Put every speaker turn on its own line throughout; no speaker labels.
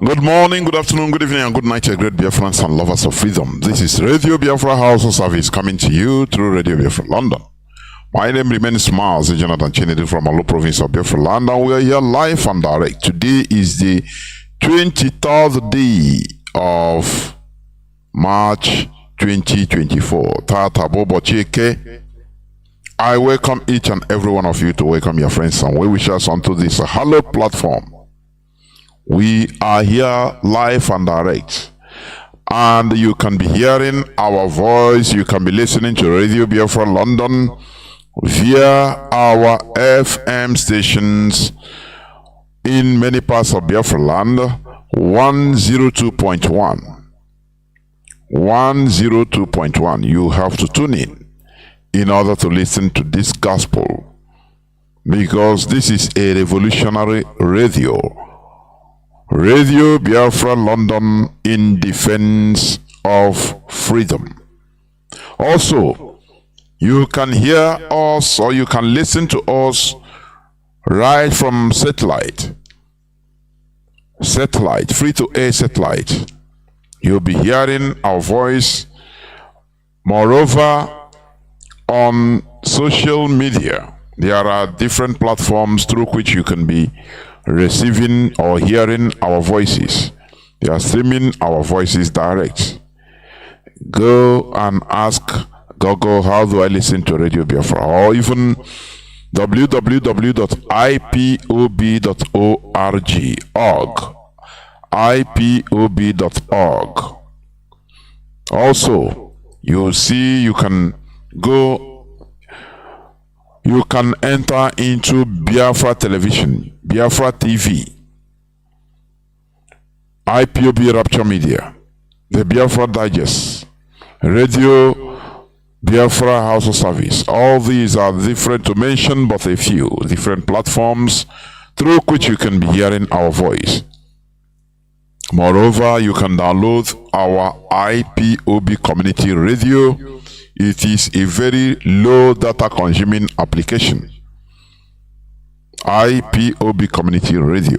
Good morning, good afternoon, good evening, and good night, great Biafrans and lovers of freedom. This is Radio Biafra HAUSA-SERVICE coming to you through Radio Biafra London. My name remains Mazi, Chinedu from Alo province of Biafra land, and we are here live and direct. Today is the 23rd day of March 2024. Tata Bobo Chike. I welcome each and every one of you to welcome your friends and well-wishers onto this Hello platform. We are here live and direct, and you can be hearing our voice. You can be listening to Radio Biafra London via our FM stations in many parts of Biafra land. 102.1 102.1. You have to tune in order to listen to this gospel, because this is a revolutionary radio. Radio Biafra London in defense of freedom. Also, you can hear us or you can listen to us right from satellite, free-to-air satellite. You'll be hearing our voice. Moreover, on social media, there are different platforms through which you can be receiving or hearing our voices. They are streaming our voices direct. Go and ask Google, how do I listen to Radio Biafra? Or even www.ipob.org. ipob.org. Also, you'll see you can enter into Biafra Television, Biafra TV, IPOB Rapture Media, the Biafra Digest, Radio Biafra HAUSA-SERVICE. All these are different, to mention but a few, different platforms through which you can be hearing our voice. Moreover, you can download our IPOB Community Radio. It is a very low data consuming application. IPOB Community Radio.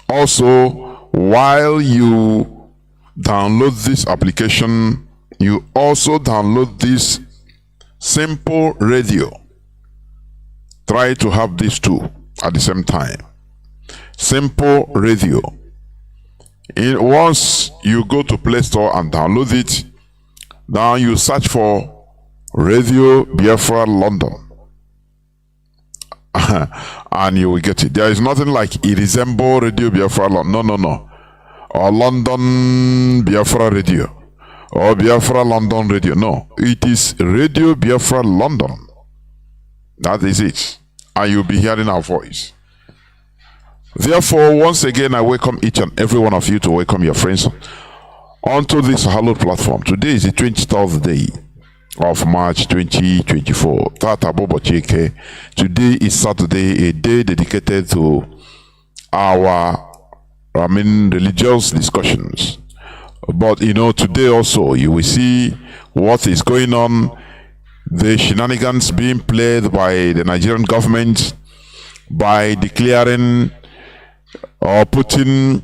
Also, while you download this application, you also download this simple radio. Try to have these two at the same time. Simple radio. Once you go to Play Store and download it, now you search for Radio Biafra London and you will get it. There is nothing like it resemble Radio Biafra London. No. Or London Biafra Radio or Biafra London Radio. No, it is Radio Biafra London. That is it. And you'll be hearing our voice. Therefore, once again, I welcome each and every one of you to welcome your friends onto this hallowed platform. Today is the 23rd day of March 2024. Tata Bobo Chike. Today is Saturday, a day dedicated to our religious discussions. But today also you will see what is going on, the shenanigans being played by the Nigerian government by declaring or putting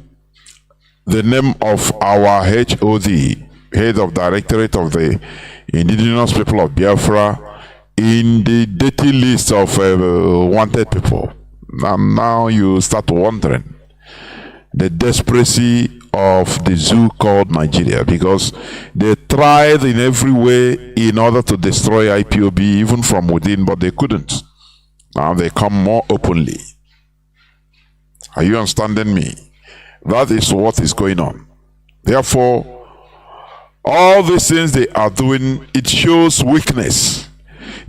the name of our HOD, Head of Directorate of the Indigenous People of Biafra, in the dirty list of wanted people. And now you start wondering the desperacy of the zoo called Nigeria, because they tried in every way in order to destroy IPOB even from within, but they couldn't. Now they come more openly. Are you understanding me? That is what is going on. Therefore, all these things they are doing, it shows weakness.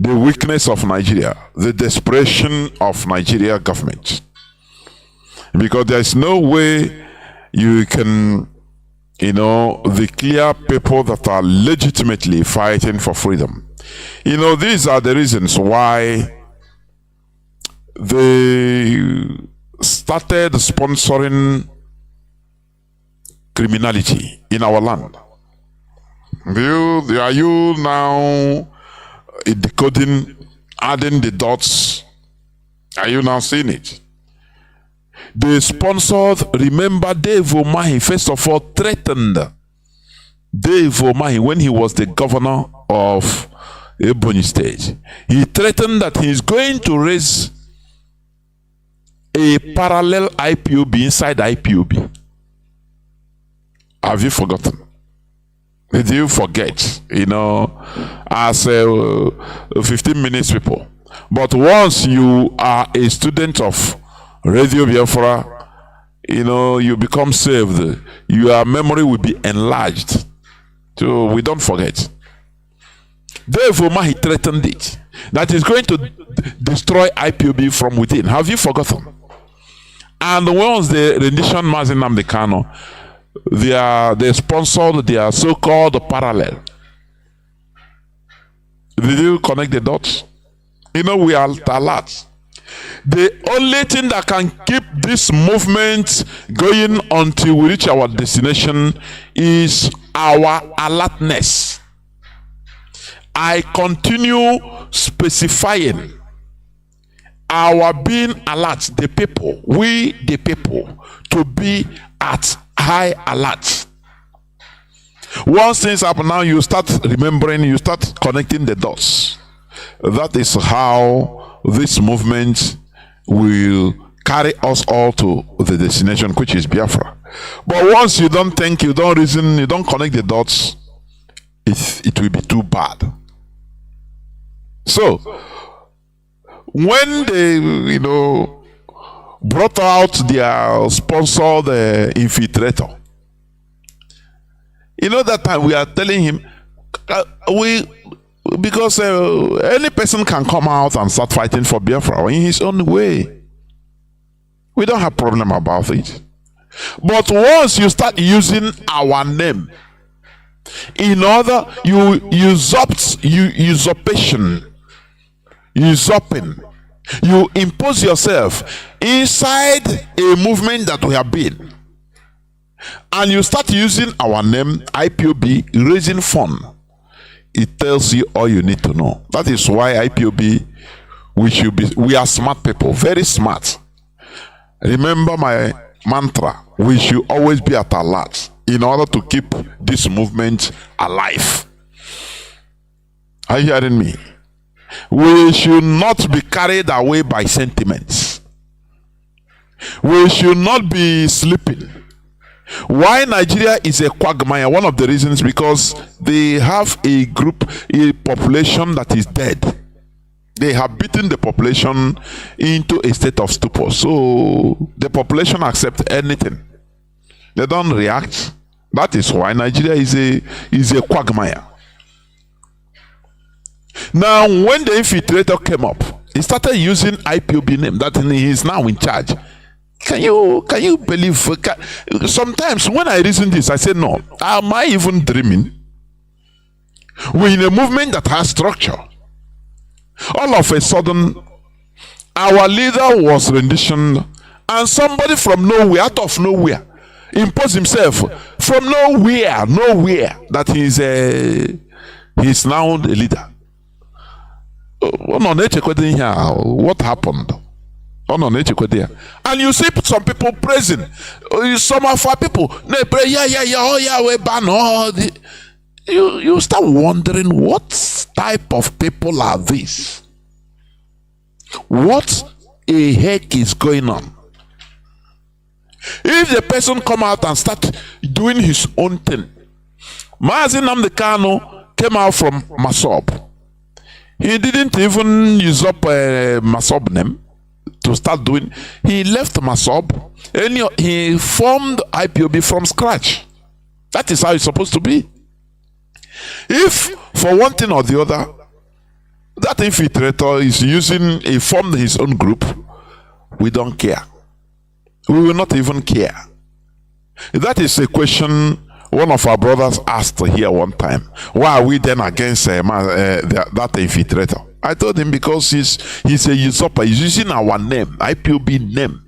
The weakness of Nigeria, the desperation of Nigeria government. Because there is no way you can, declare people that are legitimately fighting for freedom. These are the reasons why they started sponsoring criminality in our land. Are you now decoding, adding the dots? Are you now seeing it? They sponsored, remember, Dave Umahi, first of all, threatened Dave Umahi when he was the governor of Ebonyi State. He threatened that he is going to raise a parallel IPOB inside IPOB. Have you forgotten? Did you forget? You know, as 15 minutes people. But once you are a student of Radio Biafra, you know, you become saved. Your memory will be enlarged. So we don't forget. Therefore, he threatened it. That is going to destroy IPOB from within. Have you forgotten? And once the rendition Mazi Nnamdi Kanu, they sponsored their so-called parallel. Did you connect the dots? You know, we are alert. The only thing that can keep this movement going until we reach our destination is our alertness. I continue specifying our being alert, the people, we the people, to be at high alert. Once things happen now, you start remembering, you start connecting the dots. That is how this movement will carry us all to the destination, which is Biafra. But once you don't think, you don't reason, you don't connect the dots, it will be too bad. So, when they, you know, brought out their sponsored infiltrator, you know, that time we are telling him, because any person can come out and start fighting for Biafra in his own way. We don't have problem about it. But once you start using our name in order, usurping, you impose yourself inside a movement that we have been, and you start using our name, IPOB, raising fund. It tells you all you need to know. That is why IPOB, we are smart people, very smart. Remember my mantra, we should always be at alert in order to keep this movement alive. Are you hearing me? We should not be carried away by sentiments. We should not be sleeping. Why Nigeria is a quagmire? One of the reasons, because they have a population that is dead. They have beaten the population into a state of stupor. So the population accepts anything. They don't react. That is why Nigeria is a quagmire. Now, when the infiltrator came up, he started using IPOB name. That he is now in charge. Can you believe? Sometimes when I reason this, I say, no, am I even dreaming? We're in a movement that has structure. All of a sudden, our leader was renditioned, and somebody from nowhere, out of nowhere, imposed himself from nowhere, that he's now the leader. What happened? And you see some people praising. Some of our people, they pray, we ban all the. You start wondering, what type of people are these? What a heck is going on? If the person come out and start doing his own thing, Mazi Nnamdi Kanu came out from Masob. He didn't even use up Masob name to start doing. He left Masob and he formed IPOB from scratch. That is how it's supposed to be. If for one thing or the other, that infiltrator is formed his own group, we don't care. We will not even care. That is a question one of our brothers asked here one time. Why are we then against that infiltrator? I told him because he's a usurper. He's using our name, IPOB name.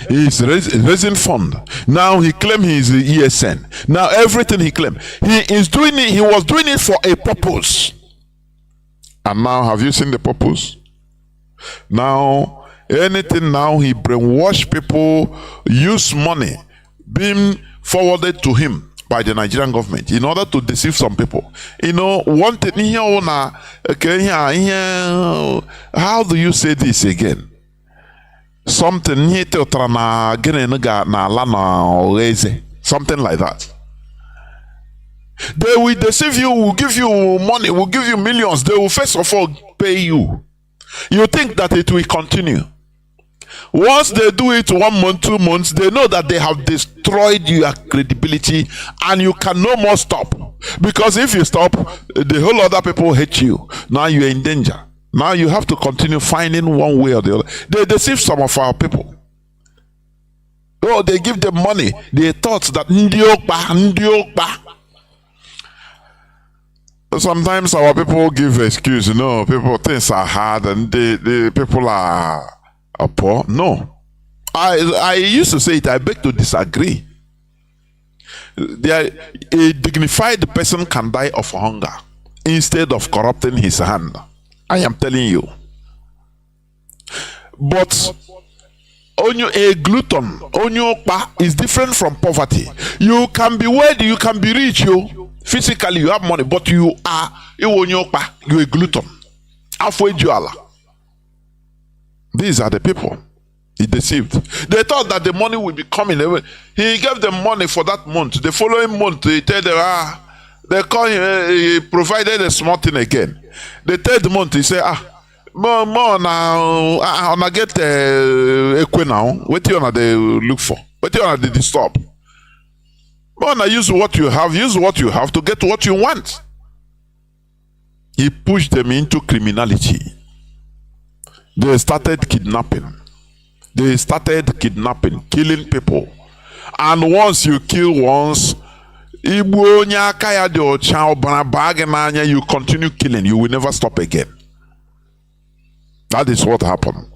He's raising fund. Now he claims he is the ESN. Now everything he claimed, he was doing it for a purpose. And now, have you seen the purpose? Now Anything now, he brainwash people, use money being forwarded to him by the Nigerian government in order to deceive some people. You know, one thing here, okay, how do you say this again? Something here, something like that. They will deceive you, will give you money, will give you millions. They will first of all pay you. You think that it will continue. Once they do it 1 month, 2 months, they know that they have destroyed your credibility and you can no more stop. Because if you stop, the whole other people hate you. Now you are in danger. Now you have to continue finding one way or the other. They deceive some of our people. Oh, they give them money. They thought that Ndiopa. Sometimes our people give excuse, you know, people things are hard and the people are poor. No. I used to say it, I beg to disagree. A dignified person can die of hunger instead of corrupting his hand. I am telling you. But a glutton, is different from poverty. You can be wealthy, you can be rich, physically you have money, but you are a glutton. These are the people he deceived. They thought that the money will be coming. He gave them money for that month. The following month, he told them, they call him, he provided a small thing again. The third month, he said, more now, I get a now. What you want to look for? What you want to disturb? More use what you have to get what you want. He pushed them into criminality. They started kidnapping. Killing people. And once you kill once, you continue killing. You will never stop again. That is what happened.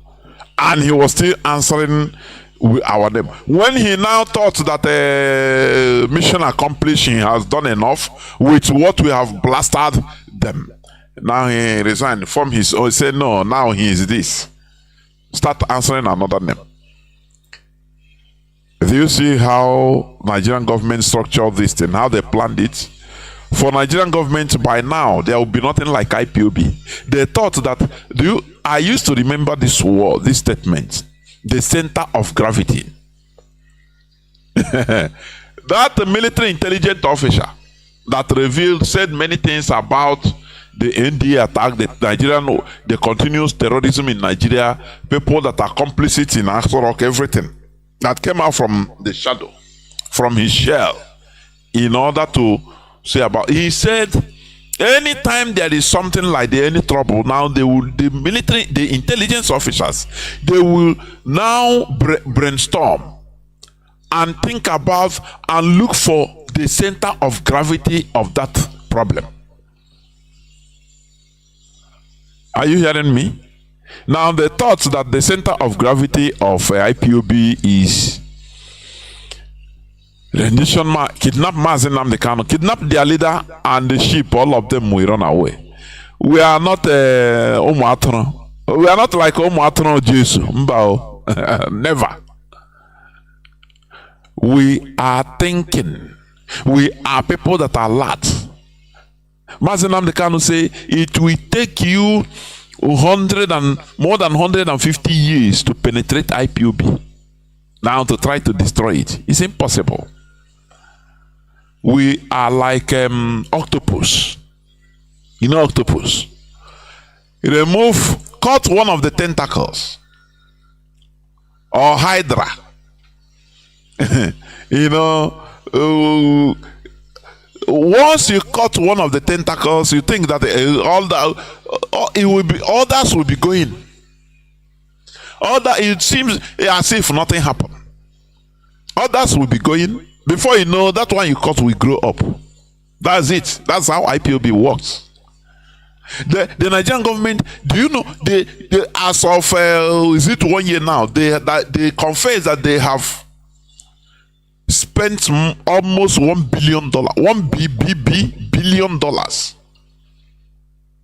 And he was still answering our name. When he now thought that mission accomplished, he has done enough with what we have blasted them. Now he resigned from his own. He said, no, now he is this. Start answering another name. Do you see how Nigerian government structured this thing, how they planned it? For Nigerian government, by now, there will be nothing like IPOB. They thought that, I used to remember this word, this statement, the center of gravity. That military intelligence officer that said many things about the NDA attack, the Nigerian, the continuous terrorism in Nigeria, people that are complicit in Asorok, everything that came out from the shadow, from his shell, in order to say about. He said, anytime there is something like any trouble, now the military, the intelligence officers, they will now brainstorm and think about and look for the center of gravity of that problem. Are you hearing me? Now the thoughts that the center of gravity of IPOB is rendition, kidnap Mazi Nnamdi Kanu, kidnap their leader and the sheep, all of them will run away. We are not we are not like Omuatro Jesus. Never. We are thinking. We are people that are alert. Mazi Nnamdi Kanu say it will take you more than 150 years to penetrate IPOB. Now to try to destroy it, it's impossible. We are like octopus. You know octopus. Cut one of the tentacles. Or hydra. You know, once you cut one of the tentacles, you think that others will be going. It seems as if nothing happened. Others will be going. Before you know, that one you cut will grow up. That's it. That's how IPOB works. The Nigerian government, do you know, as of is it 1 year now, they confess that they have spent almost $1 billion, $1 billion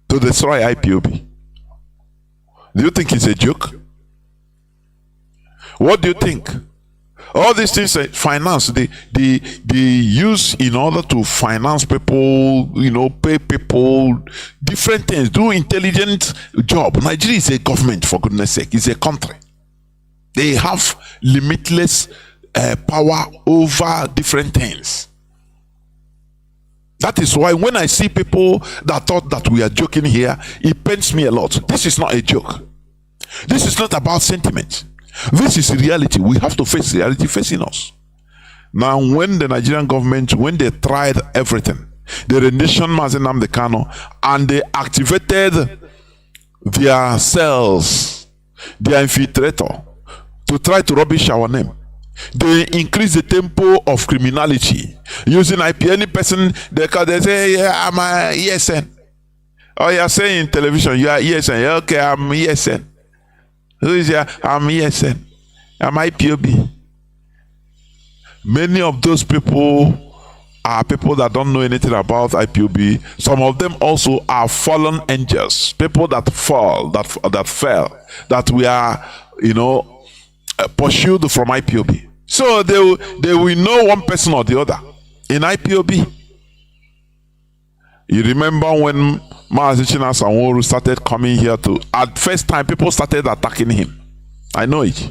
to destroy IPOB. Do you think it's a joke? What do you think? All these things, finance, they use in order to finance people, pay people, different things, do intelligent job. Nigeria is a government, for goodness sake. It's a country. They have limitless power over different things. That is why when I see people that thought that we are joking here, it pains me a lot. This is not a joke. This is not about sentiment. This is reality. We have to face reality facing us. Now, when the Nigerian government, when they tried everything, the rendition Mazi Nnamdi Kanu, and they activated their cells, their infiltrator, to try to rubbish our name. They increase the tempo of criminality using IP. Any person they say, yeah, I'm a ESN. Oh, you're saying in television, you are ESN. Yeah, okay, I'm ESN. Who is here? I'm ESN. I'm IPOB. Many of those people are people that don't know anything about IPOB. Some of them also are fallen angels, people that fall, that fell, that we are, pursued from IPOB. So they will know one person or the other in IPOB. You remember when Mazi Chinedu started coming here at first time, people started attacking him. I know it.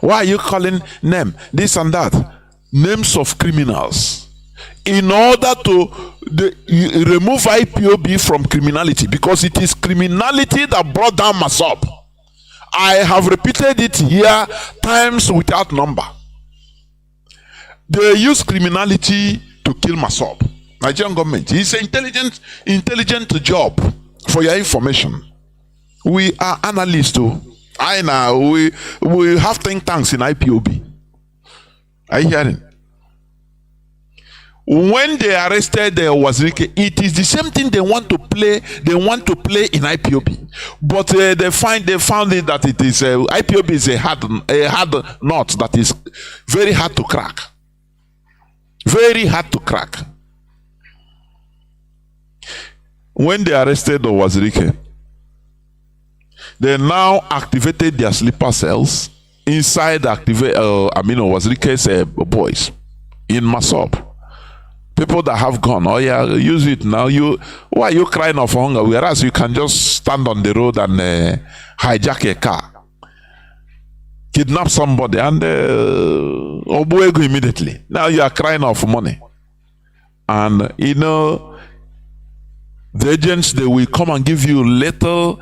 Why are you calling name, this and that? Names of criminals. In order to remove IPOB from criminality, because it is criminality that brought down Masob. I have repeated it here times without number. They use criminality to kill Masob. Nigerian government. It's an intelligent job. For your information, we are analysts too. We have think tanks in IPOB. Are you hearing? When they arrested Wazirike, it is the same thing they want to play. They want to play in IPOB, but they found it that it is IPOB is a hard nut that is very hard to crack. Very hard to crack. When they arrested Wazirike, they now activated their sleeper cells inside Wazirike's boys in Masob. People that have gone, oh yeah, use it now. Why are you crying of hunger? Whereas you can just stand on the road and hijack a car, kidnap somebody, and obuego immediately. Now you are crying of money, and the agents, they will come and give you little,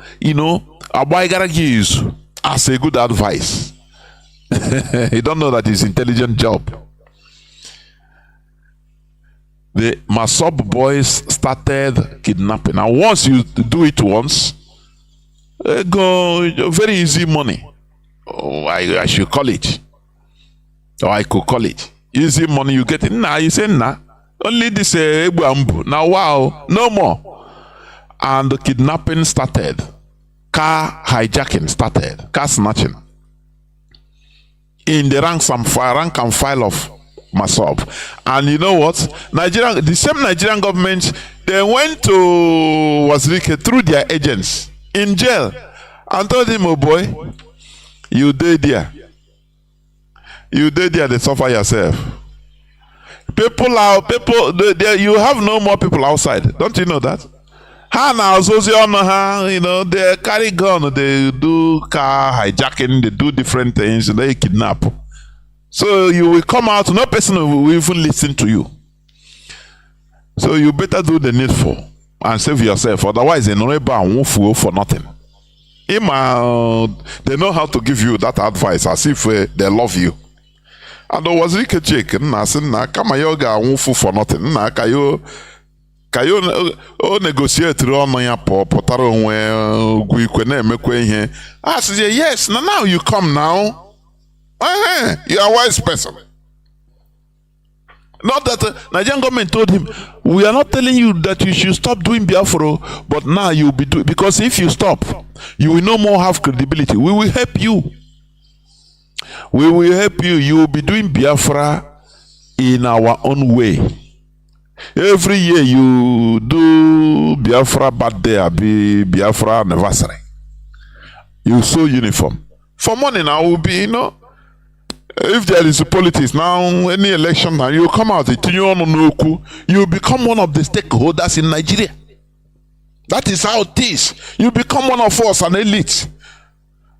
Abaigara gives as a good advice. You don't know that it's intelligent job. The Masob boys started kidnapping. And once you do it once, go very easy money. Oh, I should call it. Or I could call it. Easy money you get it. Nah, you say nah. Only this Ebuambu. Now wow, no more. And the kidnapping started. Car hijacking started. Car snatching. In the rank and file of Masob. And you know what? The same Nigerian government, they went to Wazirike through their agents in jail and told him, oh boy, you did there. You did there, they suffer yourself. You have no more people outside. Don't you know that? They carry gun, they do car hijacking, they do different things, they kidnap. So you will come out, no person will even listen to you. So you better do the needful and save yourself. Otherwise, they won't fool for nothing. They know how to give you that advice as if they love you. And there was a check, and I said, "Come yoga won't fool for nothing." Kayo negotiate on my potaro when I said, yes, now you come now. You are a wise person. Not that the Nigerian government told him, we are not telling you that you should stop doing Biafra, but now you will be doing, because if you stop, you will no more have credibility. We will help you. We will help you. You will be doing Biafra in our own way. Every year you do Biafra birthday, be Biafra anniversary. You sew uniform. For money now will be, If there is a politics now, any election now, you come out, you become one of the stakeholders in Nigeria. That is how it is. You become one of us, an elite.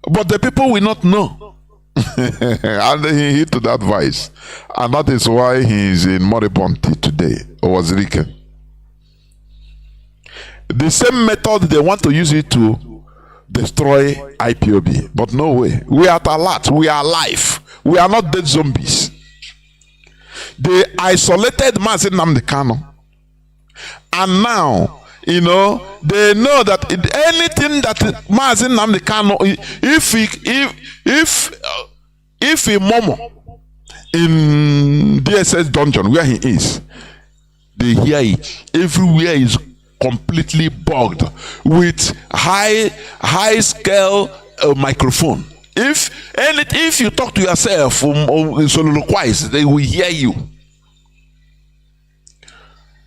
But the people will not know. And he hit to that vice. And that is why he is in moribund today, or was Rican. The same method they want to use it to destroy IPOB. But no way. We are at alert. We are alive. We are not dead zombies. They isolated Mazi Nnamdi Kanu. And now, they know that anything that Mazi Nnamdi Kanu, if he momo in DSS dungeon where he is, they hear it. Everywhere is completely bugged with high scale microphone. If you talk to yourself soliloquize, they will hear you.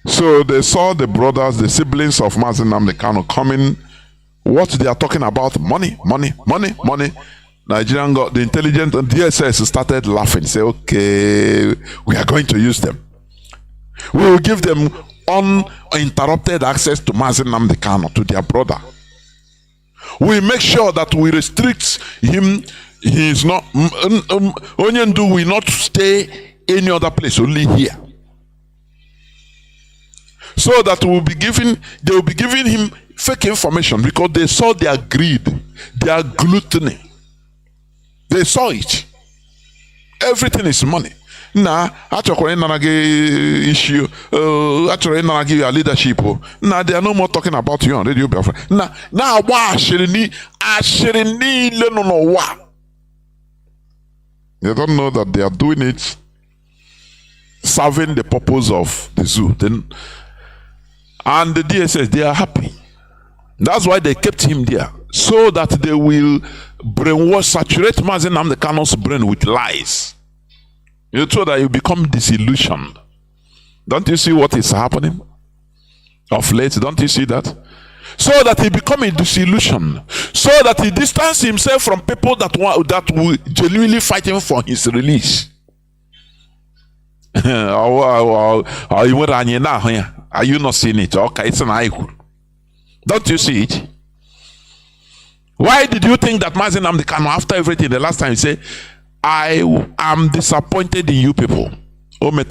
So they saw the brothers, the siblings of Mazi Nnamdi Kanu coming. What they are talking about? Money. Nigerian got the intelligence and DSS started laughing. Say, okay, we are going to use them. We will give them uninterrupted access to Mazi Nnamdi Kanu, to their brother. We make sure that we restrict him. He is not Onyendu will not stay any other place, only here. So that they will be giving him fake information because they saw their greed, their gluttony. They saw it. Everything is money. Nah, actually, issue. Actually, your leadership. Nah, they are no more talking about you on Radio Biafra. Now, they don't know that they are doing it, serving the purpose of the zoo. And the DSS, they are happy. That's why they kept him there, so that they will brainwash, saturate Mazi Nnamdi Kanu's brain with lies. You so that you become disillusioned. Don't you see what is happening of late? Don't you see that? So that he become a disillusion, so that he distance himself from people that will genuinely fighting for his release. Are you not seeing it? Okay, it's an icon. Don't you see it? Why did you think that Mazi Nnamdi Kanu, after everything, the last time he said, I am disappointed in you people. One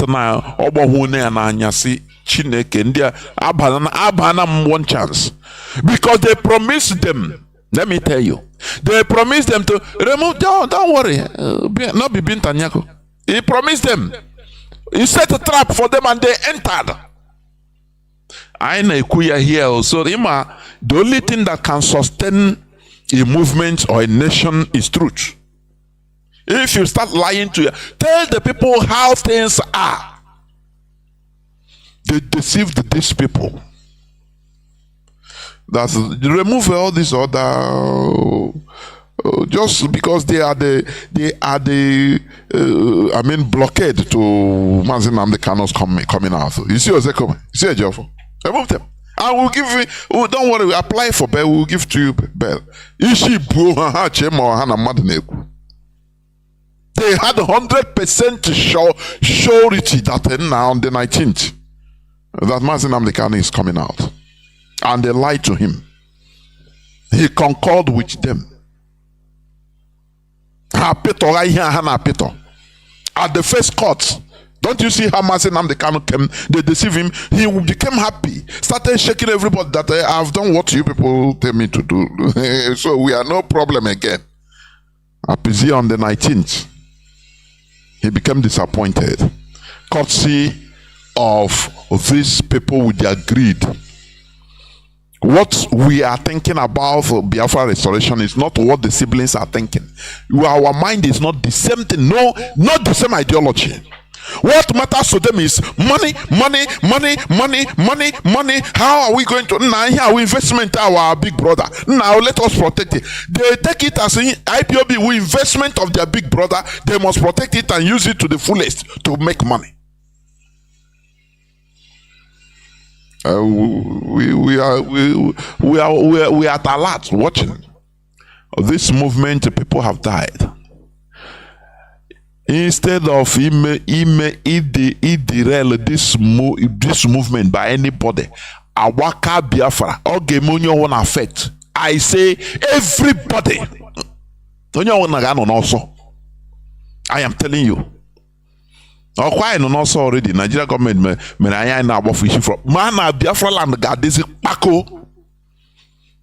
chance. Because they promised them, let me tell you, they promised them to remove, don't worry, not be Bintanyako. He promised them. He set a trap for them and they entered. I know here also. The only thing that can sustain a movement or a nation is truth. If you start lying to you, tell the people how things are. They deceived these people. That's remove all this other. Just because they are the blockade to Mazi Nnamdi Kanu's coming out. You see what's coming? You see a job? Remove them. And we'll give you, don't worry, we apply for bail, we'll give to you bail. They had 100% surety that now on the 19th that Mazi Nnamdi Kanu is coming out. And they lied to him. He concurred with them. At the first court, don't you see how Mazi Nnamdi Kanu came? They deceive him. He became happy, started shaking everybody that I've done what you people tell me to do. So we are no problem again. Appeasy on the 19th, he became disappointed, courtesy of these people with their greed. What we are thinking about Biafra restoration is not what the siblings are thinking. Our mind is not the same thing. No, not the same ideology. What matters to them is money. How are we going to now here we investment our big brother? Now let us protect it. They take it as IPOB we investment of their big brother. They must protect it and use it to the fullest to make money. We are at alert watching this movement. People have died. Instead of derail this movement by anybody, Awaka Biafra, or Gemunyo won't affect. I say everybody. Also, I am telling you. Why no also already Nigeria government me I na about issue from man Biafra land got this pako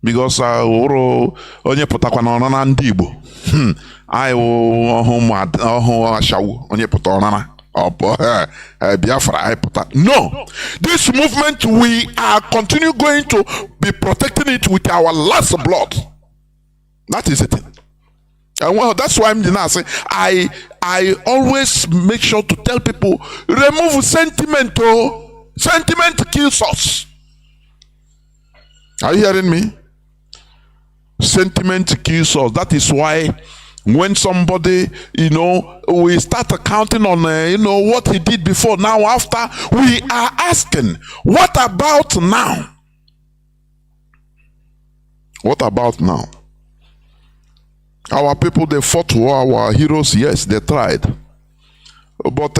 because onye putakwa na ndị Igbo I ashawu onye puta onana Biafra I puta. No, this movement we are continue going to be protecting it with our last blood. That is it. And well, that's why I'm saying I always make sure to tell people remove sentiment. Oh, sentiment kills us. Are you hearing me? Sentiment kills us. That is why when somebody, we start counting on, what he did before. Now, after we are asking, what about now? What about now? Our people, they fought war, our heroes, yes, they tried. But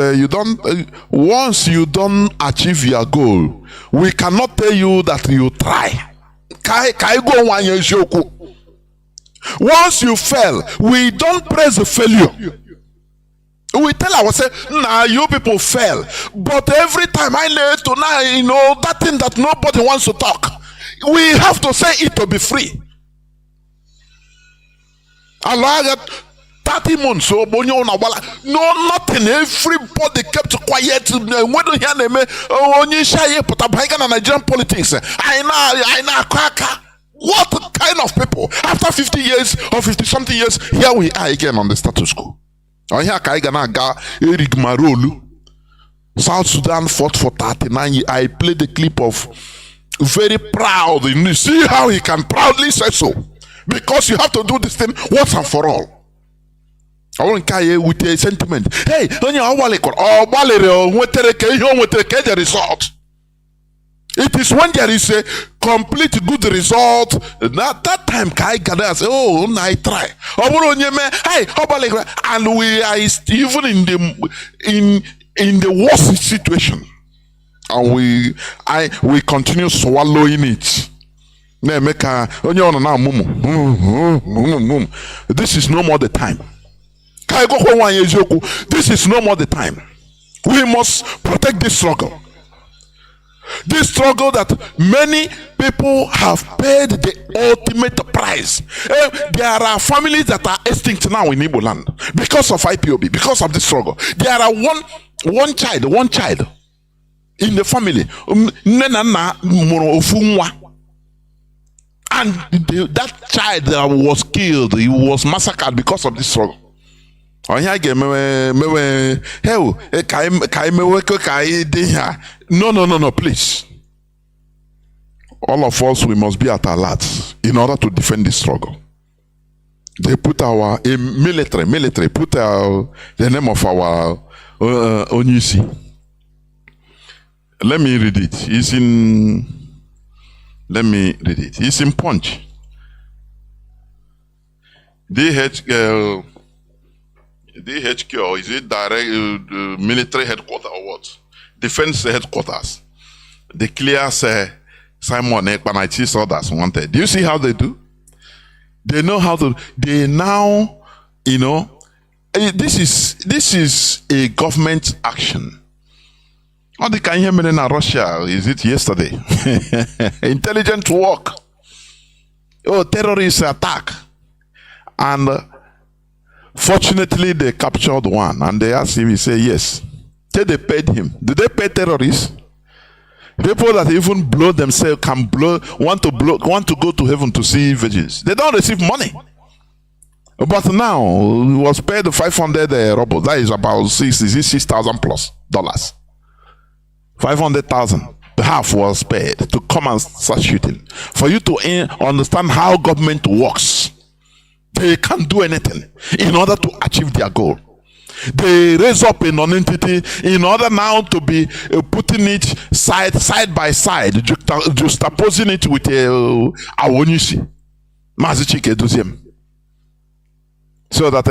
once you don't achieve your goal, we cannot tell you that you try. Once you fail, we don't praise the failure. We tell ourselves, nah, you people fail. But every time I need to now, that thing that nobody wants to talk, we have to say it to be free. Allah got 30 months, so no, nothing. Everybody kept quiet. When you hear them, put up Nigerian politics. I know, what kind of people? After 50 years or 50 something years, here we are again on the status quo. South Sudan fought for 39 years. I played the clip of very proud. You see how he can proudly say so. Because you have to do this thing once and for all. I won't carry with a sentiment. Hey, when you are the result. It is when there is a complete good result that time Kai can say, oh, I try. Hey, and we are even in the worst situation, and we continue swallowing it. This is no more the time. This is no more the time. We must protect this struggle. This struggle that many people have paid the ultimate price. There are families that are extinct now in Igbo land because of IPOB, because of this struggle. There are one child in the family. And that child was killed, he was massacred because of this struggle. No, please. All of us, we must be at alert in order to defend this struggle. They put our military, put the name of our Onyisi. Let me read it. Let me read it. It's in Punch. DHQ, or is it direct military headquarters or what? Defense headquarters. Declares Simon Ekpanachi's orders wanted. Do you see how they do? They know how to. They now, this is a government action. What the can hear me in Russia? Is it yesterday? Intelligent work. Oh, terrorist attack. And fortunately, they captured one. And they asked him, he said, yes. They paid him. Did they pay terrorists? People that even blow themselves want to go to heaven to see virgins. They don't receive money. But now, he was paid 500 rubles. That is about $6,000 plus dollars. 500,000, half was paid to come and start shooting. For you to understand how government works, they can't do anything in order to achieve their goal. They raise up a non-entity in order now to be putting it side by side, juxtaposing it with Awonyisi, Mazi Chinedu. So that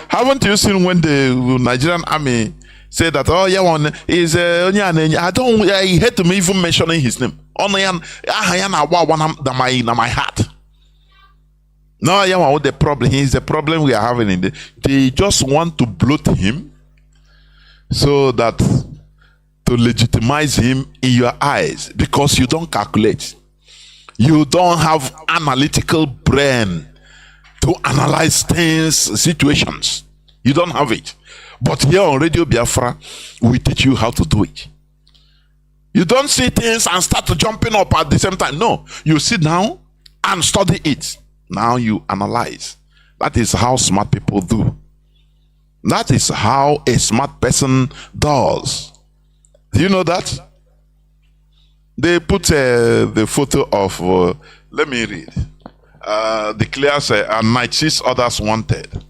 haven't you seen when the Nigerian army said that one is I hate me even mentioning his name. Only my heart. No, what the problem is, the problem we are having they just want to bloat him so that to legitimize him in your eyes, because you don't calculate. You don't have analytical brain to analyze things, situations. You don't have it. But here on Radio Biafra, we teach you how to do it. You don't see things and start jumping up at the same time. No, you sit down and study it. Now you analyze. That is how smart people do. That is how a smart person does. Do you know that? They put the photo of, let me read, declares 96 others wanted.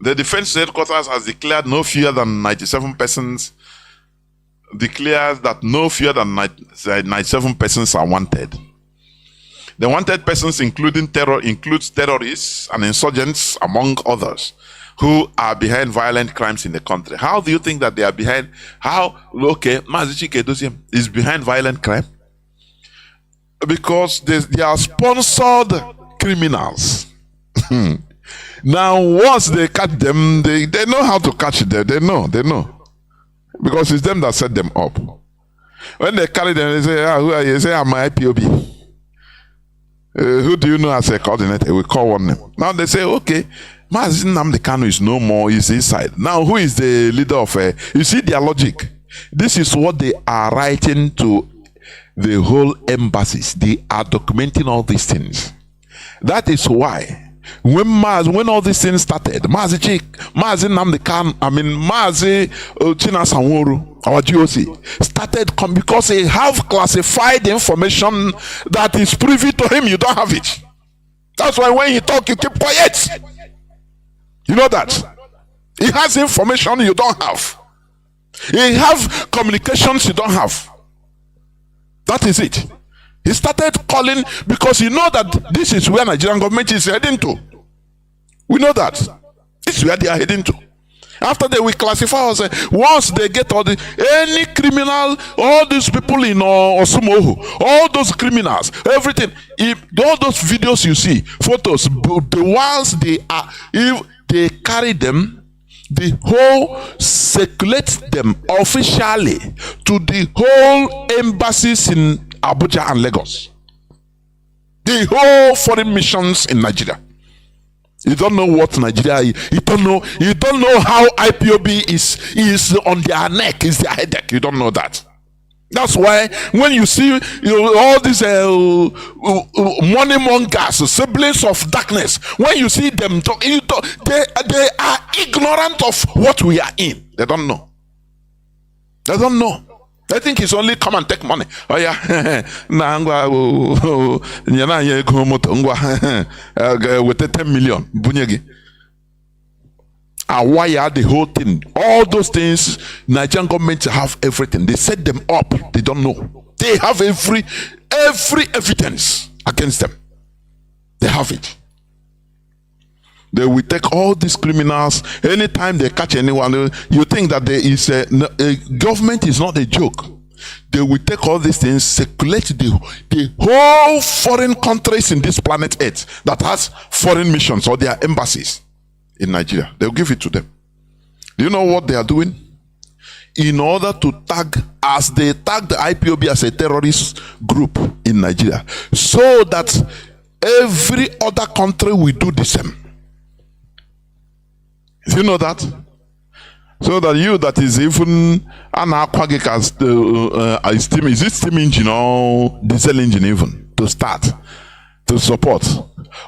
The defense headquarters has declared no fewer than 97 persons, declares that no fewer than 97 persons are wanted. The wanted persons includes terrorists and insurgents, among others, who are behind violent crimes in the country. How do you think that they are behind? Mazi Chinedu is behind violent crime? Because they are sponsored criminals. Now, once they catch them, they know how to catch them. They know. Because it's them that set them up. When they carry them, they say, who are you? They say, I'm my IPOB. Who do you know as a coordinator? We call one name. Now they say, okay, Mazi Nnamdi Kanu is no more, he's inside. Now, who is the leader of you see their logic. This is what they are writing to the whole embassies. They are documenting all these things. That is why when all these things started, Mazi Nnamdi Kanu, Mazi Chinasanworu, our GOC, started because they have classified information that is privy to him. You don't have it. That's why when he talk, you keep quiet. You know that? He has information you don't have. He have communications you don't have. That is it. He started calling because you know that this is where Nigerian government is heading to. We know that. This is where they are heading to. After they will classify us, once they get any criminal, all these people in Osumohu, all those criminals, everything, all those videos you see, photos, the ones if they carry them, the whole circulate them officially to the whole embassies in Abuja and Lagos, the whole foreign missions in Nigeria. You don't know what Nigeria is. You don't know how IPOB is on their neck, is their headache. You don't know that. That's why when you see all these money mongers, siblings of darkness, when you see them talk, they are ignorant of what we are in. They don't know. They don't know. They think it's only come and take money. Oh yeah, with the 10 million. And why are the whole thing? All those things, Nigerian government have everything. They set them up. They don't know. They have every evidence against them. They have it. They will take all these criminals. Anytime they catch anyone, you think that there is a government is not a joke. They will take all these things, circulate the whole foreign countries in this planet Earth that has foreign missions or their embassies in Nigeria. They'll give it to them. Do you know what they are doing? In order to tag, as they tag the IPOB as a terrorist group in Nigeria, so that every other country will do the same. Do you know that? So that you that is even an aquagic as steam, is it steam engine or diesel engine even to start to support?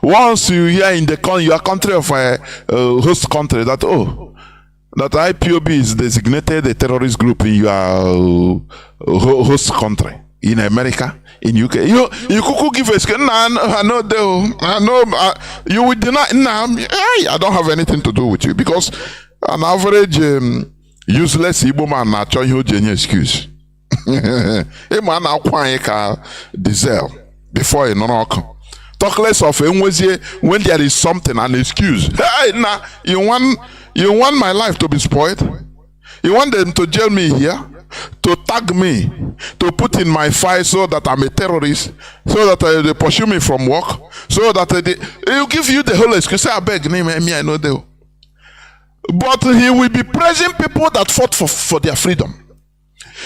Once you hear in your country of a host country that that IPOB is designated a terrorist group in your host country, in America, in UK, you could give a skin. I know you would deny. I don't have anything to do with you, because an average useless Igbo man na cho you any excuse. A man na kwa ka diesel before a non-come. Talk less of when there is something, an excuse. Hey, nah, you want my life to be spoiled? You want them to jail me here? To tag me? To put in my file so that I'm a terrorist? So that they pursue me from work? So that they give you the whole excuse. Say, I beg, me, I know they. But he will be praising people that fought for their freedom.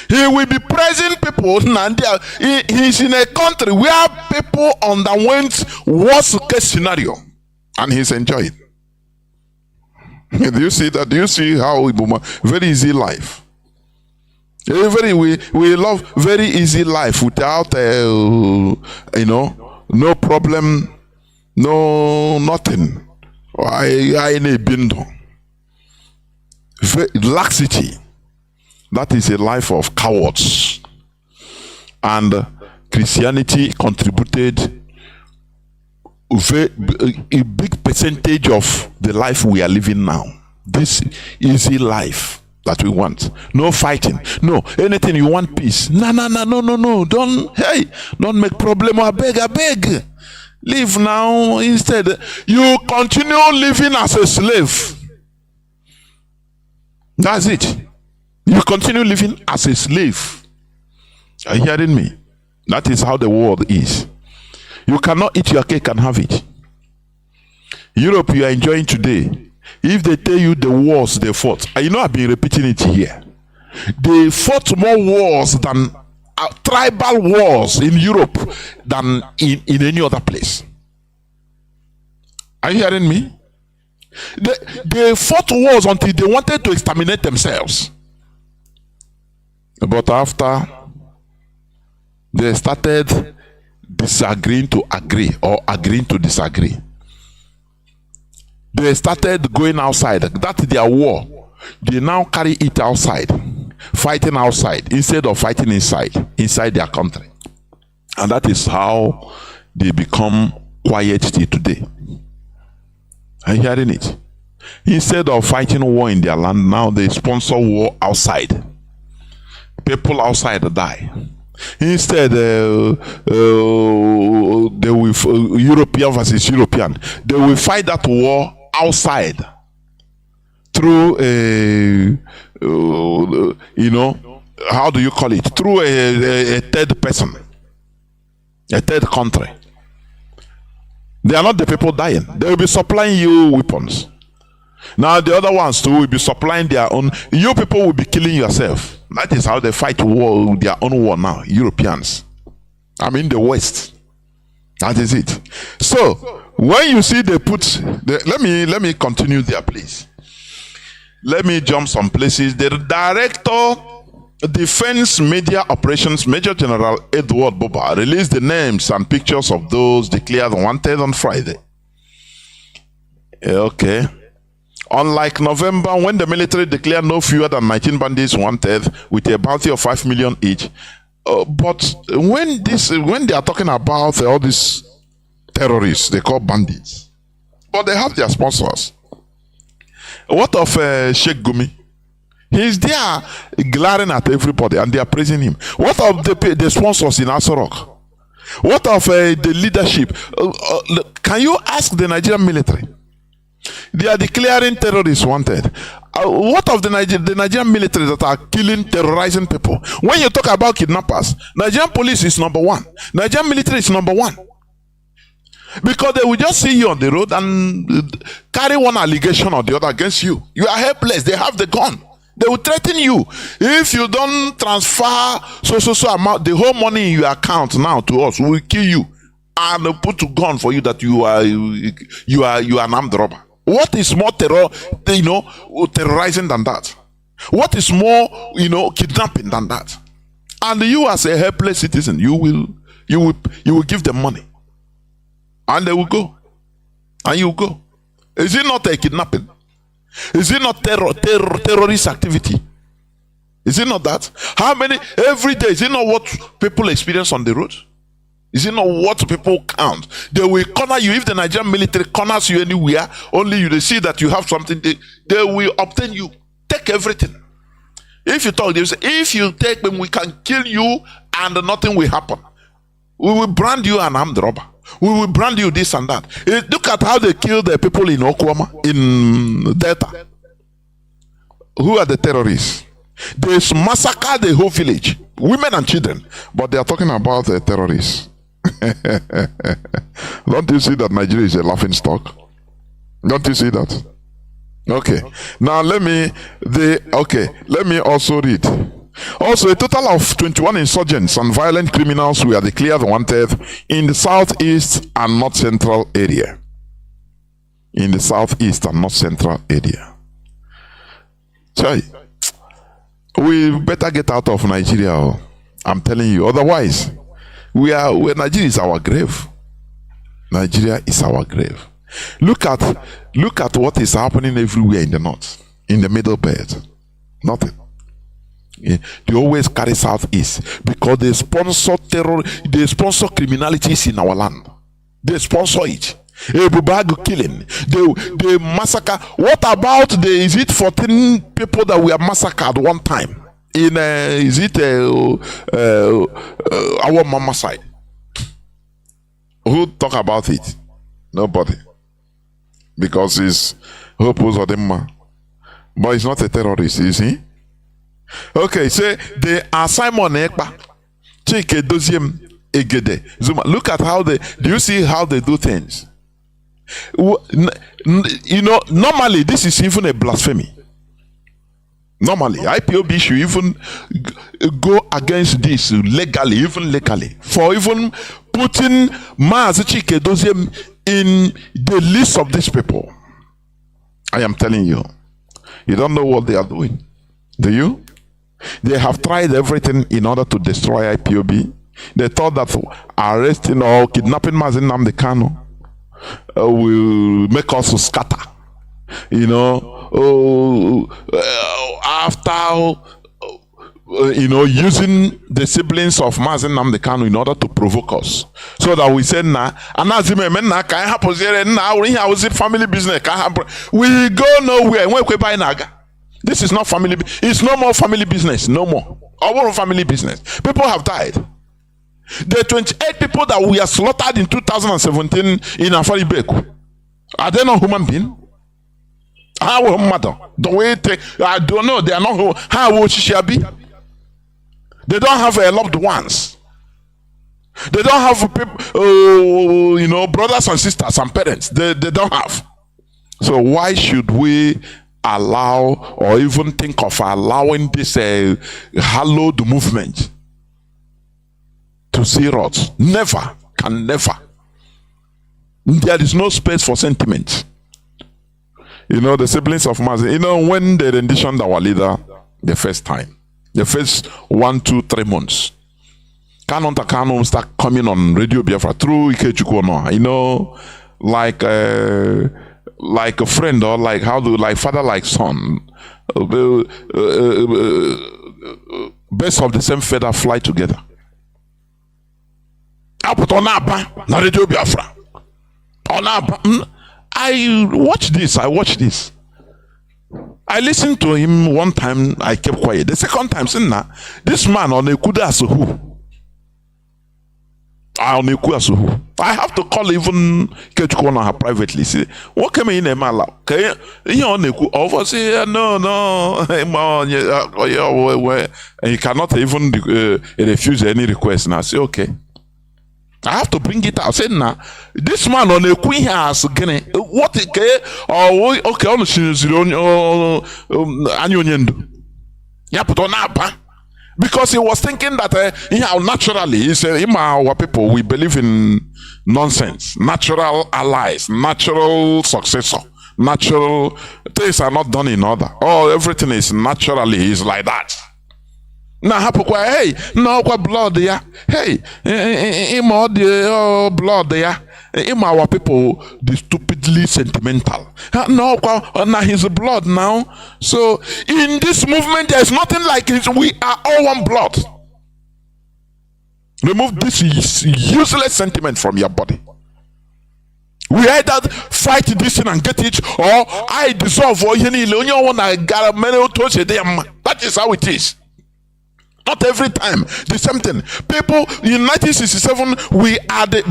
He will be praising people. He's in a country where people underwent worst case scenario, and he's enjoying. Do you see that? Do you see how very easy life? We love very easy life without no problem, no nothing. I need bindo. Laxity. That is a life of cowards. And Christianity contributed a big percentage of the life we are living now. This easy life that we want. No fighting. No, anything you want, peace. No. Don't make problem. I beg. Live now. Instead, you continue living as a slave. That's it. You continue living as a slave. Are you hearing me? That is how the world is. You cannot eat your cake and have it. Europe you are enjoying today. If they tell you the wars they fought, and you know I've been repeating it here. They fought more wars than tribal wars in Europe than in any other place. Are you hearing me? They fought wars until they wanted to exterminate themselves. But after they started disagreeing to agree or agreeing to disagree, they started going outside. That's their war. They now carry it outside, fighting outside instead of fighting inside their country. And that is how they become quiet till today. Are you hearing it? Instead of fighting war in their land, now they sponsor war outside. People outside die. Instead, they will European versus European. They will fight that war outside through how do you call it? Through a third person, a third country. They are not the people dying. They will be supplying you weapons. Now the other ones too will be supplying their own. You people will be killing yourself. That is how they fight war, their own war now. Europeans. I mean the West. That is it. So when you see they put let me continue there, please. Let me jump some places. The Director Defense Media Operations, Major General Edward Boba, released the names and pictures of those declared wanted on Friday. Okay. Unlike November, when the military declared no fewer than 19 bandits wanted with a bounty of 5 million each. But when they are talking about all these terrorists, they call bandits. But they have their sponsors. What of Sheikh Gumi? He's there glaring at everybody and they are praising him. What of the sponsors in Asorok? What of the leadership? Can you ask the Nigerian military? They are declaring terrorists wanted. What of the Nigerian military that are killing, terrorizing people? When you talk about kidnappers, Nigerian police is number one. Nigerian military is number one. Because they will just see you on the road and carry one allegation or the other against you. You are helpless. They have the gun. They will threaten you. If you don't transfer so amount, the whole money in your account now to us, we will kill you and put a gun for you that you are an armed robber. What is more terrorizing than that? What is more, kidnapping than that? And you as a helpless citizen, you will give them money. And they will go. And you will go. Is it not a kidnapping? Is it not terrorist activity? Is it not that? How many every day? Is it not what people experience on the road? Is it not what people count? They will corner you. If the Nigerian military corners you anywhere, only you they see that you have something, they will obtain you. Take everything. If you talk, they will say, if you take them, we can kill you and nothing will happen. We will brand you an armed robber. We will brand you this and that. Look at how they killed the people in Okwama, in Delta. Who are the terrorists? They massacred the whole village, women and children. But they are talking about the terrorists. Don't you see that Nigeria is a laughing stock? Don't you see that? Okay. Now let me also read. Also, a total of 21 insurgents and violent criminals were declared wanted in the southeast and north central area. In the southeast and north central area. So, we better get out of Nigeria. I'm telling you. Otherwise, Nigeria is our grave. Nigeria is our grave. Look at what is happening everywhere in the north, in the middle belt. Nothing. Yeah. They always carry southeast because they sponsor terror, they sponsor criminalities in our land. They sponsor it. Ebubagu killing. They massacre. What about is it 14 people that were massacred one time? In is it our mama side? Who talk about it? Nobody. Because it's Hopus or Demma. But it's not a terrorist, you see? Okay, say they are Simon Ekpa, Chike Doziem Egede. Zuma. Look at how do you see how they do things? You know, normally this is even a blasphemy. Normally, IPOB should even go against this legally, even legally, for even putting Mazi Chike Doziem in the list of these people. I am telling you, you don't know what they are doing. Do you? They have tried everything in order to destroy IPOB. They thought that arresting or kidnapping Mazi Nnamdi Kanu will make us scatter. You know, after using the siblings of Mazi Nnamdi Kanu in order to provoke us, so that we say, "Nah, family business. We go nowhere." This is not family. It's no more family business. No more. Our family business. People have died. The 28 people that we are slaughtered in 2017 in Afari Beku, are they not human beings? How mother? The way I don't know. They are not. How would she be? They don't have loved ones. They don't have people. Brothers and sisters and parents. They don't have. So why should we allow or even think of allowing this hallowed movement to see rot? Never. Can never. There is no space for sentiment. The siblings of Mazi, when they renditioned our leader the first time, the first 1, 2, 3 months, Kanu start coming on Radio Biafra through Ikechukwu, like a friend, or like father, like son, birds of the same feather fly together. I put on na Radio Biafra. I watched this. I listened to him one time. I kept quiet. The second time, this man on a kuda as who. I have to call even Kechukwu privately. Say, what came in a mala? Over say no, and you cannot even refuse any request. And I say, okay. I have to bring it out. I said, nah, this man on a queen has what okay on the because he was thinking that naturally he said, our people, we believe in nonsense, natural allies, natural successor, natural things are not done in order. Everything is naturally is like that. Now happen hey, no blood there. Hey, blood there. Our people, the stupidly sentimental. No, now his blood now. So in this movement, there is nothing like it. We are all one blood. Remove this useless sentiment from your body. We either fight this thing and get it, or I dissolve. Or that is how it is. Not every time the same thing. People in 1967,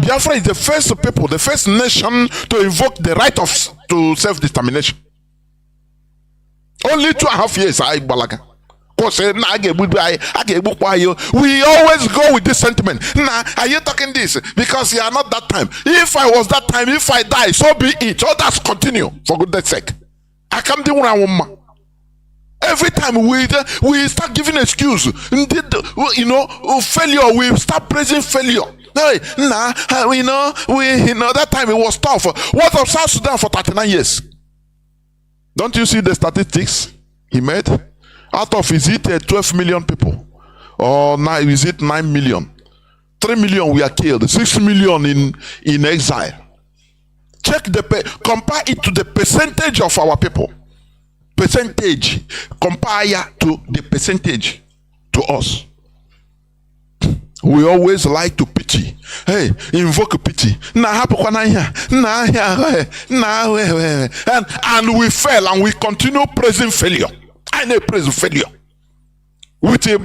Biafra is the first people, the first nation to invoke the right to self-determination. Only 2.5 years, we always go with this sentiment. Nah, are you talking this? Because you are not that time. If I was that time, if I die, so be it. Others continue, for goodness sake. I can't do one. Every time we start giving excuse, failure, we start praising failure. Hey, that time it was tough. What of South Sudan for 39 years? Don't you see the statistics he made? Out of, is it 12 million people? Or is it 9 million? 3 million we are killed, 6 million in exile. Compare it to the percentage of our people. Percentage, compare to the percentage to us. We always like to pity. Hey, invoke pity. And we fail and we continue praising failure. I know praise failure. With a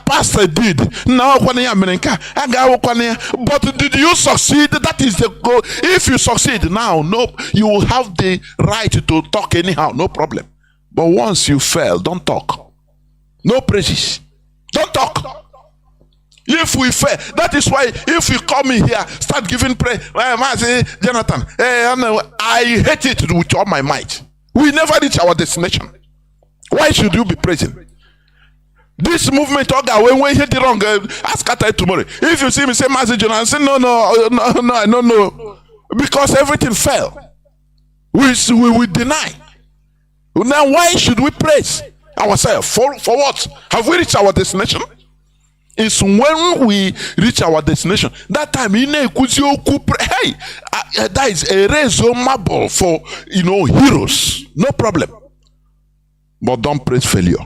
pastor did. But did you succeed? That is the goal. If you succeed now, no, you will have the right to talk anyhow, no problem. But once you fail, don't talk. No praises. Don't talk. If we fail, that is why if you come in here, start giving praise. Mazi, Jonathan, I hate it with all my might. We never reach our destination. Why should you be praising? This movement, when we hit the wrong, ask Kata tomorrow. If you see me say Mazi, Jonathan, say no. Because everything fell. We deny. Now, why should we praise ourselves? For what? Have we reached our destination? It's when we reach our destination. That time, hey, that is a reasonable for heroes. No problem. But don't praise failure.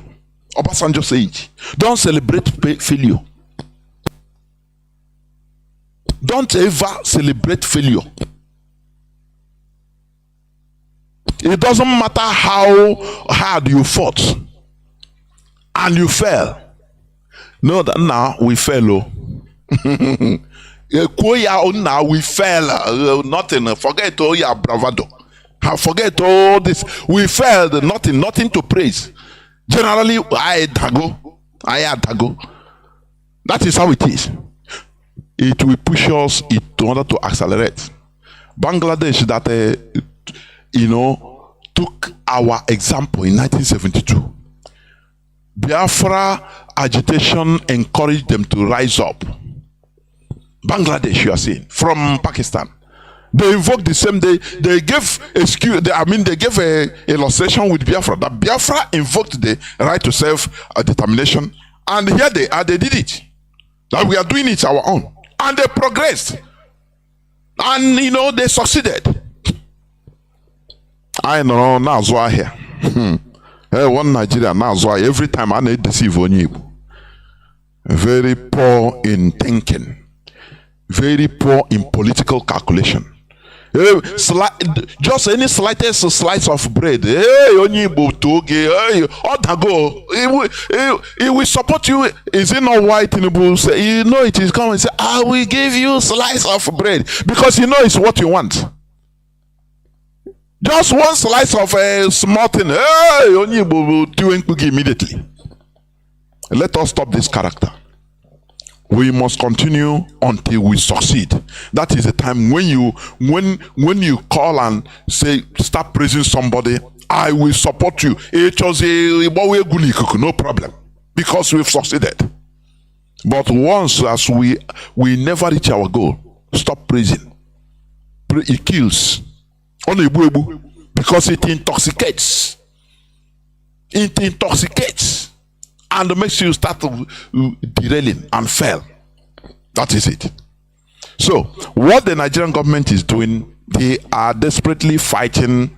Obasanjo said it. Don't celebrate failure. Don't ever celebrate failure. It doesn't matter how hard you fought and you fell. Know that now we fell. Now we fell. Nothing. Forget all your bravado. Forget all this. We failed. Nothing to praise. Generally, I had to go. That is how it is. It will push us in order to accelerate. Bangladesh that took our example in 1972. Biafra agitation encouraged them to rise up. Bangladesh, you are seeing, from Pakistan. They invoked the same day. They gave excuse. They gave a illustration with Biafra. That Biafra invoked the right to self-determination, and here they did it. That we are doing it our own, and they progressed, and they succeeded. I know now so here. One Nigerian now so every time I need deceive on you. Very poor in thinking, very poor in political calculation. Just any slightest slice of bread, it will support you. Is it not white in the bull? It is coming and say, I will give you a slice of bread because it's what you want. Just one slice of a small thing, immediately. Let us stop this character. We must continue until we succeed. That is the time when you call and say, start praising somebody, I will support you. No problem. Because we've succeeded. But once as we never reach our goal, stop praising. It kills. Because it intoxicates. It intoxicates. And makes you start derailing and fail. That is it. So, what the Nigerian government is doing, they are desperately fighting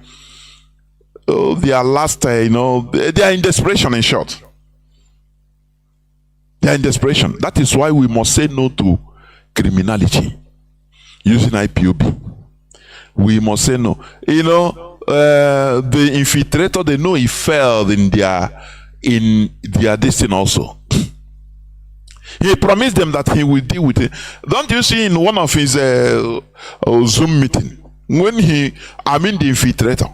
their last, they are in desperation, in short. They are in desperation. That is why we must say no to criminality using IPOB. We must say no. The infiltrator, they know he failed in their destiny also. He promised them that he will deal with it. Don't you see in one of his Zoom meeting, when the infiltrator,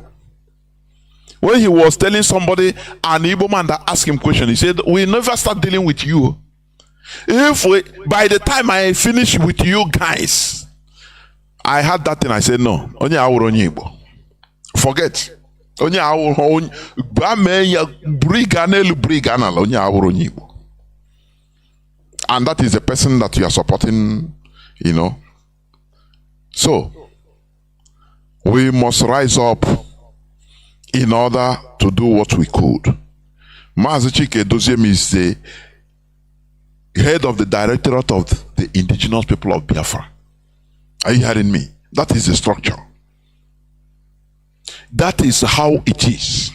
when he was telling somebody, an Igbo man that asked him question, he said, we never start dealing with you. By the time I finish with you guys, I had that thing. I said, no, only our Igbo. Forget. Only our own Igbo. And that is the person that you are supporting, you know. So, we must rise up in order to do what we could. Mazi Chinedu is the head of the Directorate of the Indigenous People of Biafra. Are you hearing me? That is the structure. That is how it is.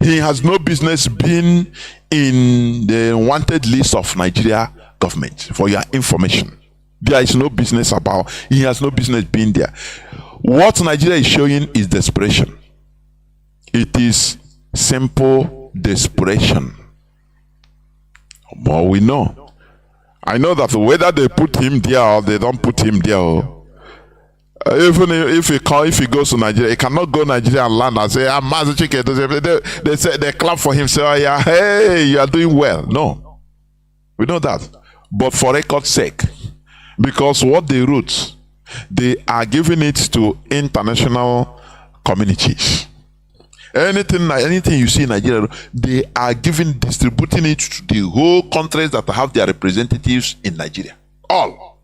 He has no business being in the wanted list of Nigeria government, for your information. There is no business about, he has no business being there. What Nigeria is showing is desperation. It is simple desperation. But we know. I know that whether they put him there or they don't put him there, even if he goes to Nigeria, he cannot go to Nigeria and land and say, I'm Mazi Chinedu. They say, they clap for him, say, oh yeah, hey, you are doing well. No. We know that. But for record's sake, because what they wrote, they are giving it to international communities. Anything you see in Nigeria, they are distributing it to the whole countries that have their representatives in Nigeria. All.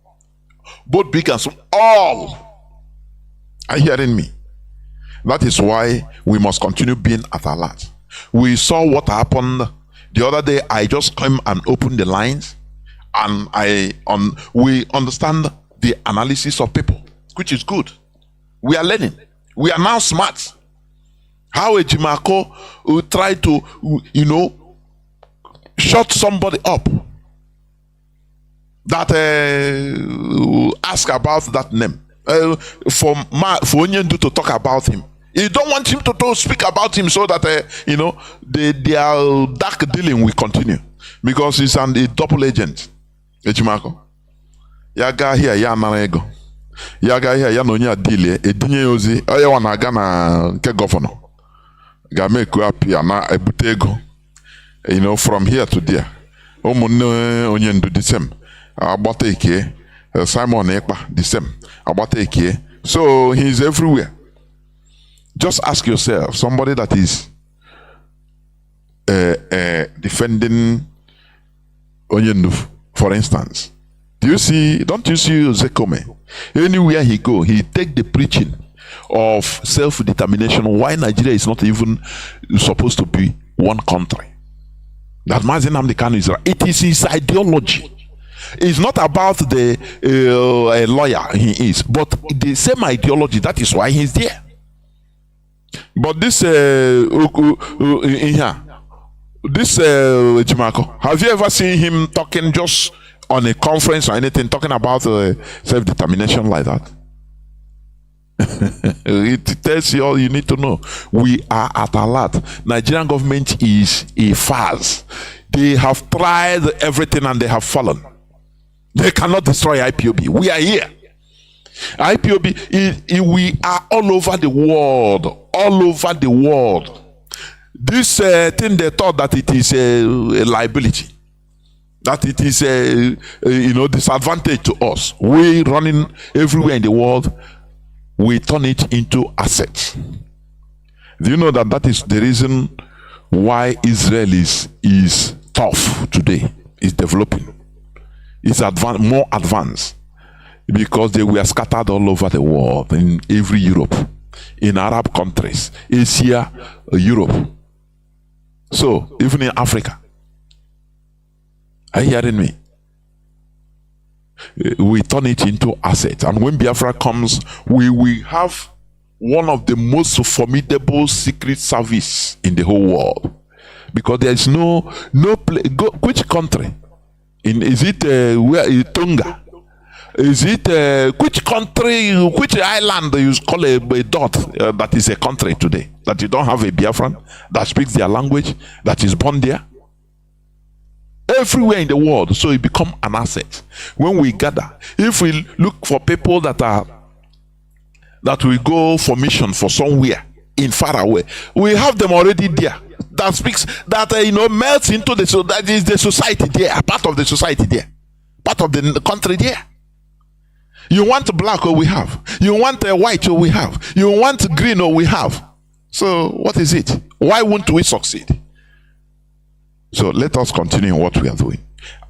Both big and small. All. Are you hearing me? That is why we must continue being at alert. We saw what happened the other day. I just came and opened the lines, and we understand the analysis of people, which is good. We are learning. We are now smart. How a Jimako will try to, shut somebody up that ask about that name. For Nnamdi to talk about him. You don't want him to speak about him so that, their dark dealing will continue. Because he's a double agent. Ejimako. Yaga here, ya narego. Yaga here, ya no nya deal. Edinye ozi. Oya wana gana ke governor. Game ku apia na ebutego. From here to there. Omunne onye ndu the same. Agbata ike. Simon Ekpa the same. So he's everywhere. Just ask yourself, somebody that is defending Onyendu, for instance. Don't you see Zekome? Anywhere he go, he take the preaching of self-determination. Why Nigeria is not even supposed to be one country? That Mazi Nnamdi Kanu is right. It is his ideology. It's not about the lawyer he is, but the same ideology. That is why he's there. But this Jimako, have you ever seen him talking just on a conference or anything, talking about self-determination like that? It tells you all you need to know. We are at alert. Nigerian government is a farce. They have tried everything and they have fallen. They cannot destroy IPOB. We are here. IPOB, we are all over the world. All over the world. This thing, they thought that it is a liability. That it is a disadvantage to us. We running everywhere in the world. We turn it into assets. Do you know that is the reason why Israel is tough today? Is developing. It's more advanced because they were scattered all over the world, in every Europe, in Arab countries, Asia, Europe. So even in Africa. Are you hearing me? We turn it into assets, and when Biafra comes, we will have one of the most formidable secret service in the whole world, because there is no place. Which country? Is it where is Tonga? Is it which country, which island you call a dot that is a country today? That you don't have a Biafran that speaks their language, that is born there?
everywhere in the world, so it become an asset. When we gather, if we look for people that will go for mission for somewhere in far away, we have them already there. That speaks, that melts into that is the society there, part of the society there, part of the country there. You want black, or we have. You want white, or we have. You want green, or we have. So what is it? Why won't we succeed? So let us continue what we are doing.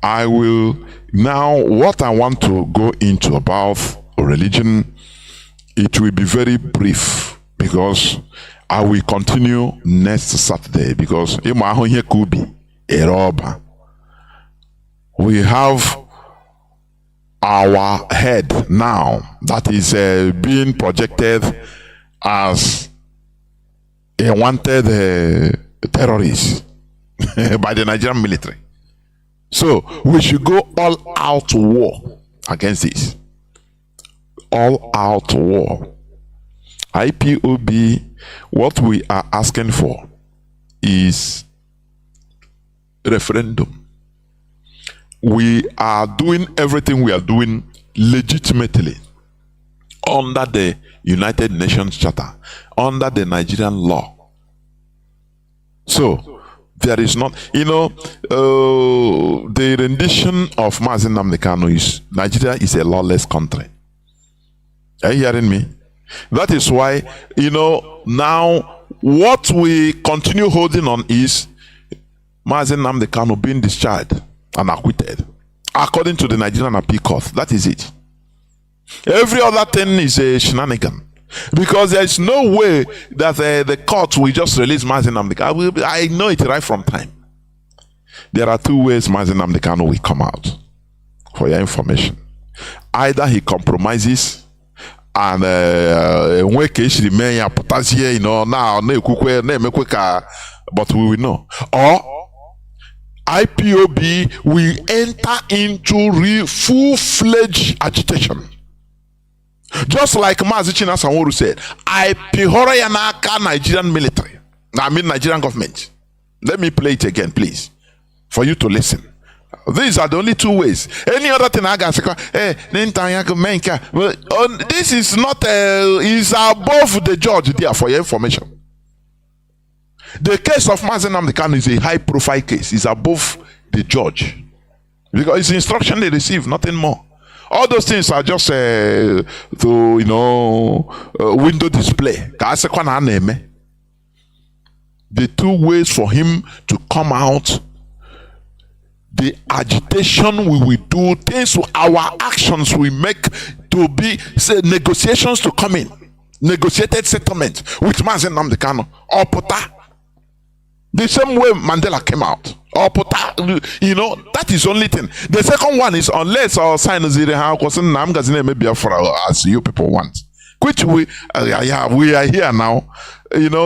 I will now, what I want to go into about religion, it will be very brief, because I will continue next Saturday, because we have our head now that is being projected as a wanted terrorist by the Nigerian military. So we should go all out war against this. All out war. IPOB, what we are asking for is referendum. We are doing everything we are doing legitimately under the United Nations Charter, under the Nigerian law. So there is not, the rendition of Mazi Nnamdi Kanu is Nigeria is a lawless country. Are you hearing me? That is why, now what we continue holding on is Mazi Nnamdi Kanu being discharged and acquitted according to the Nigerian Appeal Court. That is it. Every other thing is a shenanigan, because there is no way that the court will just release Mazi Nnamdi Kanu. I know it right from time. There are two ways Mazi Nnamdi Kanu will come out, for your information. Either he compromises and but we will know, or IPOB will enter into full-fledged agitation. Just like Mazi Chinedu said, I Pihoroyanaka Nigerian military. Nigerian government. Let me play it again, please, for you to listen. These are the only two ways. Any other thing I got this is not is above the judge there, for your information. The case of Mazi Nnamdi Kanu is a high-profile case. It's above the judge, because it's instruction they receive, nothing more. All those things are just window display. The two ways for him to come out, the agitation we will do, things, our actions we make to be, say, negotiations to come in, negotiated settlement with Mazi Nnamdi Kanu, or Pota. The same way Mandela came out. Or Pota, that is the only thing. The second one is, unless our sign is Biafra, as you people want, which we are here now.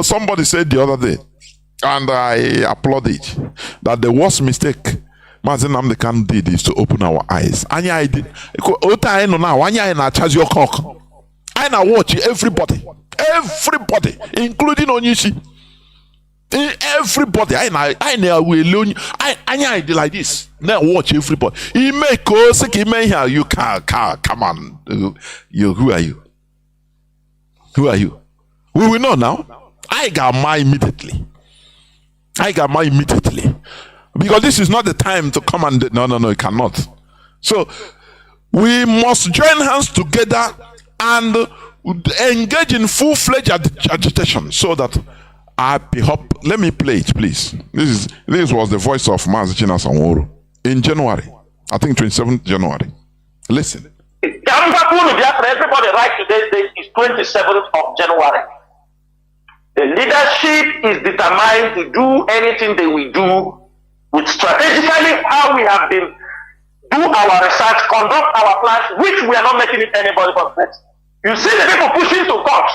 Somebody said the other day, and I applaud it, that the worst mistake Mazi Nnamdi Kanu did is to open our eyes. Anya I did. I now watch everybody, including Onyishi. Everybody, I will learn. I did like this. Now watch everybody. He may cause here. You can't come on. Who are you? Who are you? We will know now. I got mine immediately. Because this is not the time to come and no, you cannot. So we must join hands together and engage in full-fledged agitation, so that let me play it, please. This was the voice of Mazi Chinedu in January, I think 27th January. Listen.
Everybody right today is 27th of January. The leadership is determined to do anything they will do with strategically how we have been do our research, conduct our plans, which we are not making it anybody but next. You see the people pushing to court.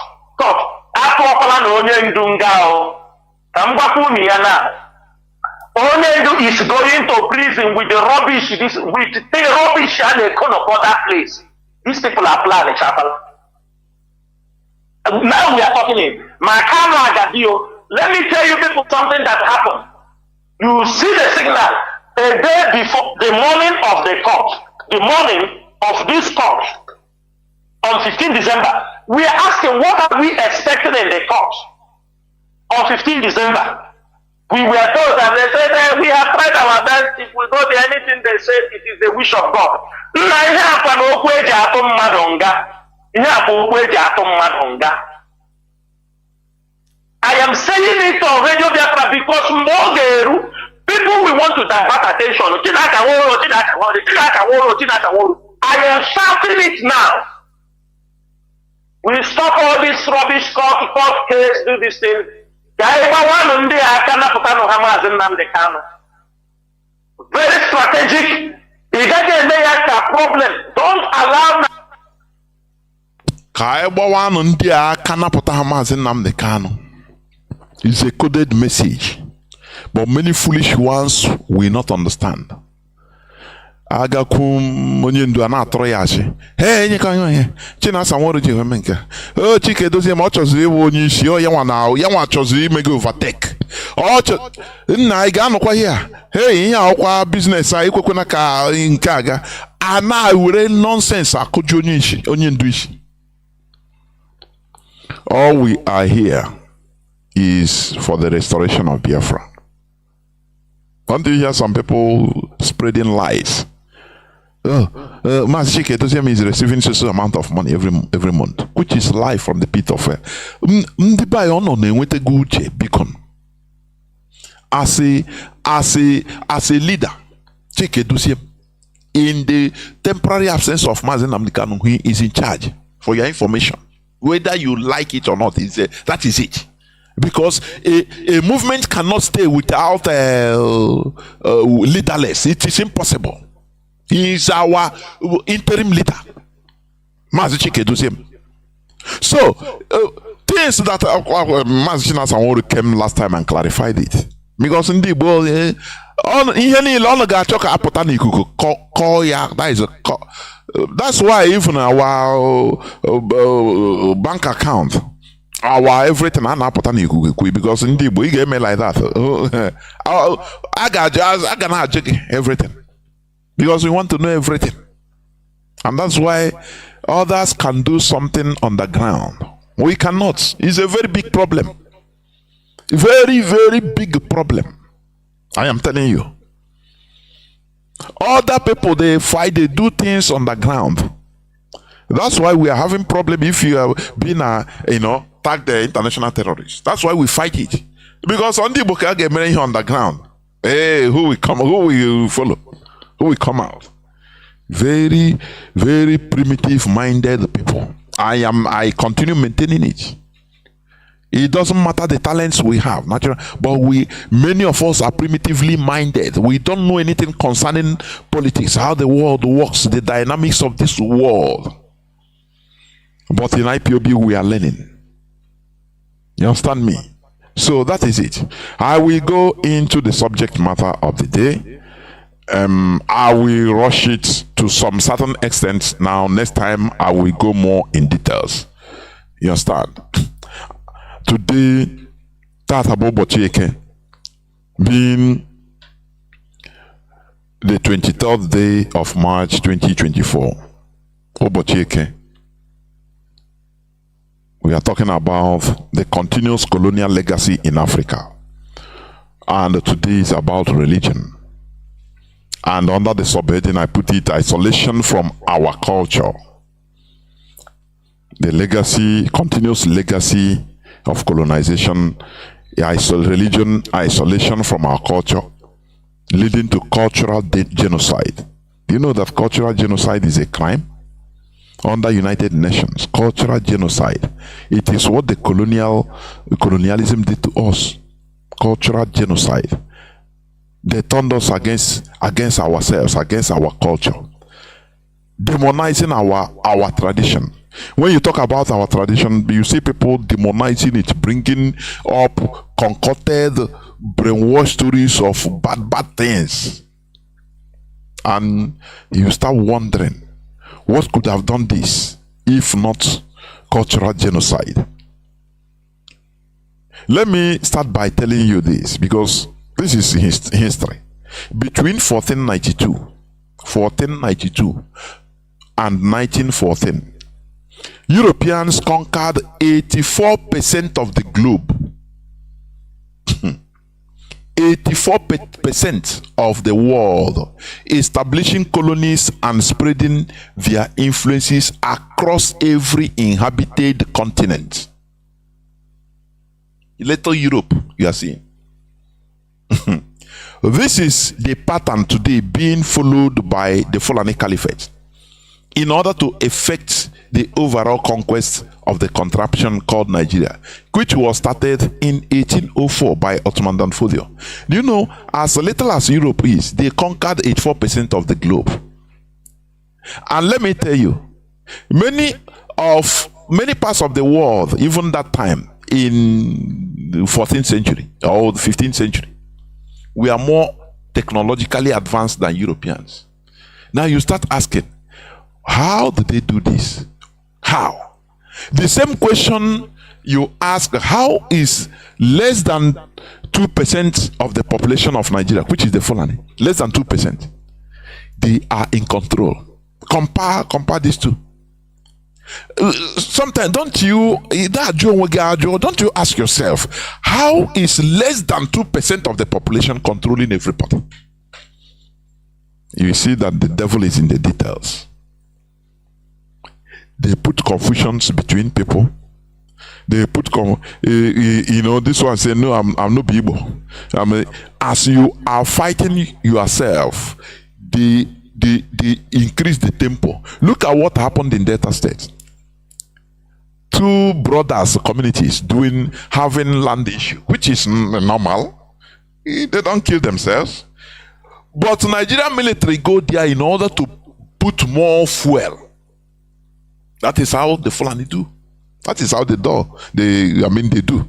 Onyendu is going to prison with the rubbish, with the rubbish and the corner of that place. These people are planning, chapel. Now we are talking in Makama Gadio. Let me tell you people something that happened. You see the signal. a day before the morning of the court, the morning of this court, on 15 December, we are asking what are we expecting in the court on 15 December. We were told and they said we have tried our best. If we don't do anything they say, it is the wish of God. I am saying it on Radio Biafra because Mogeru, people will want to divert attention. I am shouting it now. We stop all this rubbish court case, do this thing. Very strategic. Problem. Don't allow.
It's a coded message, but many foolish ones will not understand. Agakum onye ndu ana atọrọ ya asị. Hey, enye ka onye Chinasa nwere ji eme nke. O Chinedu ma ọ chọziri ịwụ onye isi, ọ ya nwa chọziri ime gị overtake. Nna ị ga-anọkwa ihe a. Hey, ihe akwụkwa business a ikwekwana ka nke aga. A na-ewere nonsense akụji onye ndu isi. All we are here is for the restoration of Biafra. Don't you hear some people spreading lies? Mazi Chinedu is receiving such amount of money every month, which is lie from the pit of hell. As a leader, Chinedu, in the temporary absence of Mazi Nnamdi Kanu, he is in charge. For your information, whether you like it or not, that is it. Because a movement cannot stay without leaderless. It is impossible. He is our interim leader. Mazi Chinedu. So, things that Mazi Chinedu came last time and clarified it. Because in the world, that's why even our bank account, our everything because in the we get me like that. I got everything because we want to know everything, and that's why others can do something on the ground. We cannot. It's a very big problem. Very, very big problem. I am telling you. Other people, they fight, they do things on the ground. That's why we are having problem if you have been tagged the international terrorists. That's why we fight it. Because on the book get on the ground. Hey, who will follow? Who will come out? Very, very primitive minded people. I continue maintaining it. It doesn't matter the talents we have, natural, but many of us are primitively minded. We don't know anything concerning politics, how the world works, the dynamics of this world. But in IPOB, we are learning. You understand me? So that is it. I will go into the subject matter of the day. I will rush it to some certain extent. Now, next time, I will go more in details. You understand? Today, Tatabo Bochieke, being the 23rd day of March 2024, Obochieke, we are talking about the continuous colonial legacy in Africa. And today is about religion. And under the subheading, I put it isolation from our culture. The legacy, continuous legacy of colonization, religion, isolation from our culture, leading to cultural genocide. Do you know that cultural genocide is a crime? Under United Nations, cultural genocide. It is what the colonialism did to us. Cultural genocide. They turned us against ourselves, against our culture, demonizing our tradition. When you talk about our tradition, you see people demonizing it, bringing up concocted, brainwashed stories of bad things. And you start wondering, what could have done this if not cultural genocide? Let me start by telling you this, because this is history. between 1492 and 1914, Europeans conquered 84% of the globe. 84% of the world, establishing colonies and spreading their influences across every inhabited continent. Little Europe, you are seeing. This is the pattern today being followed by the Fulani Caliphate in order to effect the overall conquest of the contraption called Nigeria, which was started in 1804 by Ottoman Danfodio. Do you know, as little as Europe is, they conquered 84% of the globe. And let me tell you, many parts of the world, even that time in the 14th century or the 15th century, we are more technologically advanced than Europeans. Now you start asking, how did they do this? How? The same question you ask, how is less than 2% of the population of Nigeria, which is the Fulani, less than 2%, they are in control. Compare these two. Sometimes don't you ask yourself, how is less than 2% of the population controlling everybody? You see that the devil is in the details. They put confusions between people. They put this one say, no, I'm no Bibo. As you are fighting yourself, they increase the tempo. Look at what happened in Delta State. Two brothers communities having land issue, which is normal. They don't kill themselves. But Nigerian military go there in order to put more fuel. That is how the Fulani do. That is how they do. They do.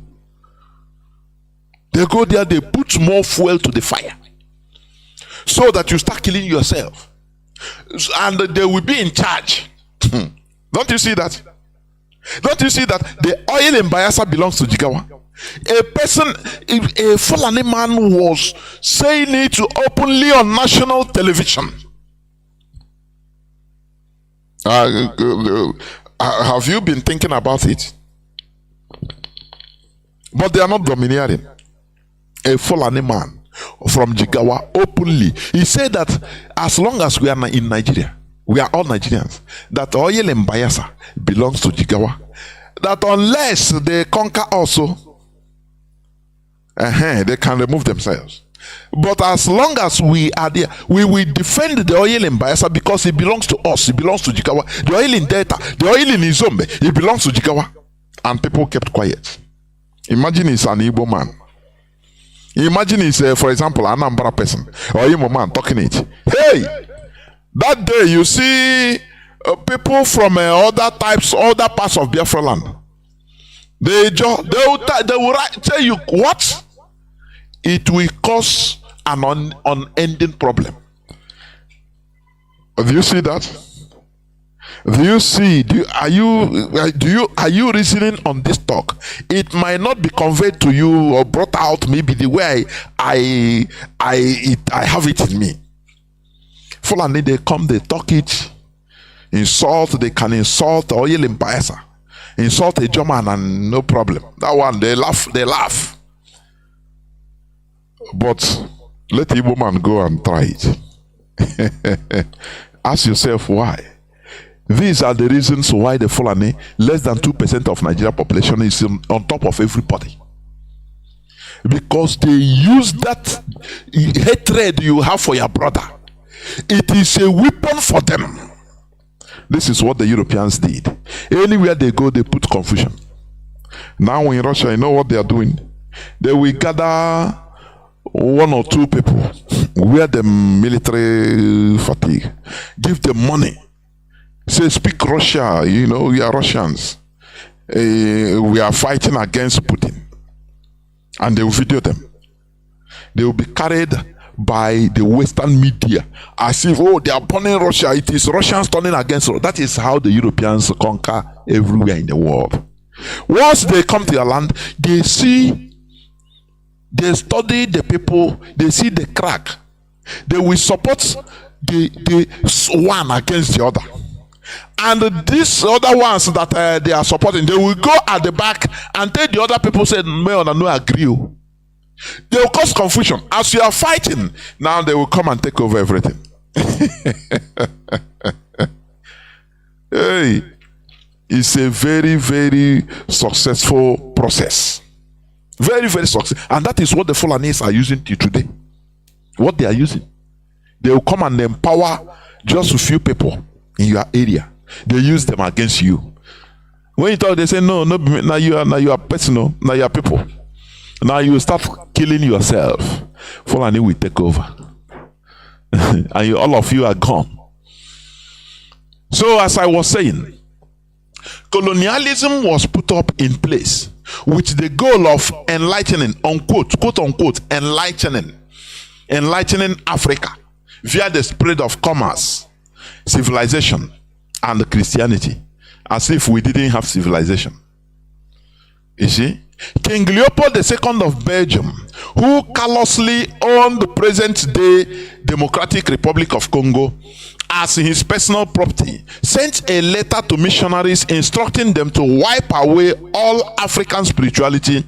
They go there, they put more fuel to the fire, so that you start killing yourself. And they will be in charge. Don't you see that? Don't you see that the oil in Bayelsa belongs to Jigawa? A Fulani man was saying it openly on national television. Have you been thinking about it? But they are not domineering. A Fulani man from Jigawa openly, he said that as long as we are in Nigeria, we are all Nigerians, that oil in Bayelsa belongs to Jigawa. That unless they conquer also, they can remove themselves. But as long as we are there, we will defend the oil in Bayelsa because it belongs to us. It belongs to Jigawa. The oil in Delta, the oil in Izombe, it belongs to Jigawa. And people kept quiet. Imagine it's an Igbo man. Imagine it's, for example, an Anambra person or Imo man talking it. Hey, that day you see people from other parts of Biafra land. They will tell you what? It will cause an unending problem. Do you see that? Do you see? Are you reasoning on this talk? It might not be conveyed to you or brought out maybe the way I have it in me. Fulani, they come, they talk it, insult. They can insult oil in Bayelsa, insult a German, and no problem. That one, they laugh. But let the Igbo man go and try it. Ask yourself why. These are the reasons why the Fulani, less than 2% of Nigeria population, is on top of everybody. Because they use that hatred you have for your brother. It is a weapon for them. This is what the Europeans did. Anywhere they go, they put confusion. Now in Russia, you know what they are doing? They will gather one or two people, wear them military fatigue, give them money, say, speak Russia, we are Russians, we are fighting against Putin, and they will video them. They will be carried by the Western media as if, they are burning Russia, it is Russians turning against Russia. That is how the Europeans conquer everywhere in the world. Once they come to your land, they study the people, they see the crack They will support the one against the other. And these other ones that they are supporting, they will go at the back and tell the other people, say, "Me no agree." They will cause confusion. As you are fighting, now they will come and take over everything. Hey, it's a very, very successful process. Very, very successful. And that is what the Fulanis are using till today. What they are using. They will come and empower just a few people in your area. They use them against you. When you talk, they say, no, now you are personal, now you are people. Now you start killing yourself. Fulani will take over. And all of you are gone. So as I was saying, colonialism was put up in place with the goal of enlightening, unquote, quote unquote, enlightening Africa via the spread of commerce, civilization, and Christianity, as if we didn't have civilization. You see? King Leopold II of Belgium, who callously owned the present-day Democratic Republic of Congo as his personal property, sent a letter to missionaries instructing them to wipe away all African spirituality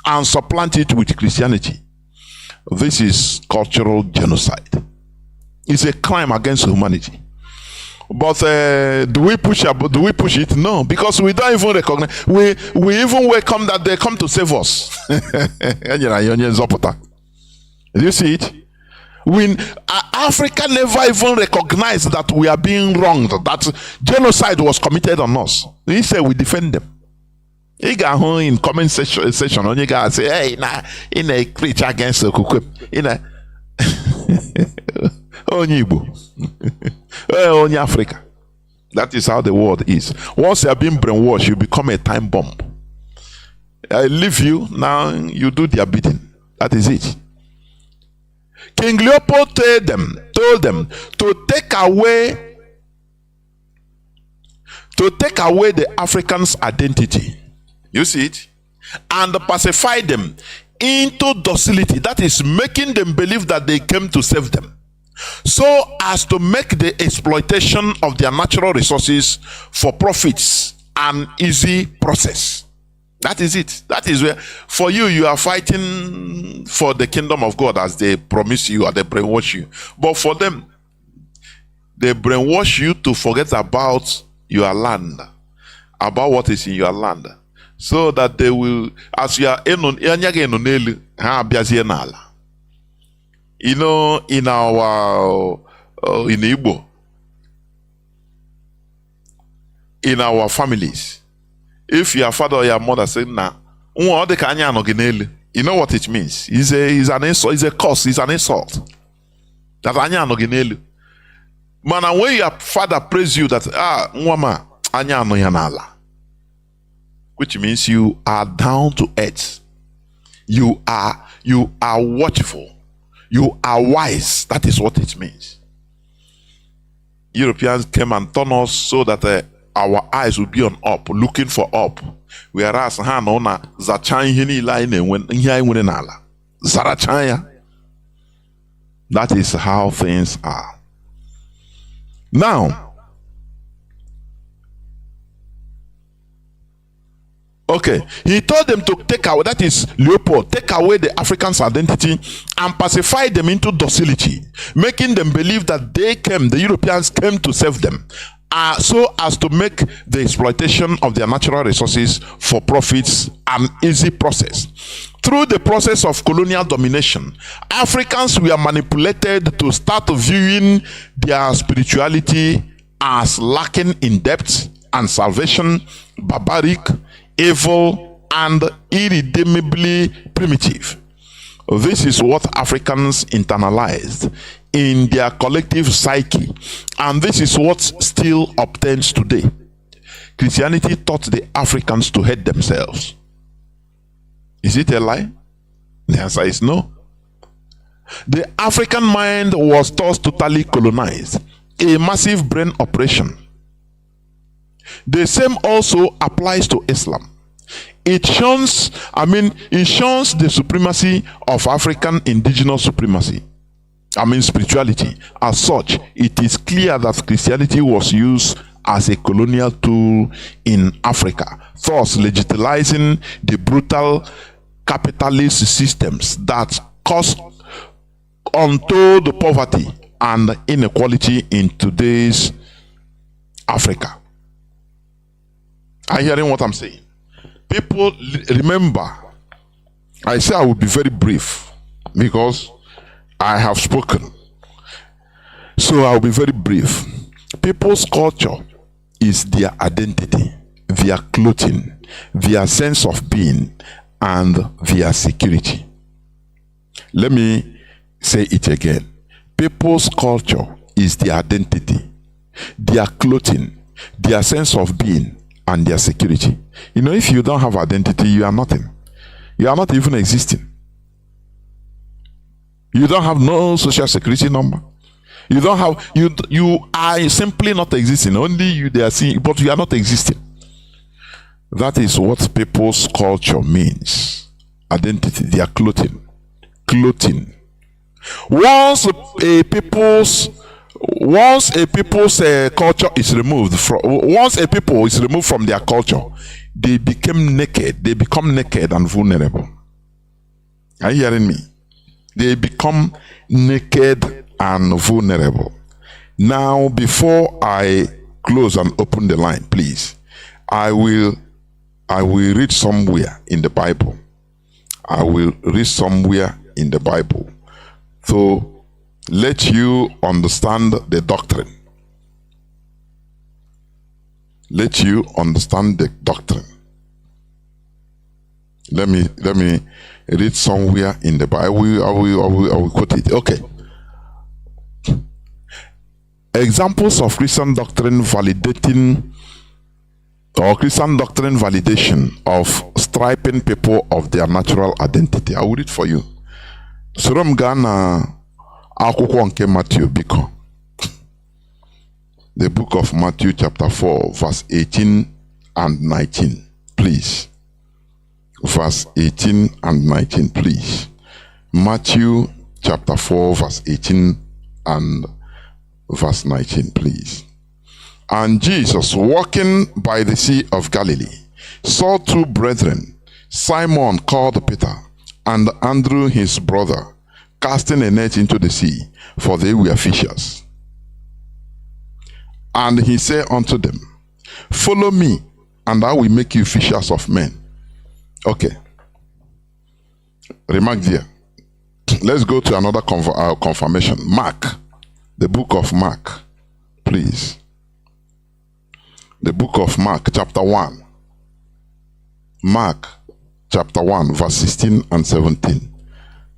and supplant it with Christianity. This is cultural genocide. It's a crime against humanity. But do we push it? No, because we don't even recognize. We even welcome that they come to save us. Do you see it? Africa never even recognized that we are being wronged, that genocide was committed on us. Instead, we defend them. You got in comment section on you guys say, "Hey, in a preach against the Kukwep, in a only Igbo, only Africa." That is how the world is. Once you have been brainwashed, you become a time bomb. I leave you, now you do their bidding. That is it. King Leopold told them to take away the Africans' identity. You see it? And pacify them into docility. That is making them believe that they came to save them, so as to make the exploitation of their natural resources for profits an easy process. That is it. That is where, for you are fighting for the kingdom of God as they promise you or they brainwash you. But for them, they brainwash you to forget about your land, about what is in your land, so that they will, as you are in you know, in our in Igbo, in our families, if your father or your mother say, "Nah, you know what it means? It's an insult, it's a curse, it's an insult. That anya no ginelu. Man, when your father praise you that mwama anya no yanala, which means you are down to earth. You are watchful. You are wise. That is what it means. Europeans came and turned us so that our eyes will be on up, looking for up. Whereas Hanona Zarachaya. That is how things are. Now, okay, he told them to take away, that is Leopold, take away the African's identity and pacify them into docility, making them believe that the Europeans came to save them, so as to make the exploitation of their natural resources for profits an easy process. Through the process of colonial domination, Africans were manipulated to start viewing their spirituality as lacking in depth and salvation, barbaric, evil, and irredeemably primitive. This is what Africans internalized in their collective psyche, and this is what still obtains today. Christianity taught the Africans to hate themselves. Is it a lie? The answer is no. The African mind was thus totally colonized, a massive brain operation. The same also applies to Islam. It shuns the supremacy of African indigenous supremacy. spirituality as such, it is clear that Christianity was used as a colonial tool in Africa, thus legitimizing the brutal capitalist systems that cause untold poverty and inequality in today's Africa. Are you hearing what I'm saying? People, remember, I say I will be very brief because I have spoken. So I'll be very brief. People's culture is their identity, their clothing, their sense of being, and their security. Let me say it again. People's culture is their identity, their clothing, their sense of being, and their security. You know, if you don't have identity, you are nothing. You are not even existing. You don't have no social security number. You don't have, you are simply not existing. Only you they are seeing, but you are not existing. That is what people's culture means. Identity, their clothing. Clothing. Once a people's culture is removed from, once a people is removed from their culture, they become naked. They become naked and vulnerable. Are you hearing me? They become naked and vulnerable. Now, before I close and open the line, please, I will read somewhere in the Bible. I will read somewhere in the Bible to let you understand the doctrine. Let you understand the doctrine. Let me read somewhere in the Bible. I will quote it. Okay. Examples of Christian doctrine validation of stripping people of their natural identity. I will read for you. Sorom Ghana akwụkwọ nke Matthew biko. The book of Matthew chapter 4 verse 18 and 19. Please. Verse 18 and 19, please. Matthew chapter 4 verse 18 and verse 19, please. And Jesus, walking by the Sea of Galilee, saw two brethren, Simon called Peter, and Andrew his brother, casting a net into the sea, for they were fishers. And he said unto them, follow me, and I will make you fishers of men. Okay. Remark there. Let's go to another confirmation. Mark. The book of Mark. Please. The book of Mark, chapter 1. Mark, chapter 1, verse 16 and 17.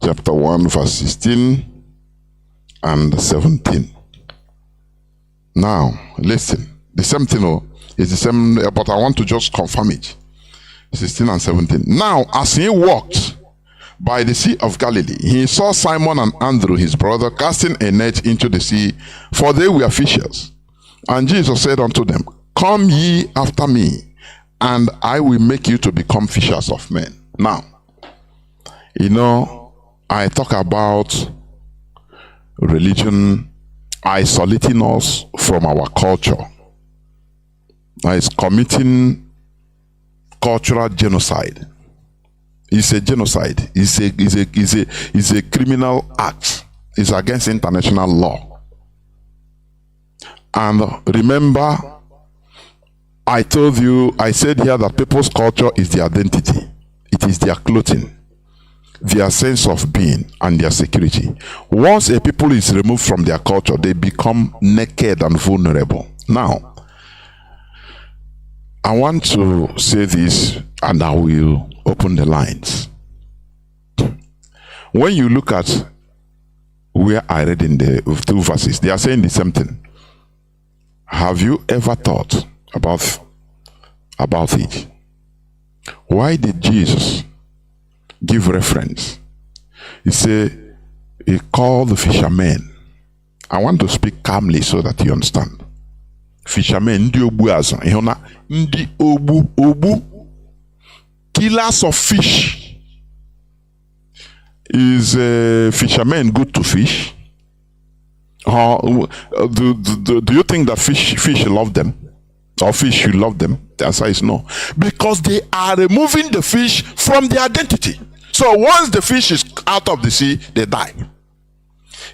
Chapter 1, verse 16 and 17. Now, listen. The same thing is the same, but I want to just confirm it. 16 and 17. Now, as he walked by the Sea of Galilee, he saw Simon and Andrew his brother casting a net into the sea, for they were fishers. And Jesus said unto them, come ye after me, and I will make you to become fishers of men. Now, you know, I talk about religion isolating us from our culture. That is committing cultural genocide. It's a genocide. It's a criminal act. It's against international law. And remember, I told you, I said here that people's culture is their identity. It is their clothing, their sense of being, and their security. Once a people is removed from their culture, they become naked and vulnerable. Now, I want to say this, and I will open the lines. When you look at where I read in the two verses, they are saying the same thing. Have you ever thought about it? Why did Jesus give reference? He said, he called the fishermen. I want to speak calmly so that you understand. Fishermen, ndi ogbu azụ, ihona ndi ogbu, killers of fish. Is fishermen good to fish? Do you think that fish love them? Or fish should love them? The answer is no. Because they are removing the fish from their identity. So once the fish is out of the sea, they die.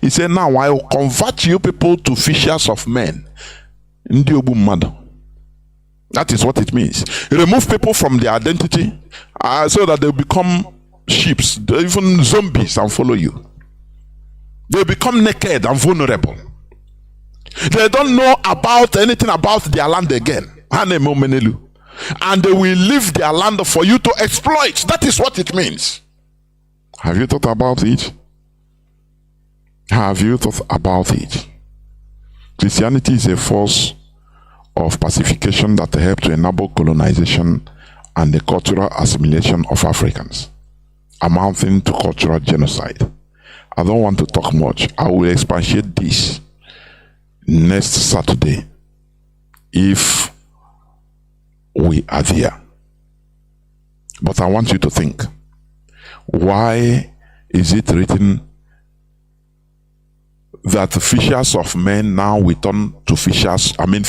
He said, now I will convert you people to fishers of men. That is what it means. Remove people from their identity so that they become sheep, even zombies, and follow you. They become naked and vulnerable. They don't know about anything about their land again. And they will leave their land for you to exploit. That is what it means. Have you thought about it? Have you thought about it? Christianity is a force of pacification that helped to enable colonization and the cultural assimilation of Africans, amounting to cultural genocide. I don't want to talk much. I will expatiate this next Saturday if we are there. But I want you to think, why is it written that fishers of men now we turn to fishermen?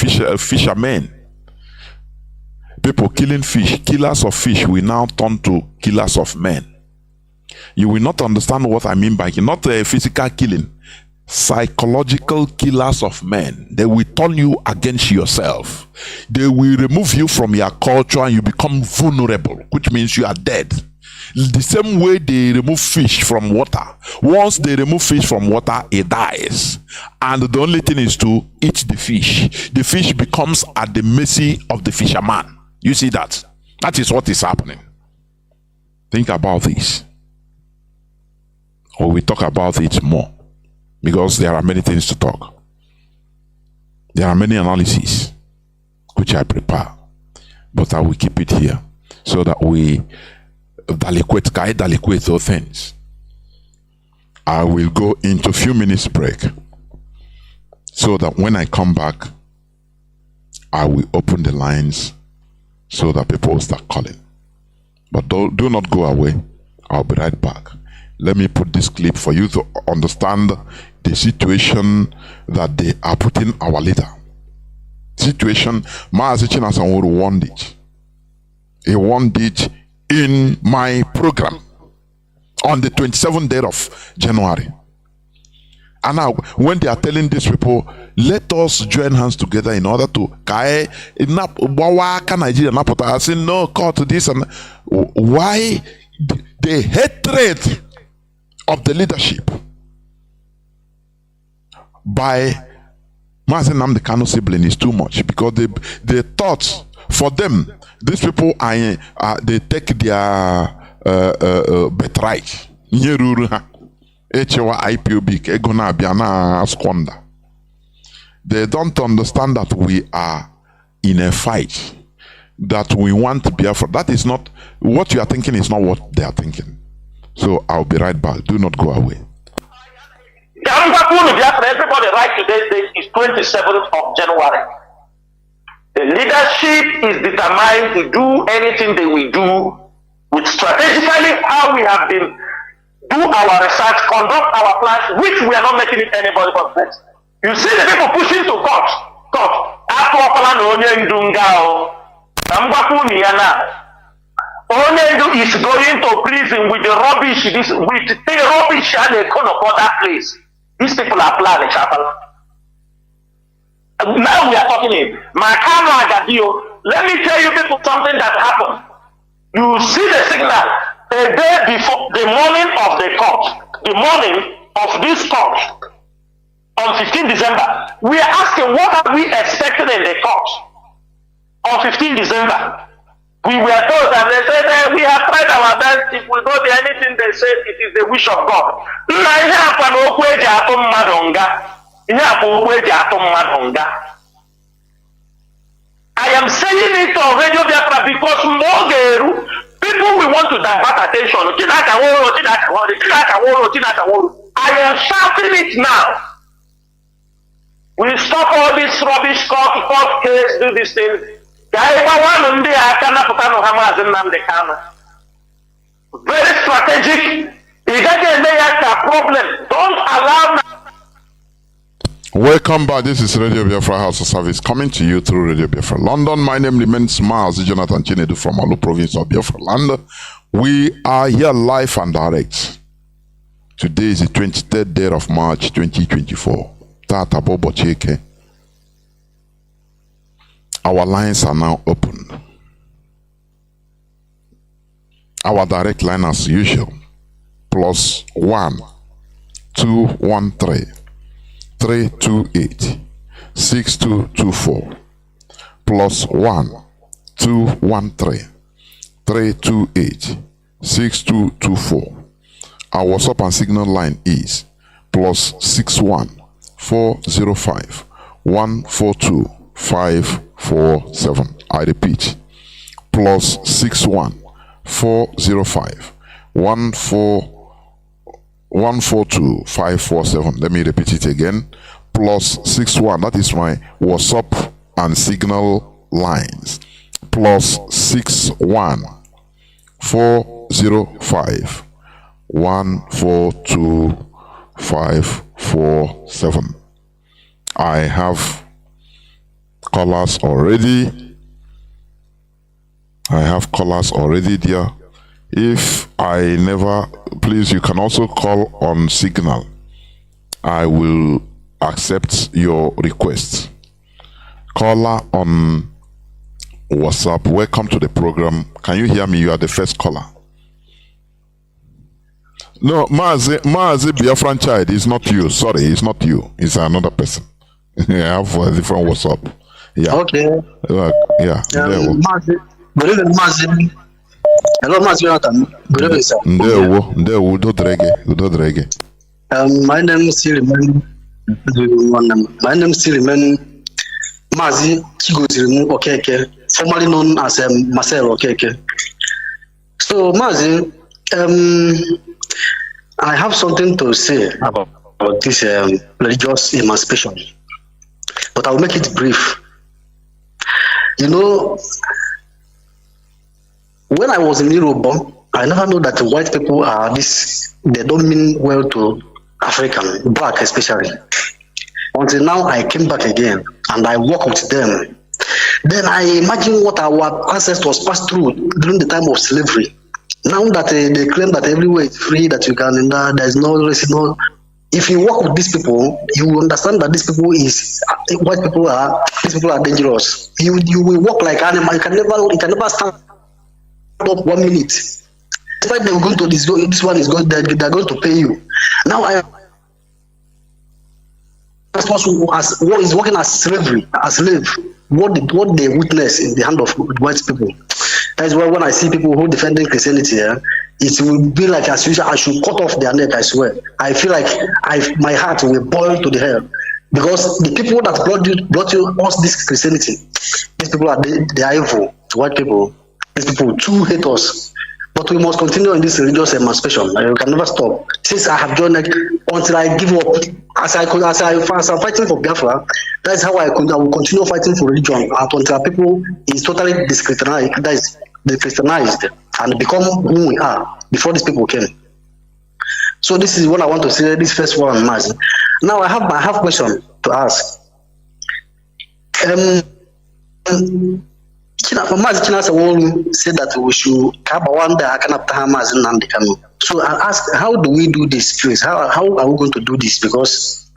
People killing fish, killers of fish, we now turn to killers of men. You will not understand what I mean by not a physical killing, psychological killers of men. They will turn you against yourself. They will remove you from your culture and you become vulnerable, which means you are dead. The same way they remove fish from water. Once they remove fish from water, it dies. And the only thing is to eat the fish. The fish becomes at the mercy of the fisherman. You see that? That is what is happening. Think about this. Or we talk about it more. Because there are many things to talk. There are many analyses which I prepare. But I will keep it here so that we deliquate those things. I will go into a few minutes break so that when I come back, I will open the lines so that people will start calling. But do not go away. I'll be right back. Let me put this clip for you to understand the situation that they are putting our leader. Situation, Mazi warned it. He warned it in my program on the 27th day of January. And now, when they are telling these people, let us join hands together in order to I say no, call to this and why the hatred of the leadership by Mazi Nnamdi Kanu sibling is too much, because they thought for them these people are they take their birthright. They don't understand that we are in a fight, that we want Biafra. That is not what you are thinking, is not what they are thinking. So I'll be right back. Do not go away.
Everybody right today is 27th of January. The leadership is determined to do anything they will do with strategically how we have been do our research, conduct our plans, which we are not making it anybody but best. You see the people pushing to court. Onyendu is going to prison with the rubbish, with the rubbish and they come upon that place. These people are planning, chapel. Now we are talking in Makano Agadio. Let me tell you people something that happened. You see the signal a day before the morning of the court, the morning of this court on 15 December. We are asking what are we expecting in the court on 15 December. We were told that they said that we have tried our best. If we don't do anything they say, it is the wish of God. I am saying it on Radio Biafra because Mogeru, people will want to divert attention. I am shouting it now. We stop all this rubbish, court case, do this thing. Very strategic. If that is a problem, don't allow.
Welcome back. This is Radio Biafra HAUSA-SERVICE coming to you through Radio Biafra London. My name remains Mazi Jonathan Chinedu from Olu province of Biafra land. We are here live and direct. Today is the 23rd day of March 2024. Tata Bobo Cheke. Our lines are now open. Our direct line as usual. +1 213 328 6224 +1 213 328 6224. Our WhatsApp and Signal line is +61 405 142 547. I repeat, +61 405 142 547. Let me repeat it again. +61. That is my WhatsApp and Signal lines. +61 405 142 547. I have callers already. There. If I never, please, you can also call on Signal. I will accept your request. Caller on WhatsApp, welcome to the program. Can you hear me? You are the first caller. No, Mazi Biafran child is not you. Sorry, it's not you. It's another person. I have a different WhatsApp. Yeah.
Okay.
Yeah.
Mazi. Good evening, Mazi. Hello, Mazi Jonathan. Good evening, sir.
Udo drege.
My name still remain. My name still remain Mazi Chigozirimu Okeke, formerly known as Marcel Okeke. So, Mazi, I have something to say about this religious emancipation, but I will make it brief. You know, when I was in Europe, I never knew that white people are this. They don't mean well to African, black especially. Until now, I came back again and I work with them. Then I imagine what our ancestors passed through during the time of slavery. Now that they claim that everywhere is free, that you can, there's no racism. If you work with these people, you will understand that these people these people are dangerous. You will work like animal. You can never stand up 1 minute. Despite they will go to this one is going, they're going to pay you. Now who is working as slavery, as slave, what they witness in the hand of white people. That's why when I see people who defending Christianity, it will be like as usual, I should cut off their neck, I swear. I feel like my heart will boil to the hell. Because the people that brought you us this Christianity, these people they are evil, white people. These people too hate us. But we must continue in this religious emancipation. We can never stop. Since I have joined until I give up, as I'm fighting for Biafra, that's how I will continue fighting for religion until people is totally Christianized and become who we are before these people came. So this is what I want to say. This first one, Mazi. Now I have question to ask. Mazi Chinasa said that we should have one day Mazi Nnamdi Kanu. So I ask, how do we do this, please? How are we going to do this? Because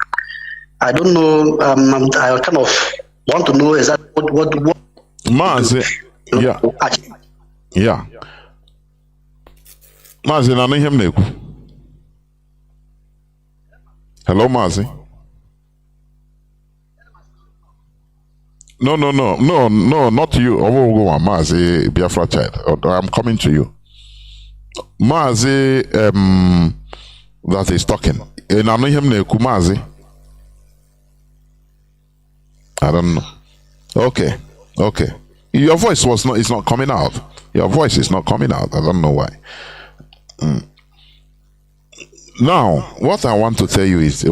I don't know. I kind of want to know exactly what
Mazi. Yeah. Mazi, na him neku. Hello, Mazi. No, not you. Mazi, Biafra child. I'm coming to you. Mazi, that is talking. Na him neku, Mazi. I don't know. Okay. Your voice is not coming out. Your voice is not coming out. I don't know why. Now, what I want to say is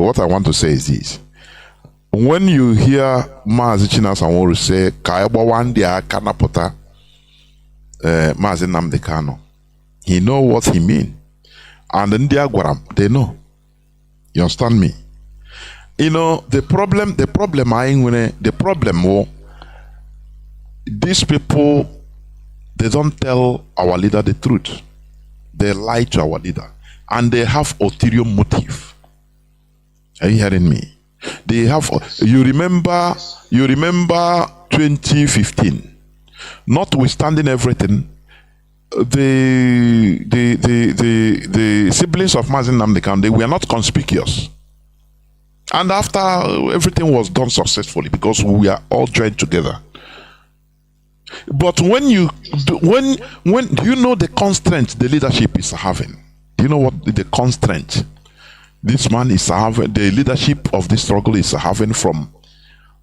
this. When you hear Mazi Chinasa say, Kaiba one day kanapota Mazi Nnamdi Kanu, he know what he mean. And in Diaguaram, they know. You understand me?
You know, the problem these people, they don't tell our leader the truth. They lie to our leader, and they have ulterior motive. Are you hearing me? They have. You remember 2015. Notwithstanding everything, the siblings of Mazi Nnamdi Kanu, they were not conspicuous. And after everything was done successfully, because we are all joined together. But when do you know the constraint the leadership is having? Do you know what the constraint this man is having, the leadership of this struggle is having from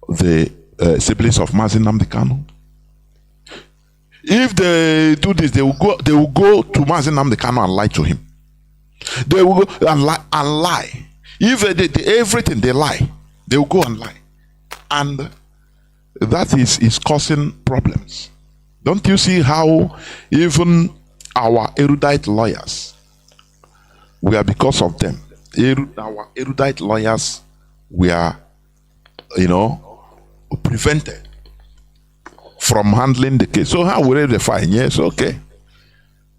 the siblings of Mazi Nnamdi Kanu? If they do this, they will go to Mazi Nnamdi Kanu and lie to him. They will go and lie. If everything they lie, they will go and lie. And that is causing problems. Don't you see how even our erudite lawyers, we are, because of them, our erudite lawyers, we are, prevented from handling the case. So how will they fine? Yes, okay.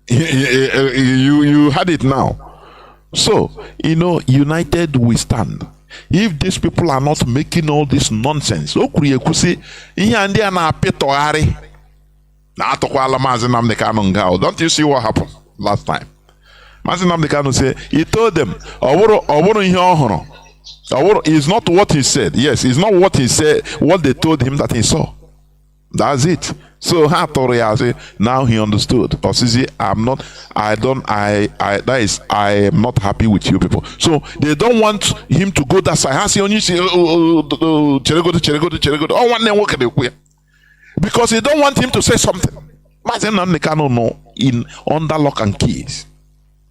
You had it now. So, united we stand. If these people are not making all this nonsense, don't you see what happened last time? Mazi Nnamdi Kanu said, he told them, it's not what he said. Yes, it's not what he said, what they told him that he saw. That's it. So now he understood. I am not happy with you people. So they don't want him to go that side. Because they don't want him to say something. Mazi Nnamdi Kanu know in under lock and keys.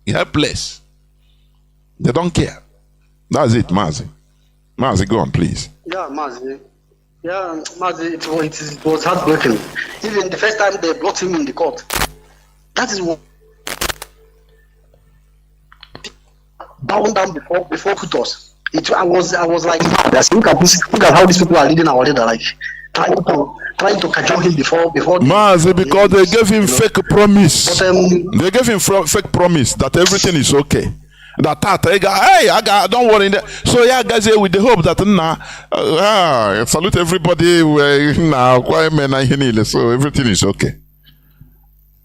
Helpless. They don't care. That's it, Mazi. Mazi, go on, please.
Yeah, Mazi. Yeah, Mazi, it was heartbreaking. Even the first time they brought him in the court, that is what bound down before Kutos. I was like, look at how these people are leading our leader, like trying to cajole him before.
Mazi, because they gave him fake promise. But, they gave him fake promise that everything is okay. That I don't worry. So yeah, guys, with the hope that salute everybody. So everything is okay.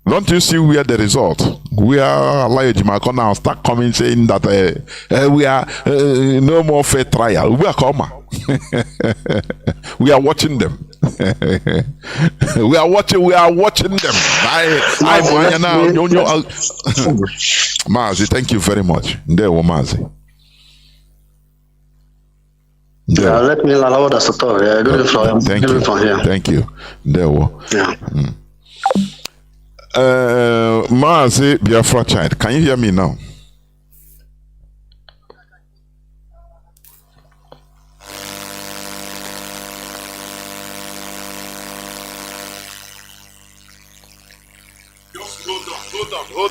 Don't you see we are the result? We are like now start coming saying that we are no more fair trial. We are coming. We are watching them. we are watching them. Mazi, thank you very much. There was Mazi.
Yeah, let me allow us to talk. Yeah,
thank you. There was.
Yeah.
Mazi, Biafra child, can you hear me now?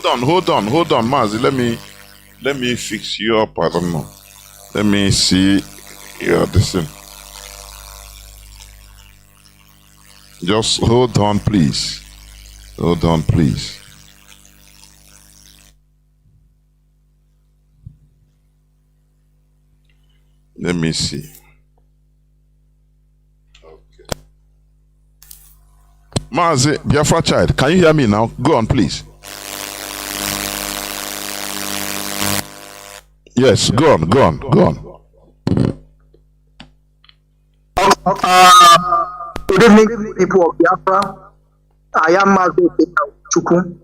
Hold on, Mazi. Let me fix you up. I don't know. Let me see your this. Just hold on, please. Hold on, please. Let me see. Okay. Mazi, Biafra child, can you hear me now? Go on, please. Yes, go on.
Good evening, people of Biafra. I am Mazi Chukwu.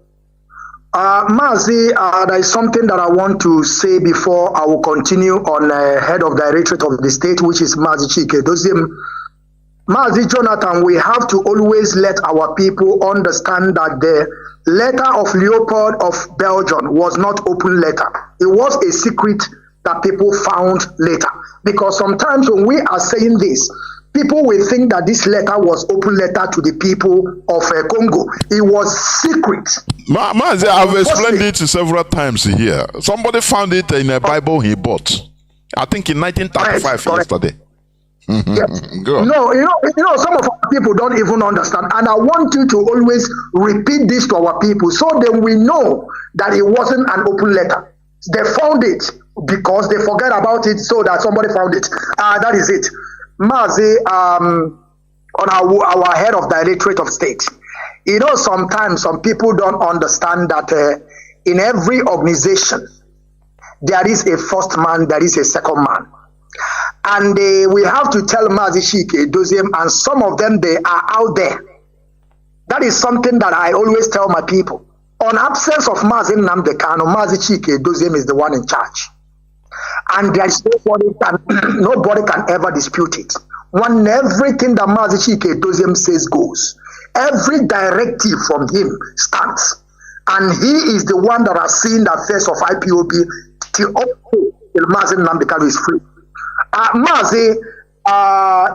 Mazi, there is something that I want to say before I will continue on head of directorate of the state, which is Mazi Chinedu. Mazi Jonathan, we have to always let our people understand that the letter of Leopold of Belgium was not open letter. It was a secret that people found later. Because sometimes when we are saying this, people will think that this letter was open letter to the people of Congo. It was secret.
Mazi, I've explained it several times here. Somebody found it in a Bible he bought. I think in 1935 yesterday.
Yes.
Go on.
No, some of our people don't even understand. And I want you to always repeat this to our people so that we know that it wasn't an open letter. They found it because they forget about it, so that somebody found it. That is it. Mazi, on our head of Directorate of State, sometimes some people don't understand that in every organization, there is a first man, there is a second man. And we have to tell Mazi Chike Doziem, and some of them, they are out there. That is something that I always tell my people. On absence of Mazi Nnamdi Kanu, Mazi Chike Doziem is the one in charge. And there is nobody can ever dispute it. When everything that Mazi Chike Doziem says goes, every directive from him stands. And he is the one that has seen that face of IPOB till Mazi Nnamdi Kanu is free. Mazi,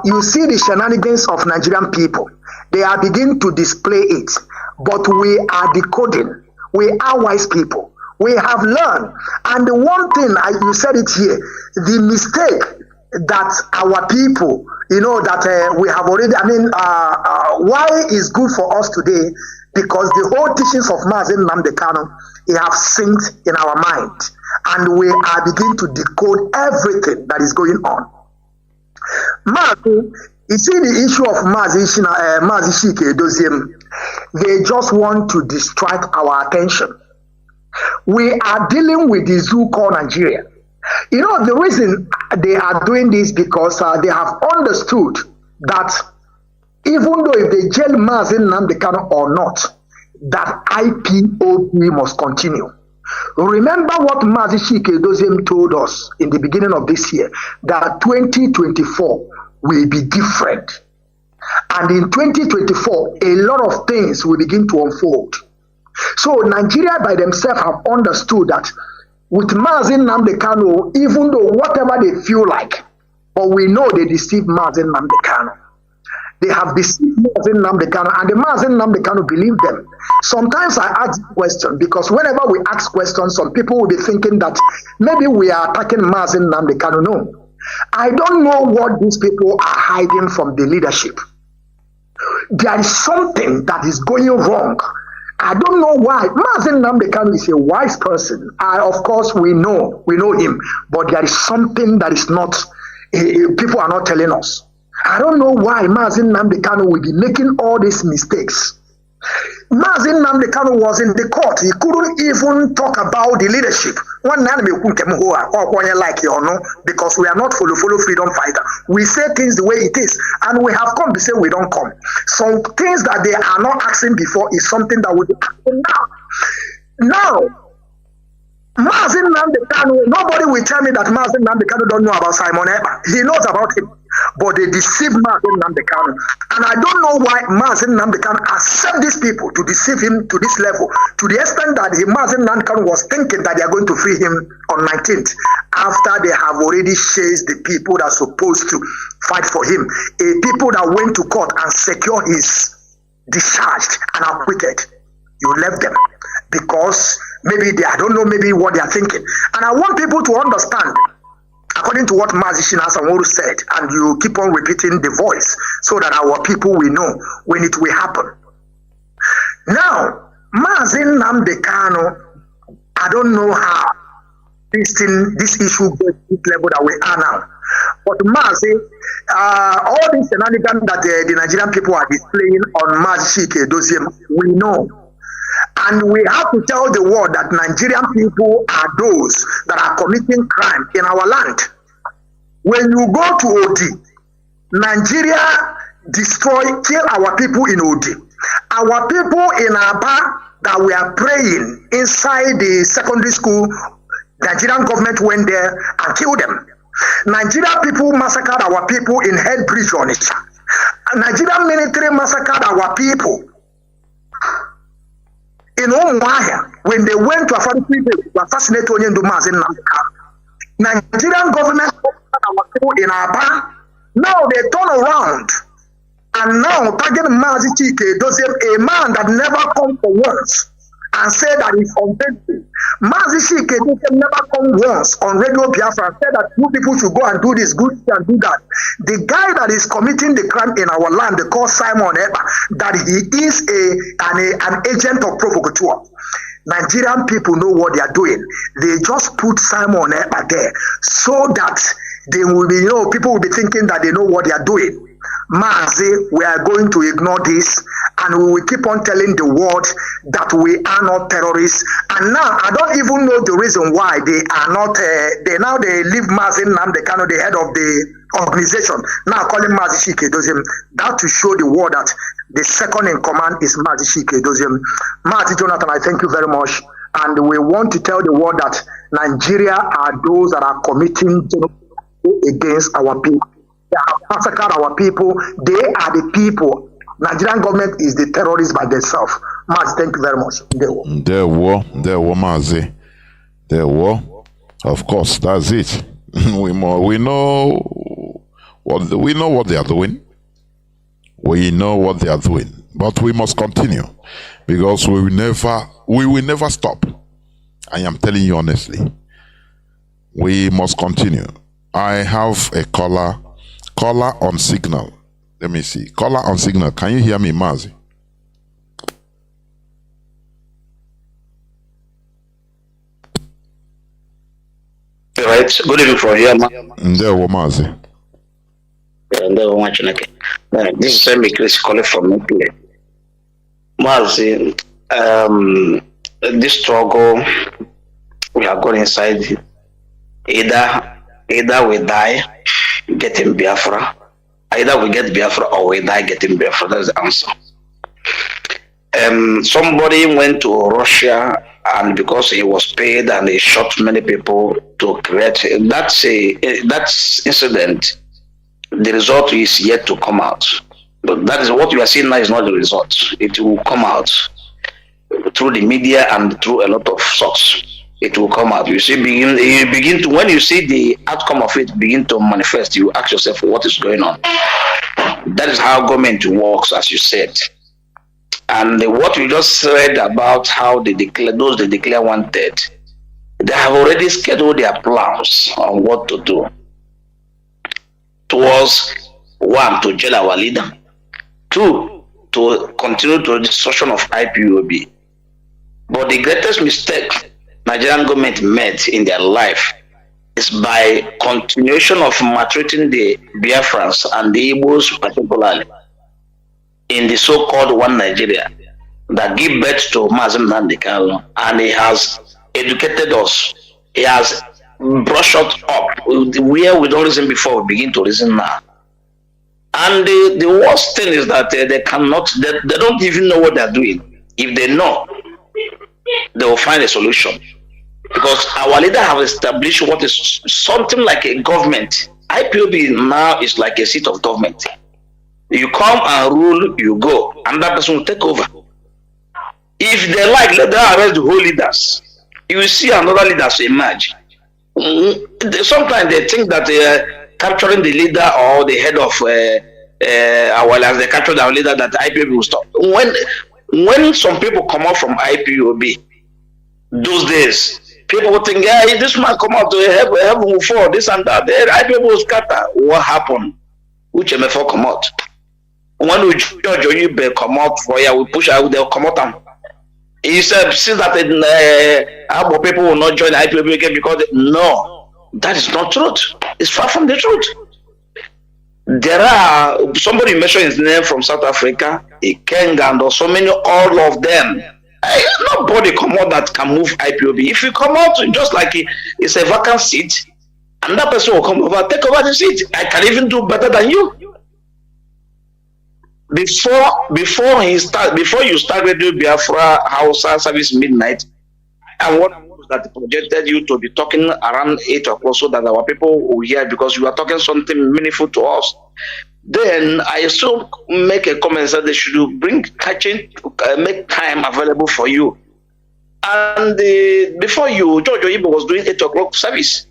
you see the shenanigans of Nigerian people. They are beginning to display it. But we are decoding. We are wise people. We have learned. And the one thing, you said it here, the mistake that our people, that we have already, why is good for us today? Because the whole teachings of Mazi Nnamdi Kanu, it have synced in our mind. And we are beginning to decode everything that is going on. Mazi, you see the issue of Mazi Chike Doziem, they just want to distract our attention. We are dealing with the zoo called Nigeria. The reason they are doing this because they have understood that even though if they jail Mazi Nnamdi Kanu or not, that IPOB must continue. Remember what Mazi Chike Doziem told us in the beginning of this year, that 2024 will be different. And in 2024, a lot of things will begin to unfold. So Nigeria by themselves have understood that with Mazi Nnamdi Kanu, even though whatever they feel like, but we know they deceived Mazi Nnamdi Kanu. They have deceived Mazi Nnamdi Kanu, and the Mazi Nnamdi Kanu believe them. Sometimes I ask questions because whenever we ask questions, some people will be thinking that maybe we are attacking Mazi Nnamdi Kanu. No. I don't know what these people are hiding from the leadership. There is something that is going wrong. I don't know why. Mazi Nnamdi Kanu is a wise person. Of course, we know him, but there is something that is not, people are not telling us. I don't know why Mazi Nnamdi Kanu will be making all these mistakes. Mazi Nnamdi Kanu was in the court. He couldn't even talk about the leadership. Because we are not follow freedom fighter. We say things the way it is, and we have come to say we don't come. Some things that they are not asking before is something that will be asking now. Mazi Nnamdi Kanu, nobody will tell me that Mazi Nnamdi Kanu don't know about Simon Ekpa. He knows about him. But they deceive Mazi Nnamdi Kanu. And I don't know why Mazi Nnamdi Kanu accept these people to deceive him to this level, to the extent that Mazi Nnamdi Kanu was thinking that they are going to free him on 19th, after they have already chased the people that are supposed to fight for him, people that went to court and secure his discharged and acquitted. You left them because maybe I don't know maybe what they are thinking. And I want people to understand, according to what Mazi Chinasanworu said, and you keep on repeating the voice so that our people will know when it will happen. Now, Mazi Nnamdi Kanu, I don't know how this issue goes to this level that we are now. But Mazi, all these shenanigans that the Nigerian people are displaying on Mazi Chike Doziem, we know. And we have to tell the world that Nigerian people are those that are committing crime in our land. When you go to OD, Nigeria kill our people in OD. Our people in Aba that we are praying inside the secondary school, Nigerian government went there and killed them. Nigerian people massacred our people in Head Bridge on it. Nigerian military massacred our people in Umuahia when they went to assassinate Onyendo Mazi Nnamdi Kanu. Nigerian government our people in Aba. Now they turn around and now target Mazi Chike Doziem, a man that never come for once and say that it's unfaithful. Mazi never come once on Radio Biafra and said that you people should go and do this, good and do that. The guy that is committing the crime in our land, they call Simon Eba, that he is an agent of provocateur. Nigerian people know what they are doing. They just put Simon Eba there so that they will be, people will be thinking that they know what they are doing. Mazi, we are going to ignore this, and we will keep on telling the world that we are not terrorists. And now I don't even know the reason why they are not. They leave Mazi Nnamdi Kanu, the head of the organization, now calling Mazi Chinedu. That to show the world that the second in command is Mazi Chinedu. Mazi Jonathan, I thank you very much, and we want to tell the world that Nigeria are those that are committing against our people. They have massacred our people. They are the people. Nigerian government is the terrorists by themselves. Mazi, thank you very much.
There were Mazi. There were. Of course, that's it. we know what they are doing. We know what they are doing. But we must continue, because we will never stop. I am telling you honestly. We must continue. I have a caller on signal. Let me see. Caller on signal. Can you hear me, Mazi?
Right. Good evening from here,
Mazi.
This is Emi Chris calling from Nuclear. Mazi, this struggle we are going inside, either we die getting Biafra, either we get Biafra or we die getting Biafra. That's the answer. Somebody went to Russia, and because he was paid and he shot many people to create that incident, the result is yet to come out. But that is what you are seeing now is not the result. It will come out through the media and through a lot of sources. It will come out. You see, when you see the outcome of it begin to manifest, you ask yourself what is going on. That is how government works, as you said. And what we just said about how they declare wanted, they have already scheduled their plans on what to do. Towards one, to jail our leader. Two, to continue to the destruction of IPOB. But the greatest mistake Nigerian government made in their life is by continuation of maltreating the Biafrans and the Igbos particularly in the so-called one Nigeria that give birth to Mazi Nnamdi Kanu, and he has educated us. He has brushed us up where we don't reason before, we begin to reason now. And the worst thing is that they don't even know what they're doing. If they know, they will find a solution. Because our leader have established what is something like a government. IPOB now is like a seat of government. You come and rule, you go, and that person will take over. If they like, let them arrest the whole leaders. You will see another leaders emerge. Sometimes they think that they are capturing the leader or the head of as they capture our leader, that IPOB will stop. When some people come out from IPOB, those days, people will think, yeah, this man come out to heaven will fall, this and that. The IPOB will scatter. What happened? Which MFO come out? When we judge you come out for here, we push out, they'll come out. He said, since that our people will not join IPOB again because no, that is not truth. It's far from the truth. There are somebody mentioned his name from South Africa, Ikenga, or so many, all of them. Nobody come out that can move IPOB. If you come out just like it's a vacant seat, and that person will come over, take over the seat. I can even do better than you. Before you start Radio Biafra HAUSA-SERVICE midnight, and what was that projected you to be talking around 8 o'clock so that our people will hear, because you are talking something meaningful to us. Then I still make a comment that they should make time available for you. And before you, George Oyibo was doing 8 o'clock service,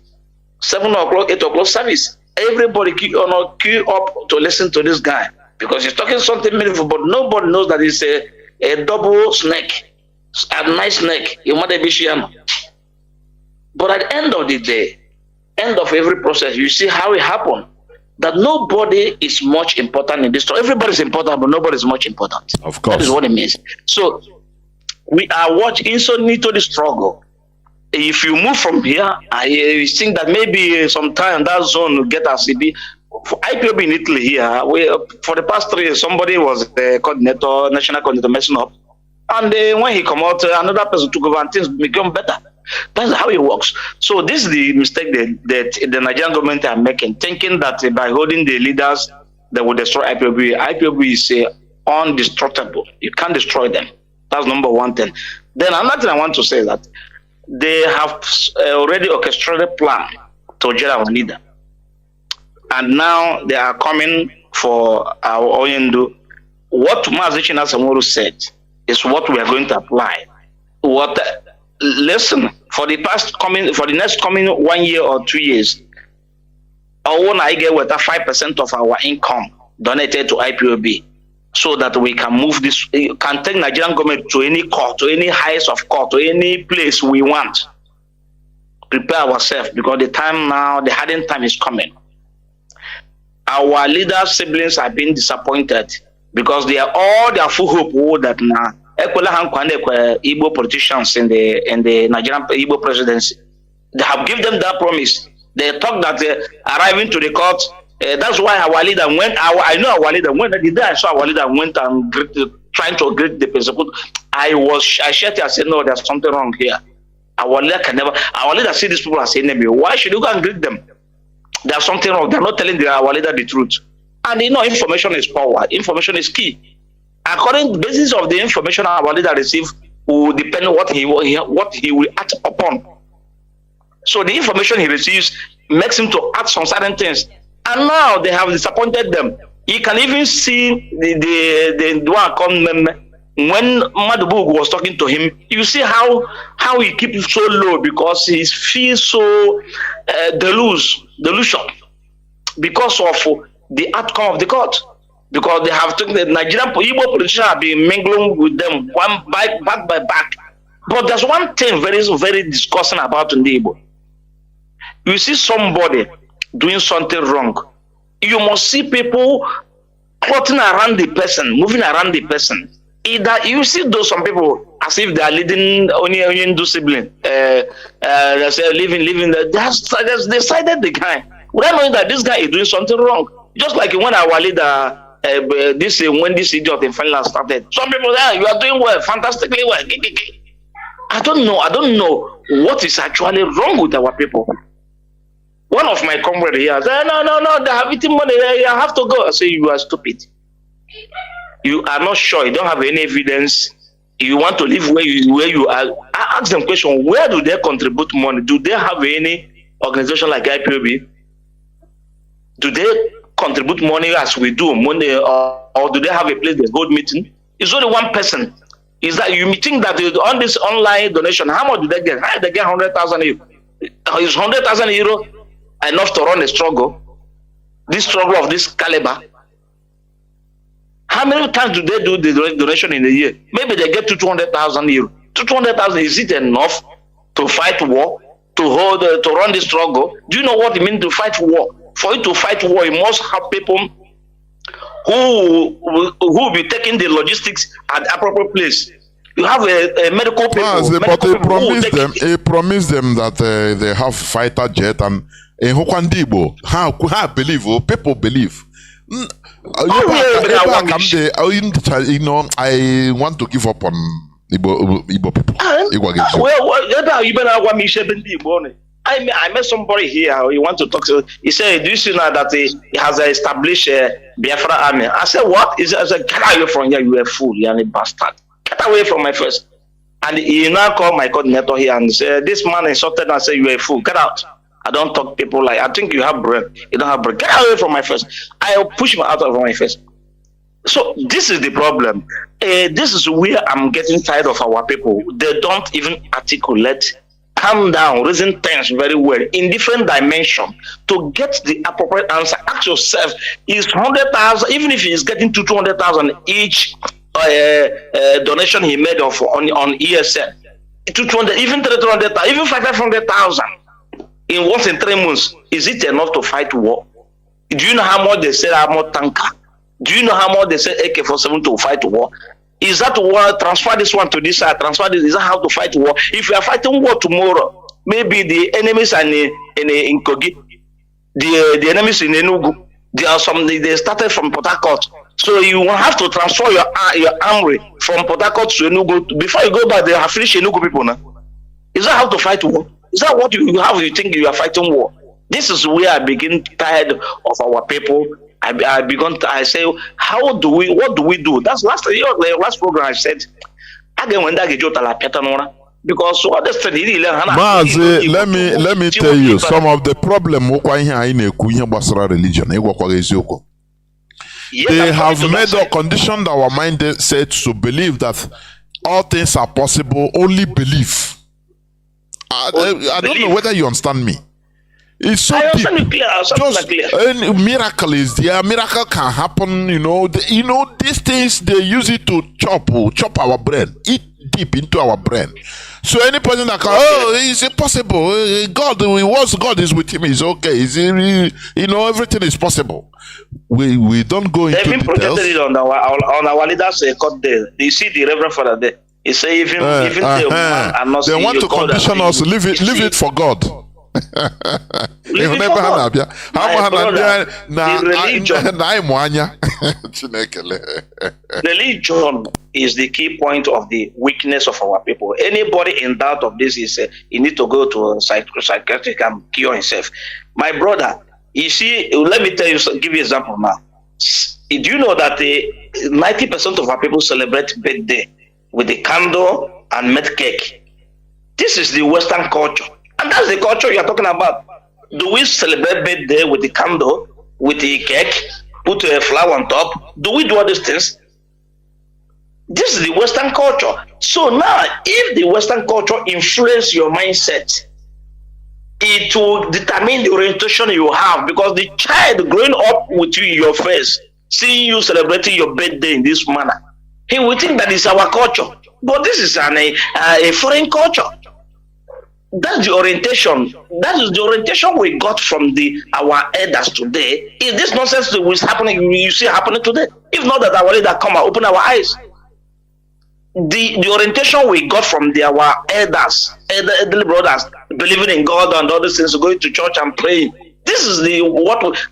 7 o'clock, 8 o'clock service. Everybody queue up to listen to this guy because he's talking something meaningful, but nobody knows that it's a double snake. A nice neck. But at the end of the day, end of every process, you see how it happened. That nobody is much important in this story. Everybody is important, but nobody is much important.
Of course.
That is what it means. So we are watching so into the struggle. If you move from here, I think that maybe sometime that zone will get us. For IPOB in Italy here, for the past 3 years, somebody was the coordinator, national coordinator, messing up. And when he come out, another person took over and things become better. That's how it works. So this is the mistake that the Nigerian government are making, thinking that by holding the leaders, they will destroy IPOB. IPOB is undestructible. You can't destroy them. That's number one thing. Then another thing I want to say is that they have already orchestrated a plan to jail our leader. And now they are coming for our Oyendo. What Mazi Chinedu said is what we are going to apply. Listen, for the next coming 1 year or 2 years, I want to get with 5% of our income donated to IPOB, so that we can move this, can take Nigerian government to any court, to any highest of court, to any place we want. Prepare ourselves, because the hardened time is coming. Our leaders' siblings have been disappointed because they are all their full hope that now Igbo politicians in the Nigerian Igbo presidency, they have given them that promise. They talk that arriving to the court. That's why our leader went. I know our leader went. The day I saw our leader went and trying to greet the person, I shouted. I said, no, there's something wrong here. Our leader can never. Our leader see these people as enemy. Why should you go and greet them? There's something wrong. They're not telling our leader the truth. And information is power. Information is key. According to the basis of the information our leader receives, will depend on what he will act upon. So the information he receives makes him to act on certain things. And now they have disappointed them. You can even see the one come when Madubug was talking to him. You see how he keeps so low, because he feels so delusion because of the outcome of the court. Because they have taken the Nigerian Igbo politicians have been mingling with them back by back. But there's one thing very, very disgusting about Igbo. You see somebody doing something wrong, you must see people clotting around the person, moving around the person. Either you see those some people as if they are leading only sibling, they say living. They decided the guy without knowing that this guy is doing something wrong. Just like when our leader, when this idiot in Finland started, some people say, you are doing well, fantastically well. I don't know what is actually wrong with our people. One of my comrades here said, no, they have eaten money, you have to go. I say, you are stupid. You are not sure, you don't have any evidence, you want to live where you are. I ask them question, where do they contribute money? Do they have any organization like IPOB? Do they contribute money as we do money, or do they have a place they hold meeting? It's only one person. Is that you think that on this online donation, how much do they get? They get 100,000 euro. Is 100,000 euro enough to run a struggle? This struggle of this caliber? How many times do they do the donation in a year? Maybe they get to 200,000 euro. 200,000, is it enough to fight war? To run the struggle? Do you know what it means to fight war? For you to fight war, you must have people who will be taking the logistics at the appropriate place. You have a medical people.
But he promised them that they have fighter jet and Hokwandibo. How believe? People believe. I want to give up on Igbo people.
I met somebody here. He want to talk to. He said, "Do you see now that he has established a Biafra army?" I said, "What?" He said, "Get away from here! You are a fool! You are a bastard! Get away from my face!" And he now called my coordinator here and said, "This man insulted and said you are a fool. Get out! I don't talk people like. I think you have brain. You don't have brain. Get away from my face!" I'll push him out of my face. So this is the problem. This is where I'm getting tired of our people. They don't even articulate. Calm down, reason things very well in different dimensions to get the appropriate answer. Ask yourself, is 100,000, even if he is getting to 200,000 each donation he made on ESN. 200, even 300, even 500,000 in once in 3 months. Is it enough to fight war? Do you know how much they sell armor tanker? Do you know how much they sell AK-47 to fight war? Is that war? Transfer this one to this side. Transfer this. Is that how to fight war? If you are fighting war tomorrow, maybe the enemies are in Kogi, the enemies in Enugu. They started from Port Harcourt. So you will have to transfer your armory from Port Harcourt to Enugu. Before you go back, they have finished Enugu people now. Is that how to fight war? Is that what you have? You think you are fighting war? This is where I begin tired of our people. I say, what do we do? That's last program I said. Again, when that get because what this
Mazi, let me tell you some of the problem religion. They have made a condition our mind set to believe that all things are possible, only believe. I don't know whether you understand me. It's so deep. Just a miracle is there. Miracle can happen. These things they use it to chop our brain, eat deep into our brain. So any person that can, it's impossible. God is with him. It's okay. Everything is possible. We don't go into
details. They've been projected it on our leaders' court there. You see the Reverend Father there. He say even the man are not.
They want to condition us. Leave it for God.
Religion is the key point of the weakness of our people. Anybody in doubt of this is you need to go to a psychiatric and cure himself. My brother, you see, let me tell you, give you an example now. Do you know that 90% of our people celebrate birthday with the candle and made cake? This is the Western culture. And that's the culture you are talking about. Do we celebrate birthday with the candle, with the cake, put a flower on top? Do we do all these things? This is the Western culture. So now, if the Western culture influences your mindset, it will determine the orientation you have, because the child growing up with you in your face, seeing you celebrating your birthday in this manner, he will think that it's our culture. But this is a foreign culture. That's the orientation. That is the orientation we got from our elders today. Is this nonsense that is happening? You see happening today? If not that our leader come and open our eyes. The orientation we got from our elders, elderly brothers, believing in God and all these things, going to church and praying. This is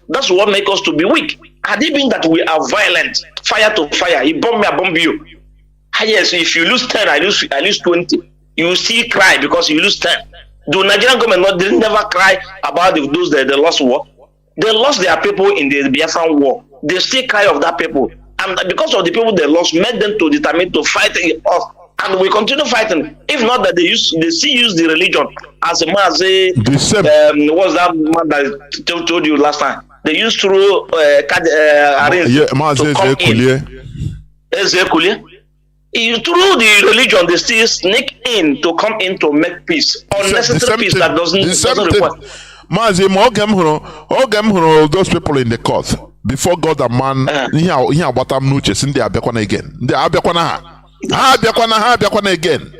that's what makes us to be weak. Had it been that we are violent, fire to fire, you bomb me, I bomb you. Yes, if you lose 10, I lose 20. You will still cry because you lose 10. The Nigerian government didn't never cry about those they lost war. They lost their people in the Biafran war. They still cry of that people. And because of the people they lost, made them to determine to fight us. And we continue fighting. If not that they still use the religion as a Mazi. What's that man that told you last time? They used to through the religion, they still sneak in to come in to make peace. Unnecessary peace that doesn't require.
Mazi, those people in the court before God and man, here what I'm noticing, they are back again. They are back again.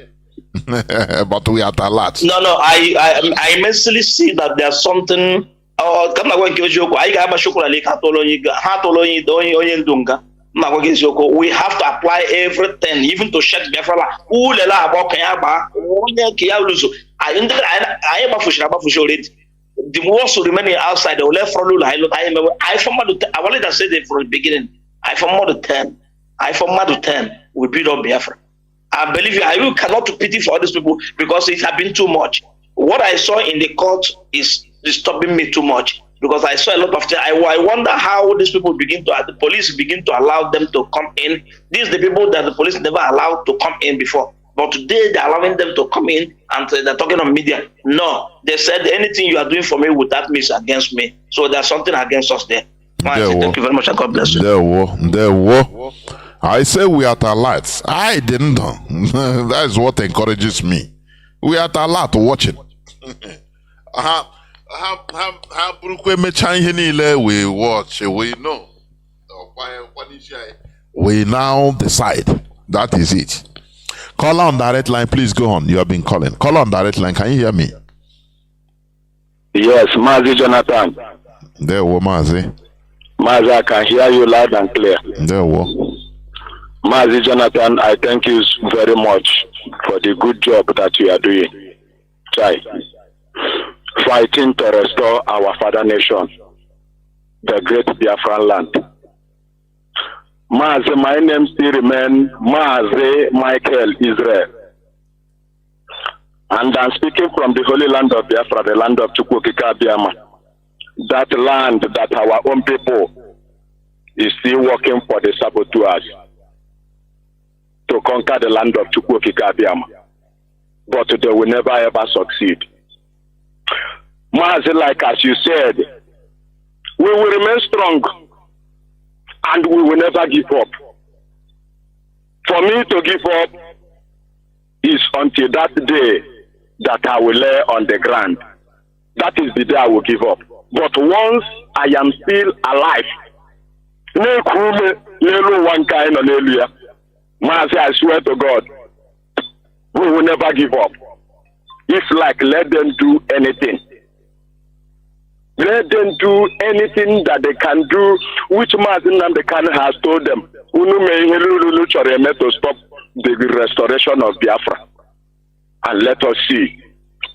But we are at a lot.
No, I immensely see that there's something. We have to apply everything, even to shut Biafra. The wars will remain outside. They will let follow. I wanted to say that from the beginning. I from more to 10. We build up Biafra. I believe you cannot pity for all these people because it has been too much. What I saw in the court is disturbing me too much. Because I saw a lot of things. I wonder how these people the police begin to allow them to come in. These are the people that the police never allowed to come in before. But today they're allowing them to come in and they're talking on media. No, they said anything you are doing for me with that means against me. So there's something against us there. Thank you very much and God bless you.
There were. I say we are at a light. I didn't know. That is what encourages me. We are at a lot watching. We watch, we know.
We now decide. That is it. Caller on direct line, please go on. You have been calling. Caller on direct line, can you hear me?
Yes, Mazi Jonathan.
There we Mazi.
Mazi, I can hear you loud and clear.
There we.
Mazi Jonathan, I thank you very much for the good job that you are doing. Try. Fighting to restore our father nation, the great Biafran land. Mazi, my name still remains Mazi Michael Israel. And I'm speaking from the holy land of Biafra, the land of Chukwukika Biama. That land that our own people is still working for the saboteurs to conquer the land of Chukwukika Biama. But they will never ever succeed. Mazi, like as you said, we will remain strong and we will never give up. For me to give up is until that day that I will lay on the ground. That is the day I will give up. But once I am still alive, Mazi, I swear to God, we will never give up. If like, let them do anything. Let them do anything that they can do, which Nnamdi Kanu has told them. To stop the restoration of Biafra. And let us see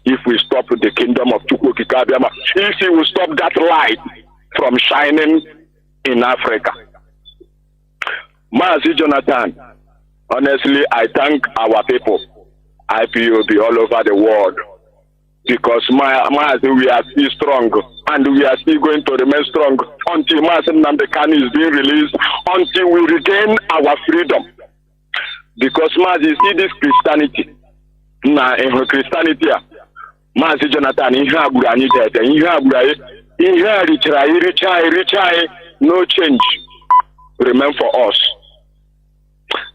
if we stop the kingdom of Chukwukika Biama, if he will stop that light from shining in Africa. Mazi Jonathan, honestly, I thank our people, IPOB all over the world, because Mazi, we are still strong, and we are still going to remain strong until Mazi Nnamdi Kanu is being released, until we regain our freedom. Because Mazi, see this Christianity. Na in Christianity, Mazi Jonathan, no change remain for us.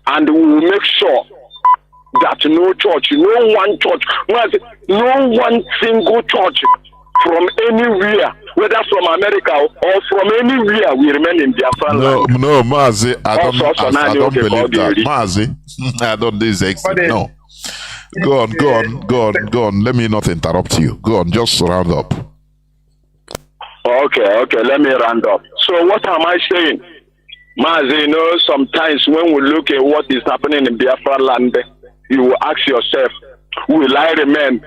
And we will make sure that no church, no one single church from anywhere, whether from America or from anywhere, we remain in Biafra land.
No, Mazi, I don't believe that. Mazi, I don't do this. No. Go on. Let me not interrupt you. Go on, just round up.
Okay, let me round up. So what am I saying? Mazi, sometimes when we look at what is happening in Biafra land, you will ask yourself, will I remain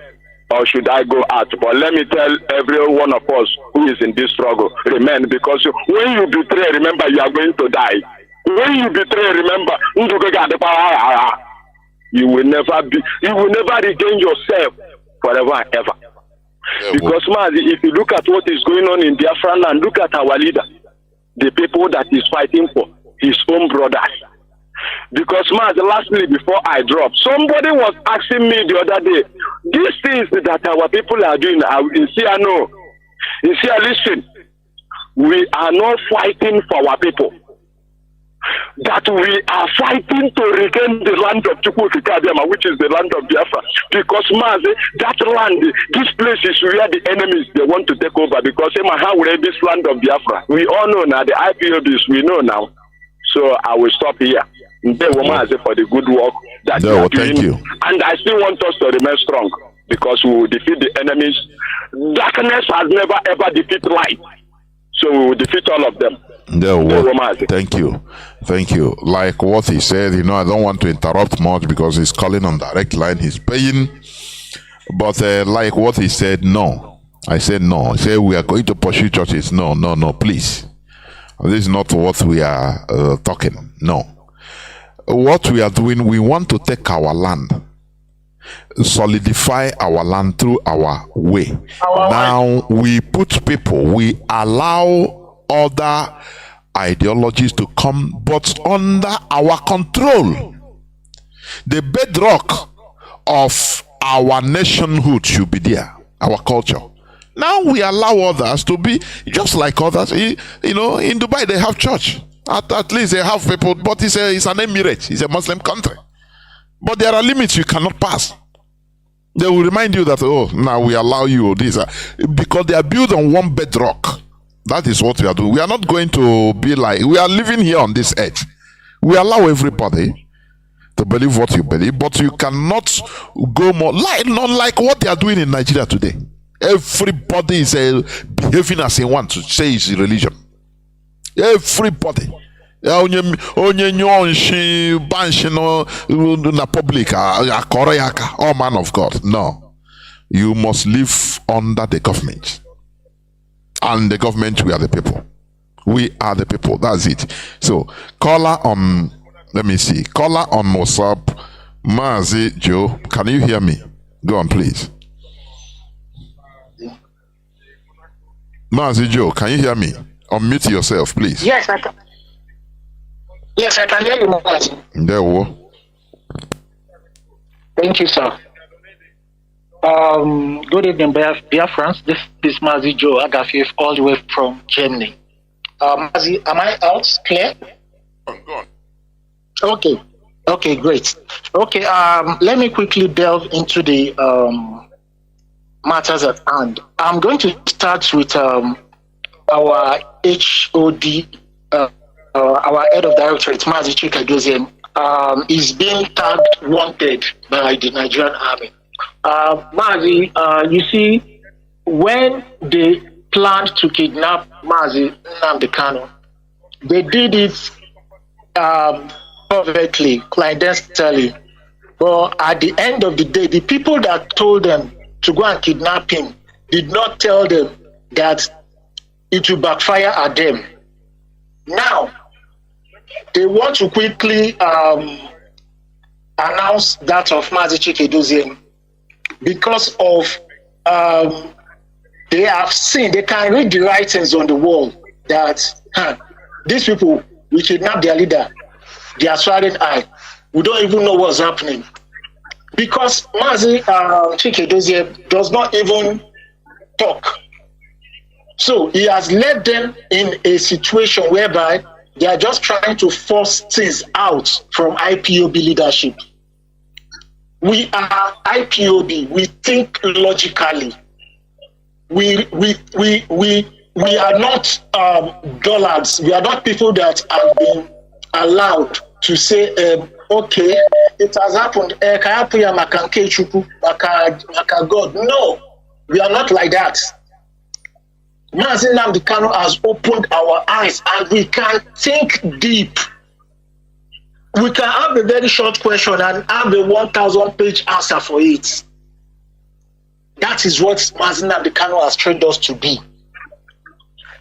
or should I go out? But let me tell every one of us who is in this struggle, remain, because when you betray, remember you are going to die. When you betray, remember, you will never regain yourself forever and ever. Yeah, because Mazi, if you look at what is going on in Biafra land, look at our leader, the people that is fighting for his own brothers. Because Mazi, lastly, before I drop, somebody was asking me the other day, these things that our people are doing, listen, we are not fighting for our people. That we are fighting to regain the land of Chukwukika Biama, which is the land of Biafra. Because Mazi, that land, this place is where the enemies they want to take over. Because this land of Biafra, we all know now, the IPOBs, we know now. So I will stop here. Mazi, for the good work that you are doing.
Thank you.
And I still want us to remain strong, because we will defeat the enemies. Darkness has never ever defeated light. So we will defeat all of them.
Thank you. Like what he said, I don't want to interrupt much because he's calling on direct line, he's paying. But like what he said, no. I said no. He said we are going to pursue churches. No, please. This is not what we are talking. No. What we are doing, we want to take our land, solidify our land through our way. Now we put people, we allow other ideologies to come, but under our control. The bedrock of our nationhood should be there, our culture. Now we allow others to be just like others. In Dubai they have church. At least they have people, but it's an emirate, it's a Muslim country. But there are limits you cannot pass. They will remind you that, now we allow you this, because they are built on one bedrock. That is what we are doing. We are not going to be like, we are living here on this earth.
We allow everybody to believe what you believe, but you cannot go more not like what they are doing in Nigeria today. Everybody is behaving as they want to say it's religion. Everybody. Onye nyonshi banshi no na public oh man of God. No. You must live under the government. And the government, we are the people. We are the people. That's it. So, caller on, let me see. Caller on WhatsApp, Mazi Joe. Can you hear me? Go on, please. Mazi Joe, can you hear me? Unmute yourself, please.
Yes, I can. Yes, I can hear you, Mazi.
There we go.
Thank you, sir. Good evening, Biafrans. This is Mazi Joe Agafiev, all the way from Germany. Mazi, am I out clear?
Go on.
Okay, great. Okay, let me quickly delve into the matters at hand. I'm going to start with our HOD, our head of directorate, Mazi Chinedu, is being tagged wanted by the Nigerian army. Mazi, you see, when they planned to kidnap Mazi Nnamdi Kanu, they did it perfectly, clandestinely. But at the end of the day, the people that told them to go and kidnap him did not tell them that it will backfire at them. Now, they want to quickly announce that of Mazi Chinedu because of they have seen, they can read the writings on the wall that these people, we kidnap their leader, they are swallowing eye. We don't even know what's happening. Because Mazi Chinedu does not even talk. So he has led them in a situation whereby they are just trying to force things out from IPOB leadership. We are IPOB. We think logically. We are not dullards. We are not people that have been allowed to say, okay, it has happened. God. No, we are not like that. Mazi Nnamdi Kanu has opened our eyes and we can think deep. We can have a very short question and have a 1,000-page answer for it. That is what Mazi Nnamdi Kanu has trained us to be.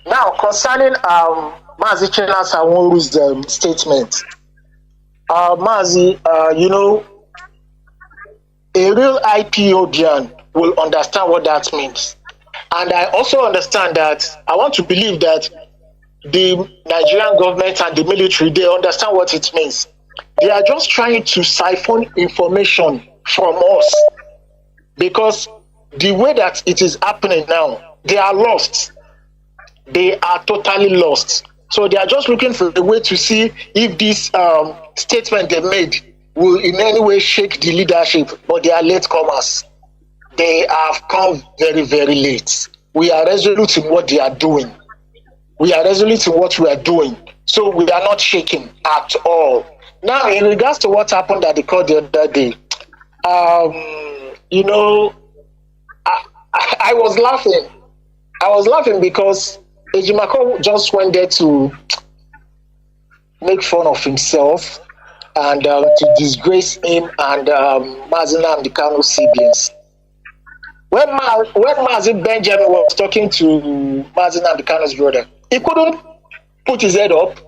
Now, concerning Mazi Chinedu's statement, Mazi, you know, a real IPOBian will understand what that means. And I also understand that, I want to believe that the Nigerian government and the military, they understand what it means. They are just trying to siphon information from us because the way that it is happening now, they are lost. They are totally lost. So they are just looking for a way to see if this statement they made will in any way shake the leadership, but they are latecomers. They have come very, very late. We are resolute in what they are doing. We are resolute in what we are doing. So we are not shaking at all. Now, in regards to what happened at the court the other day, you know, I was laughing. I was laughing because Ejimako just went there to make fun of himself and to disgrace him and Mazi Nnamdi Kanu's siblings. When Mazi Benjamin was talking to Mazi Nnamdi Kanu's brother, he couldn't put his head up.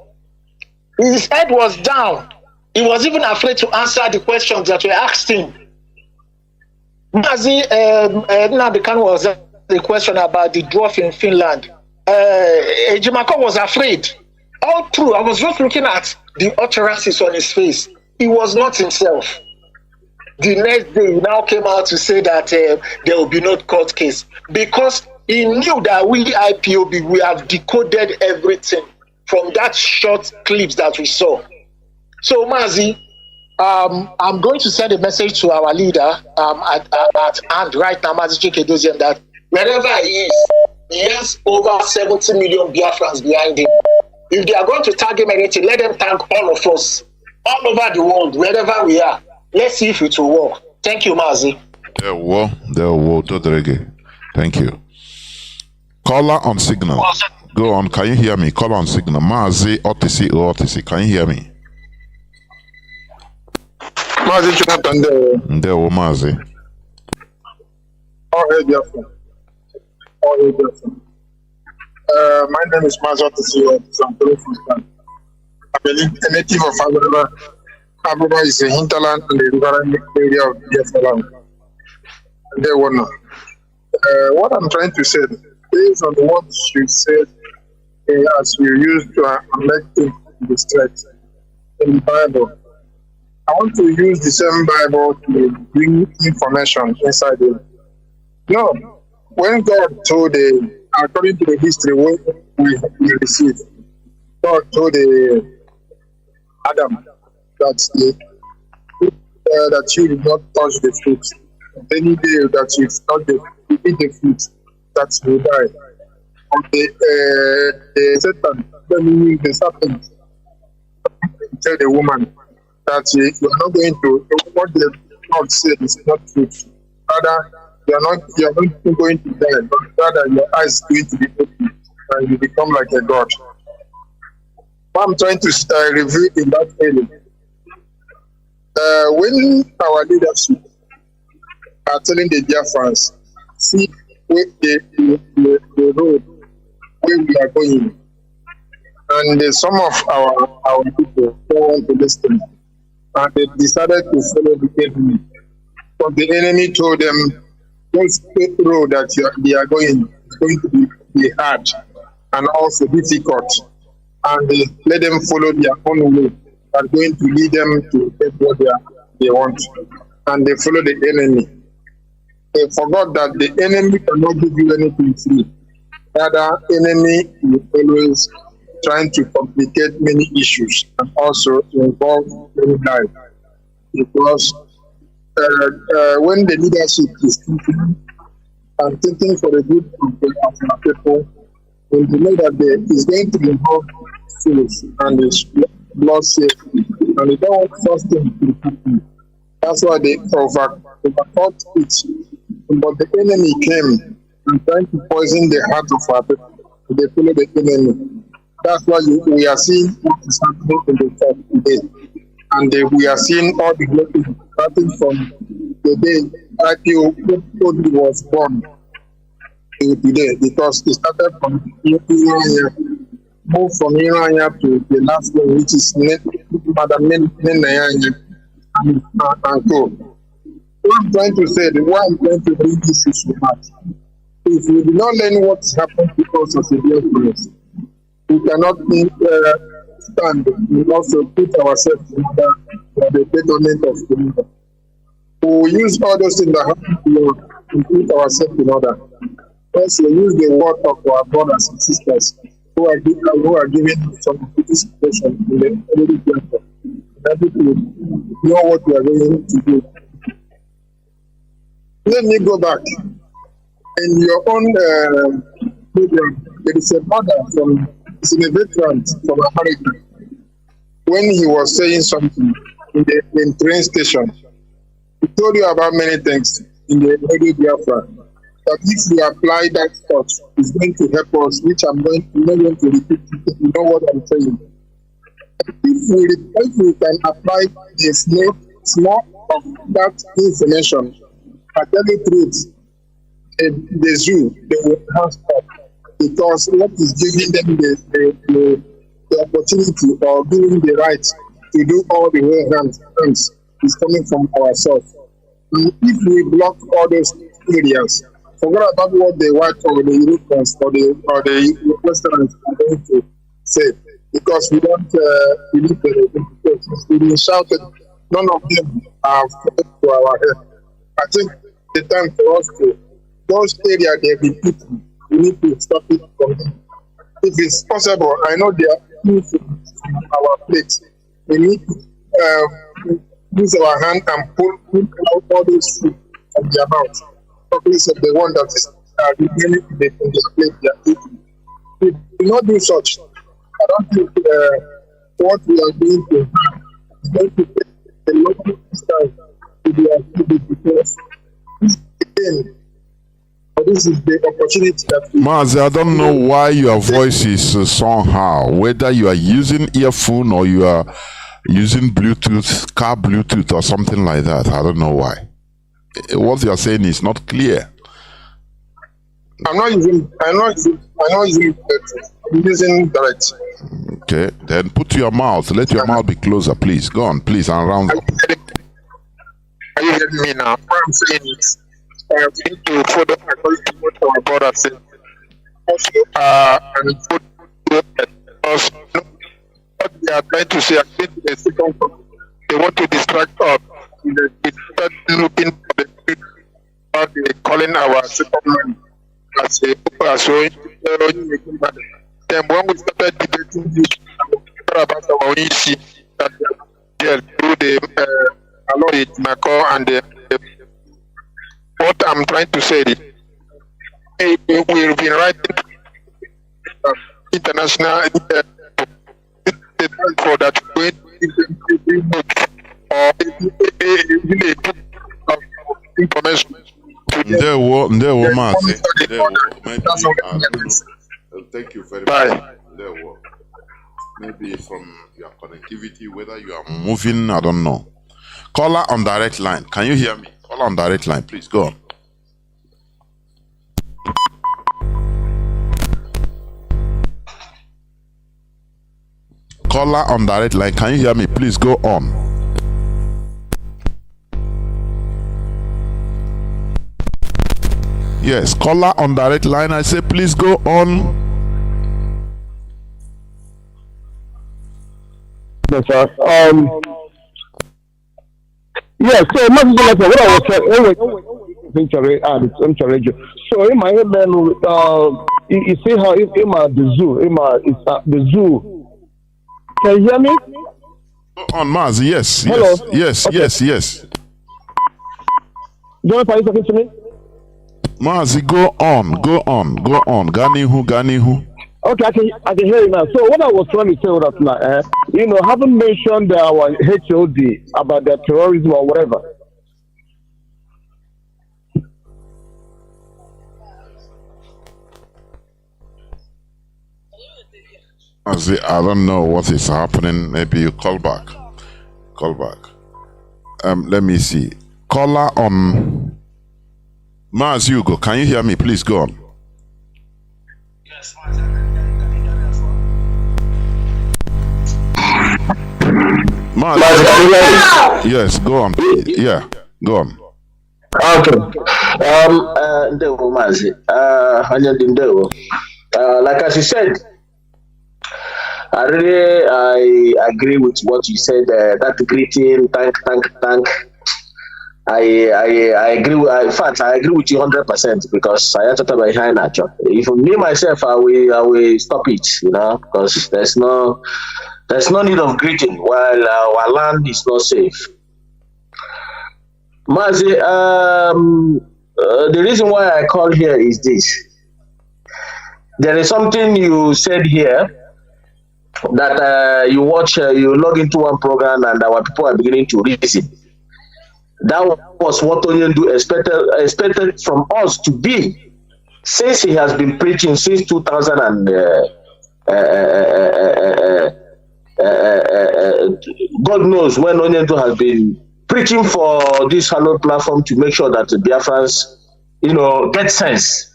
His head was down. He was even afraid to answer the questions that were asked him. Mazi Nnamdi Kanu was the question about the dwarf in Finland. Ejimako was afraid. All through, I was just looking at the utterances on his face. He was not himself. The next day, he now came out to say that there will be no court case because he knew that we IPOB, we have decoded everything from that short clips that we saw. So Mazi, I'm going to send a message to our leader at hand right now, Mazi Chinedu, that wherever he has over 70 million Biafrans behind him. If they are going to tag him anything, let them tag all of us. all over the world, wherever we are. Let's see if it will work. Thank you, Mazi.
There will, Dodrege. Thank you. Caller on signal. Go on. Can you hear me? Caller on signal. Mazi, OTC. Can you hear me?
Mazi Jonathan
There will, Mazi.
My name is Mazi OTC. I'm a native of Abuja. Abuja is a hinterland and the rural area of Biafra. What I'm trying to say, based on what you said, as you used to make the strength in the Bible, I want to use the same Bible to bring information inside it. No, when God told according to the history we received, God told Adam that that you did not touch the fruit. Any day that you eat the fruit, that you will die. And Satan, meaning the serpent, tell the woman that you are not going to, what the Lord said is not truth. Rather, you are not going to die, but rather your eyes are going to be open and you become like a God. What I'm trying to review in that area. When our leadership are telling the Biafrans, see the road where we are going, and some of our people don't want to listen, and they decided to follow the enemy. But the enemy told them, this road that they are going is going to be hard and also difficult, and they let them follow their own way. Are going to lead them to get what they want, and they follow the enemy. They forgot that the enemy cannot give you anything free. Rather, enemy is always trying to complicate many issues and also involve many lives. Because when the leadership is thinking for the good of our people, when they know that there is going to involve souls and blood safety, and they don't want first thing to happen. That's why they overthought it. But the enemy came and trying to poison the heart of our people. They follow the enemy. That's why we are seeing what is happening in the church today. And we are seeing all the blessings starting from the day IPO was born to today, because it started from Iran, moved from Iran to the last one, which is Madam Nenayanya and co. What I'm trying to say, why I'm trying to bring this issue back, if we do not learn what's happened because of the Biafrans, we cannot stand and also put ourselves in order for the betterment of the people. We use all those things that happen to Lord to put ourselves in order. First, we use the word of our brothers and sisters who are giving some participation in the early platform. That people know what we are going to do. Let me go back. In your own program, there is a brother he's a veteran from America. When he was saying something in train station, he told you about many things in the radio Biafra. That if we apply that thought, it's going to help us, which I'm not going to repeat. You know what I'm saying. If we can apply the small of that information, I tell you the truth, the zoo, they will have stop, because what is giving them the opportunity or giving the right to do all the way hands is coming from ourselves. And if we block all those areas, forget about what the white or the Europeans or the Westerners are going to say, because we don't believe the we've been shouted, none of them are to our head. I think the time for us to, those areas they be people, we need to stop it from them. If it's possible, I know there are things in our plate. We need to use our hand and pull out all those food from their mouth. Because of the one that is remaining in their plate they are eating. We do not do such. I don't think what we are doing to it's going to take a long distance to be achieved because this again, this is the opportunity that we
Mazi, I don't know why your voice is somehow, whether you are using earphone or you are using Bluetooth, car Bluetooth or something like that. I don't know why. What you are saying is not clear.
I'm not using Bluetooth. I'm using direct.
Okay, then put your mouth. Let your mouth be closer, please. Go on, please, and round up.
Are you hearing me now? What I'm saying is, I am going to follow according to what our brother said. Also, and also, what they are trying to say, again, to the second point, they want to distract us. They start looking for the people they calling our second man as a then when we started debating this about our own issue that they are through the along with Macron and what I'm trying to say is we've been writing international for that way or a book of information.
Ndewo, Mazi. Thank you very much. Maybe from your connectivity, whether you are moving, I don't know. Caller on direct line. Can you hear me? Caller on direct line, please go on. Caller on direct line. Can you hear me? Please go on. Yes, caller on direct line. I say, please go on.
Yes, sir. Yes, so what I was saying, so in my head, then, you see how the zoo. Can you hear me?
Go on, Mazi. Yes,
hello.
Yes, okay. yes.
Don't are you talking to me?
Mazi, go on. Ganihu.
Okay, I can hear you now. So what I was trying to say was that, haven't mentioned our HOD about the terrorism or whatever.
Mazi, I don't know what is happening. Maybe you call back. Let me see. Caller on Mazi, you go. Can you hear me? Please go on.
Yes,
Mazi. Yes, go on. Yeah, go on.
Okay. Ndewo Mazi. Ndewo. Like as you said, I agree with what you said. That greeting, thank. I agree. In fact, I agree with you 100% because I have to talk about high nature. If me myself, I will stop it. Because there's no need of greeting while our land is not safe. Mazi, the reason why I call here is this. There is something you said here that you log into one program and our people are beginning to reason. That was what Nnamdi expected from us to be, since he has been preaching since 2000 and God knows when Nnamdi has been preaching for this hallowed platform to make sure that the Biafrans, get sense.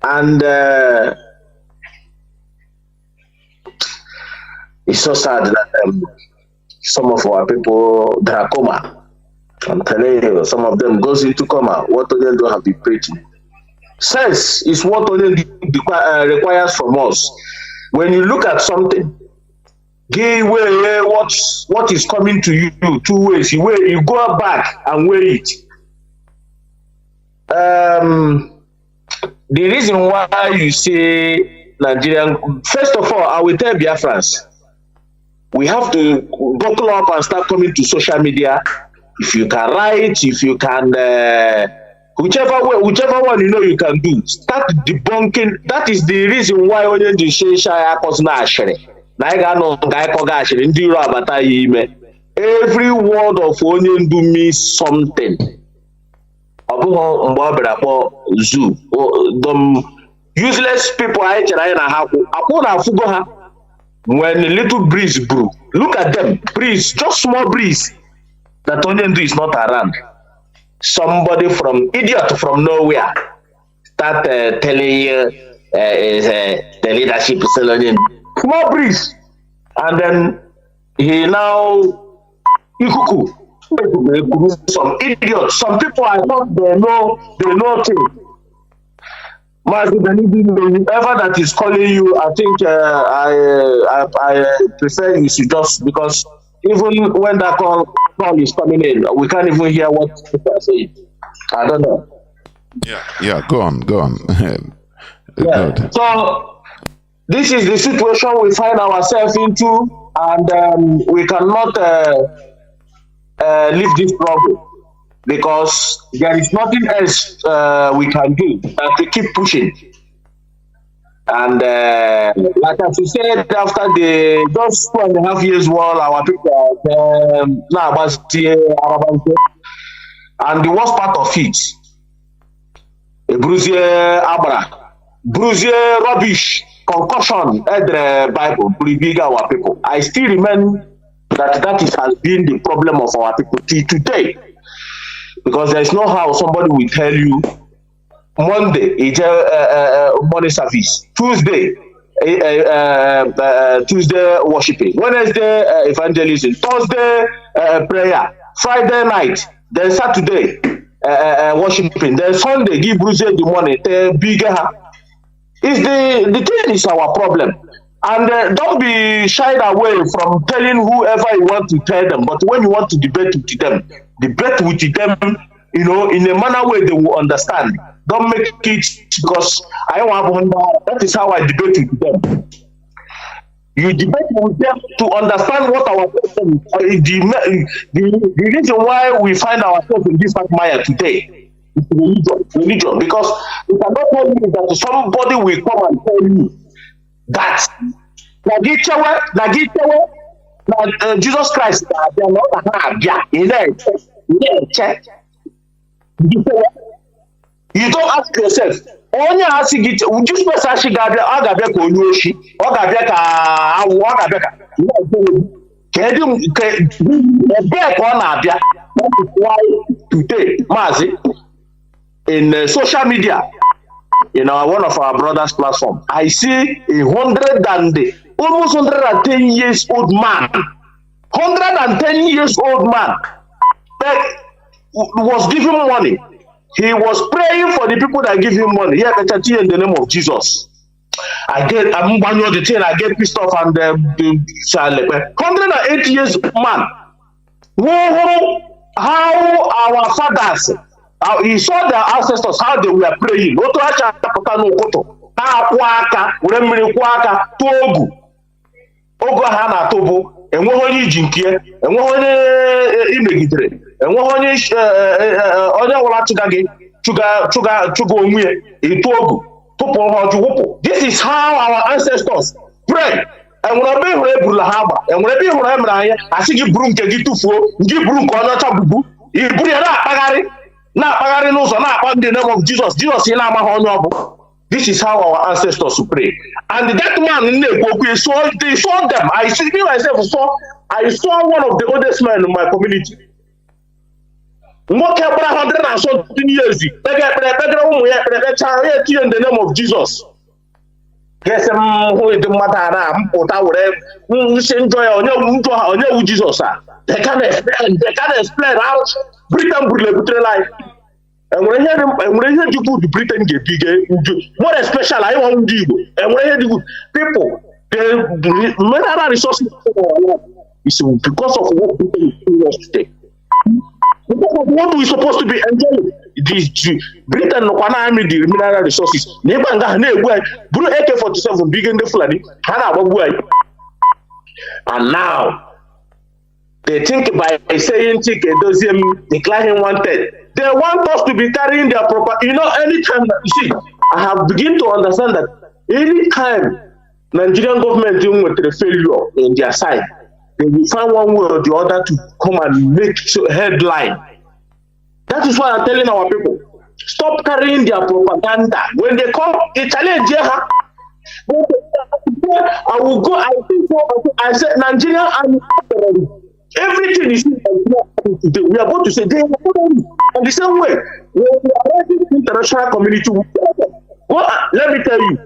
And it's so sad that some of our people, they are coma. I'm telling you, some of them goes into coma. What Nnamdi have been preaching. Sense is what Nnamdi requires from us. When you look at something, give way what is coming to you two ways. You go back and weigh it. The reason why you say Nigerian, first of all, I will tell Biafrans, we have to buckle up and start coming to social media. If you can write, if you can, whichever one you can do, start debunking. That is the reason why Nnamdi say Shaya Kosna Ashere.
na anyị ga-anọ nke anyị kọgachiri ndị iro abata ya ime. Every word of onye ndu means something. Ọ bụghị mgbe ọ bịara kpọ zoo. The useless people anyị chere anyị na ha akwụ na afụgo ha. When a little breeze brew, look at them, breeze, just small breeze, that only is not around. Somebody from idiot from nowhere start telling you the leadership is small breeze, and then he now some idiots. Some people I thought they know things. Mazi, whoever that is calling you, I think I prefer you should just, because even when that call is coming in, we can't even hear what people are saying. I don't know.
Yeah, go on.
Yeah. So this is the situation we find ourselves into, and we cannot leave this problem, because there is nothing else we can do than to keep pushing. And like as you said, after the just 2.5 years war, our people and the worst part of it, Bruzier rubbish, concussion, the Bible, big our people. I still remain that has been the problem of our people till today. Because there is no how somebody will tell you Monday it's morning service, Tuesday Tuesday worshiping, Wednesday evangelism, Thursday prayer, Friday night, then Saturday worshiping, then Sunday give Bruce the money, bigger. Is the thing is our problem. And don't be shied away from telling whoever you want to tell them. But when you want to debate with them, you know, in a manner where they will understand. Don't make it because I want that is how I debate with them. You debate with them to understand what our problem is. The reason why we find ourselves in this mire today is religion. Because we cannot tell you that somebody will come and tell you that Jesus Christ you don't ask yourself, onye asị gị this person asị ga-abịa, ọ ga-abịa ka onye oshi, ọ ga-abịa ka awụ, ọ ga-abịa ka kedu ebe ka ọ na-abịa. That is why today, Mazi, in social media, in one of our brothers' platform, I see almost 110 years old man, 110 years old man that was giving money. He was praying for the people that give him money. Yeah, in the name of Jesus. I get pissed off and 108 years man. How our fathers, he saw their ancestors, how they were praying. Ogo ha na atobo enweghị onye iji nke enweghị onye imegidere enweghị onye ọbụla chụga onwe etu ogu tupu ha ọjụ wụpụ. This is how our ancestors pray. Enwere ebe ihụrụ eburula ha agba, enwere ebe ihụrụ emere anya asị gị buru nke gị tụfuo, nke buru nke onye ọcha bubu, iburu ya na-akpagharị n'ụzọ na-akpa in the name of Jesus. Jesus ị na-amaghị onye ọ bụ. This is how our ancestors pray. And that man, they saw them. I see myself, I saw one of the oldest men in my community. More than 100 and something years. In the name of Jesus. Yes, who is the matter? Jesus. They can't explain how Britain will life. And when I hear you put Britain get bigger, what a special I want to do. And when I hear you people, the mineral resources is because of what Britain is today. What we supposed to be enjoying this Britain no kwana army the mineral resources. Neighbor nga na egwu buru AK-47 big in the flooding. And now they think by saying declaring wanted. They want us to be carrying their property. You know, anytime that you see, I have begun to understand that anytime
Nigerian government dealing with the failure in their side, they will find one way or the other to come and make headline. That is why I'm telling our people, stop carrying their propaganda. When they come, they challenge I will go, I said Nigerian army, everything is in Nigeria today. We are going to say they are terrorists. And the same way, when we are ready the international community, let me tell you,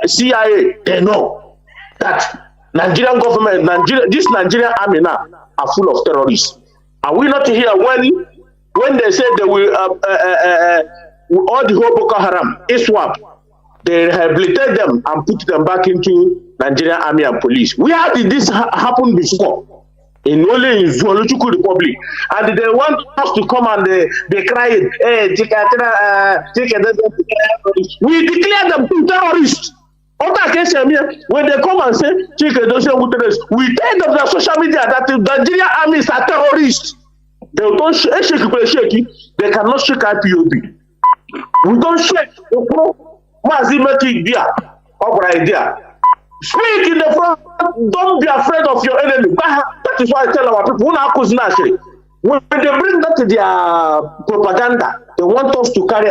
CIA, they know that Nigerian government, this Nigerian army now are full of terrorists. Are we not here when they said they will all the whole Boko Haram, ISWAP, they rehabilitate them and put them back into Nigerian army and police? Where did this happen before? Only in Zoological Republic, and they want us to come and they cry, hey, we declare them terrorists. When they come and say we tell them on social media that the Nigerian armies are terrorists. They don't shake, they cannot shake IPOB. We don't shake. Mazi make it there. Speak in the front. Don't be afraid of your enemy. That is why I tell our people, when they bring that to their propaganda, they want us to carry,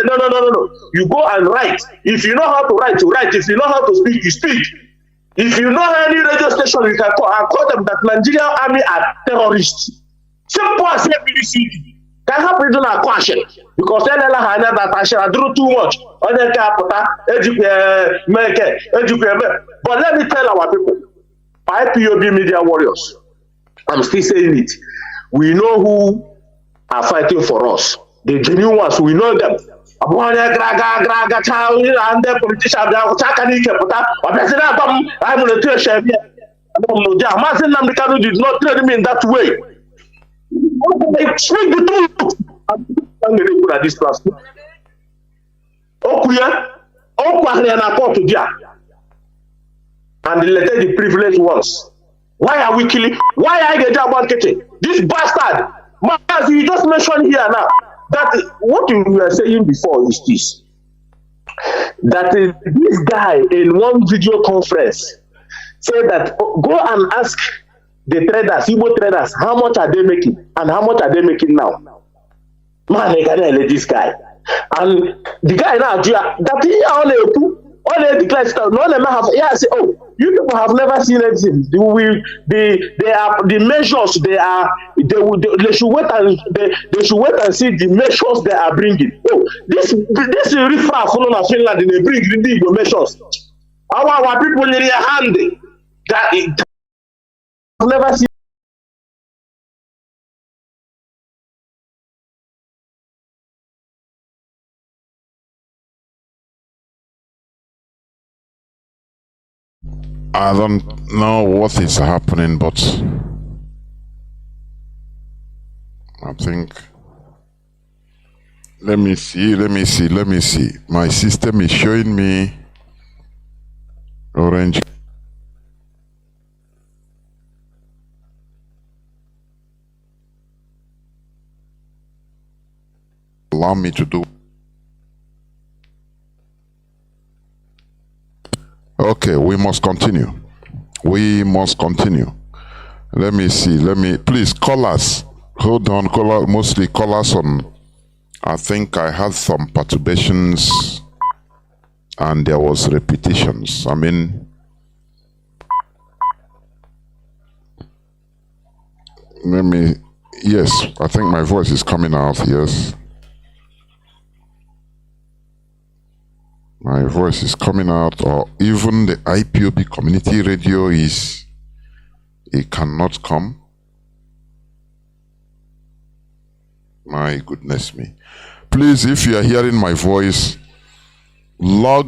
no. You go and write. If you know how to write, you write. If you know how to speak, you speak. If you know any radio station, you can call them that Nigerian army are terrorists. Simple as ABC. Can happen to a question because they that I do too much. But let me tell our people, IPOB media warriors, I'm still saying it. We know who are fighting for us. The genuine ones, we know them. And the politicians, Nnamdi Kanu did not train me in that way. Speak the truth. At this class. And let the privileged ones. Why are we killing? Why are you getting this bastard? Mazi, you just mentioned here now that what you were saying before is this. That this guy in one video conference said that go and ask the traders, Igbo traders, how much are they making and how much are they making now? Man, they can let this guy. And the guy now, that he only declared stuff. No one have, yeah, say, oh, you people have never seen anything. They are the measures. They should wait and see the measures they are bringing. Oh, this is riffraff from Finland. They bring the measures. Our people in their hand that have never seen.
I don't know what is happening, but I think let me see. My system is showing me orange. Allow me to do. Okay, we must continue. Let me see. Please call us. Hold on, mostly call us on. I think I had some perturbations and there was repetitions. I mean, yes, I think my voice is coming out, yes. My voice is coming out, or even the IPOB community radio it cannot come. My goodness me. Please, if you are hearing my voice, go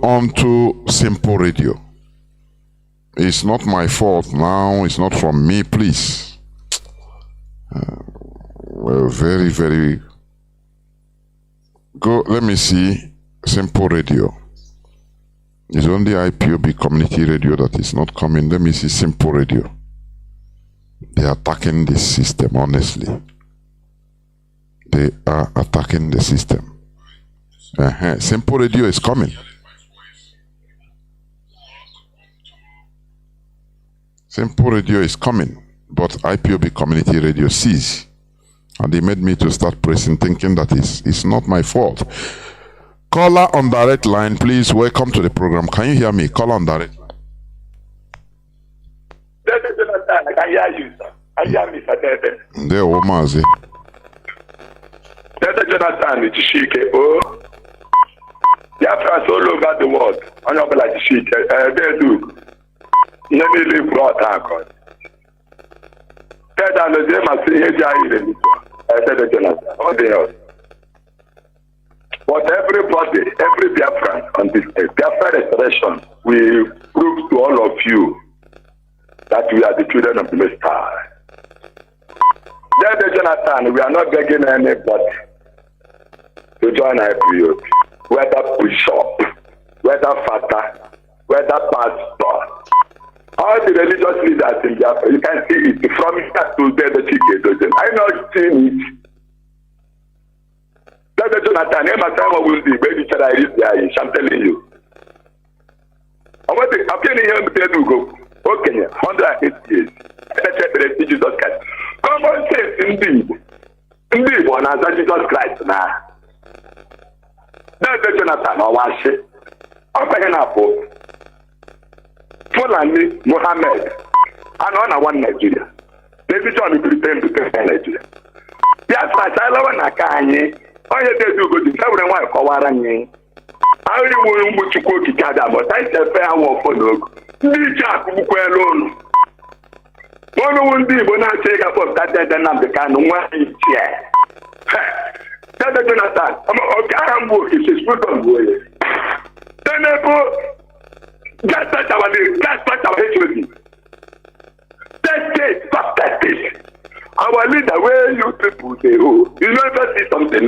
onto Simple Radio. It's not my fault now, it's not from me, please. Well, very, very... Go, let me see, Simple Radio. It's only IPOB community radio that is not coming. Let me see Simple Radio. They are attacking this system, honestly. They are attacking the system. Simple radio is coming. Simple radio is coming, but IPOB community radio sees. And they made me to start pressing, thinking that it's not my fault. Caller on direct line, please. Welcome to the program. Can you hear me? Caller on direct line.
I can hear you, sir. I hear Mr. Dede.
There, Mazi.
Dede Jonathan, Chishike, oh. Biafra all over the world. Honorable Chishike, they do. You really brought our Dede and the must see here, Dede Jonathan. What the hell? But everybody, every Biafran on this Biafra restoration, we prove to all of you that we are the children of the Most High. Dede Jonathan, we are not begging anybody to join IPOB, whether bishop, whether father, whether pastor, all the religious leaders in Biafra. You can see it from here to Dede Chinedu. I not seen it. Dede Jonathan, every time I will be very sure I read there, I'm telling you. I'm telling you, to go. Okay, 108 years. Jesus Christ. Common sense indeed. Indeed, one has Jesus Christ now. Dede Jonathan, I wash it. I'm paying up for Fulani, Mohammed, and on one Nigeria. Maybe John will pretend to take Nigeria. Yes, I love Nakani. All you do go to several wife for Warani. I only want to go to Canada, but I said, fair work for dog. Jack book alone. One will be when I take up that Nnamdi Kanu one chair. Dede Jonathan, I am working, she's put on way. Then I put gas touch our HOD. That is. Our leader, where you people say, oh, you never see something.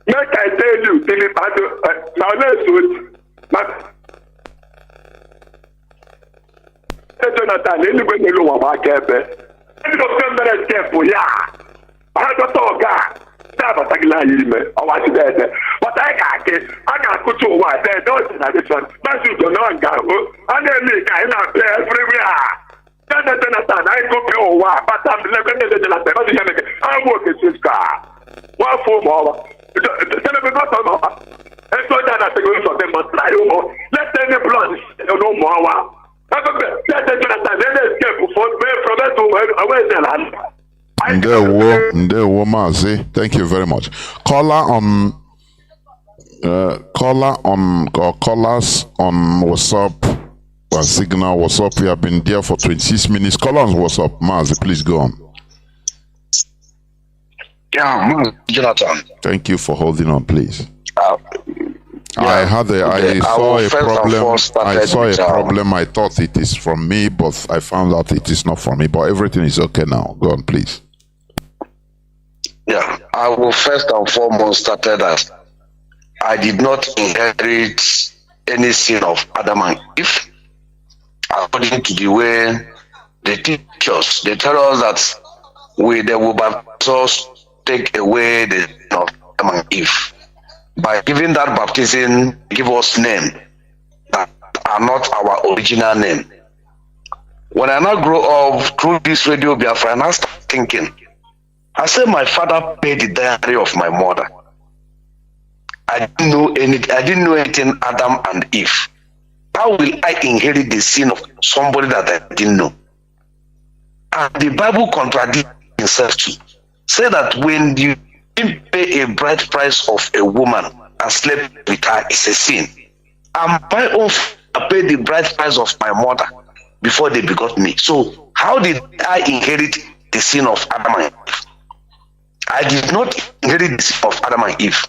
Make I tell you, now let's do it. Jonathan, anybody know what I care for? I'm very careful, yeah. I don't talk, never take my email. I want to say, but I got put to what they don't in addition. That's you don't know, and then me, I pay everywhere. Jonathan, I go pay what, but I'm looking at the Jonathan. I'm working this car. One for more. Tell me not more. And so that I go for them, but try more. Let any blood, no more.
Mazi. Thank you very much. Callers on WhatsApp or Signal WhatsApp. We have been there for 26 minutes. Caller on WhatsApp, Mazi, please go on.
Yeah, Jonathan.
Thank you for holding on, please. I saw a problem. I thought it is from me, but I found out it is not from me. But everything is okay now. Go on, please.
Yeah, I will first and foremost start that I did not inherit any sin of Adam and Eve. According to the way they teach us, they tell us that they will baptize, take away the sin of Adam and Eve. By giving that baptism, give us names that are not our original name. When I now grow up through this radio Biafra, I start thinking, I said my father paid the diary of my mother. I didn't know anything Adam and Eve. How will I inherit the sin of somebody that I didn't know? And the Bible contradicts itself too. Say that when you pay a bride price of a woman and slept with her is a sin. And by oath, I paid the bride price of my mother before they begot me. So how did I inherit the sin of Adam and Eve? I did not inherit the sin of Adam and Eve.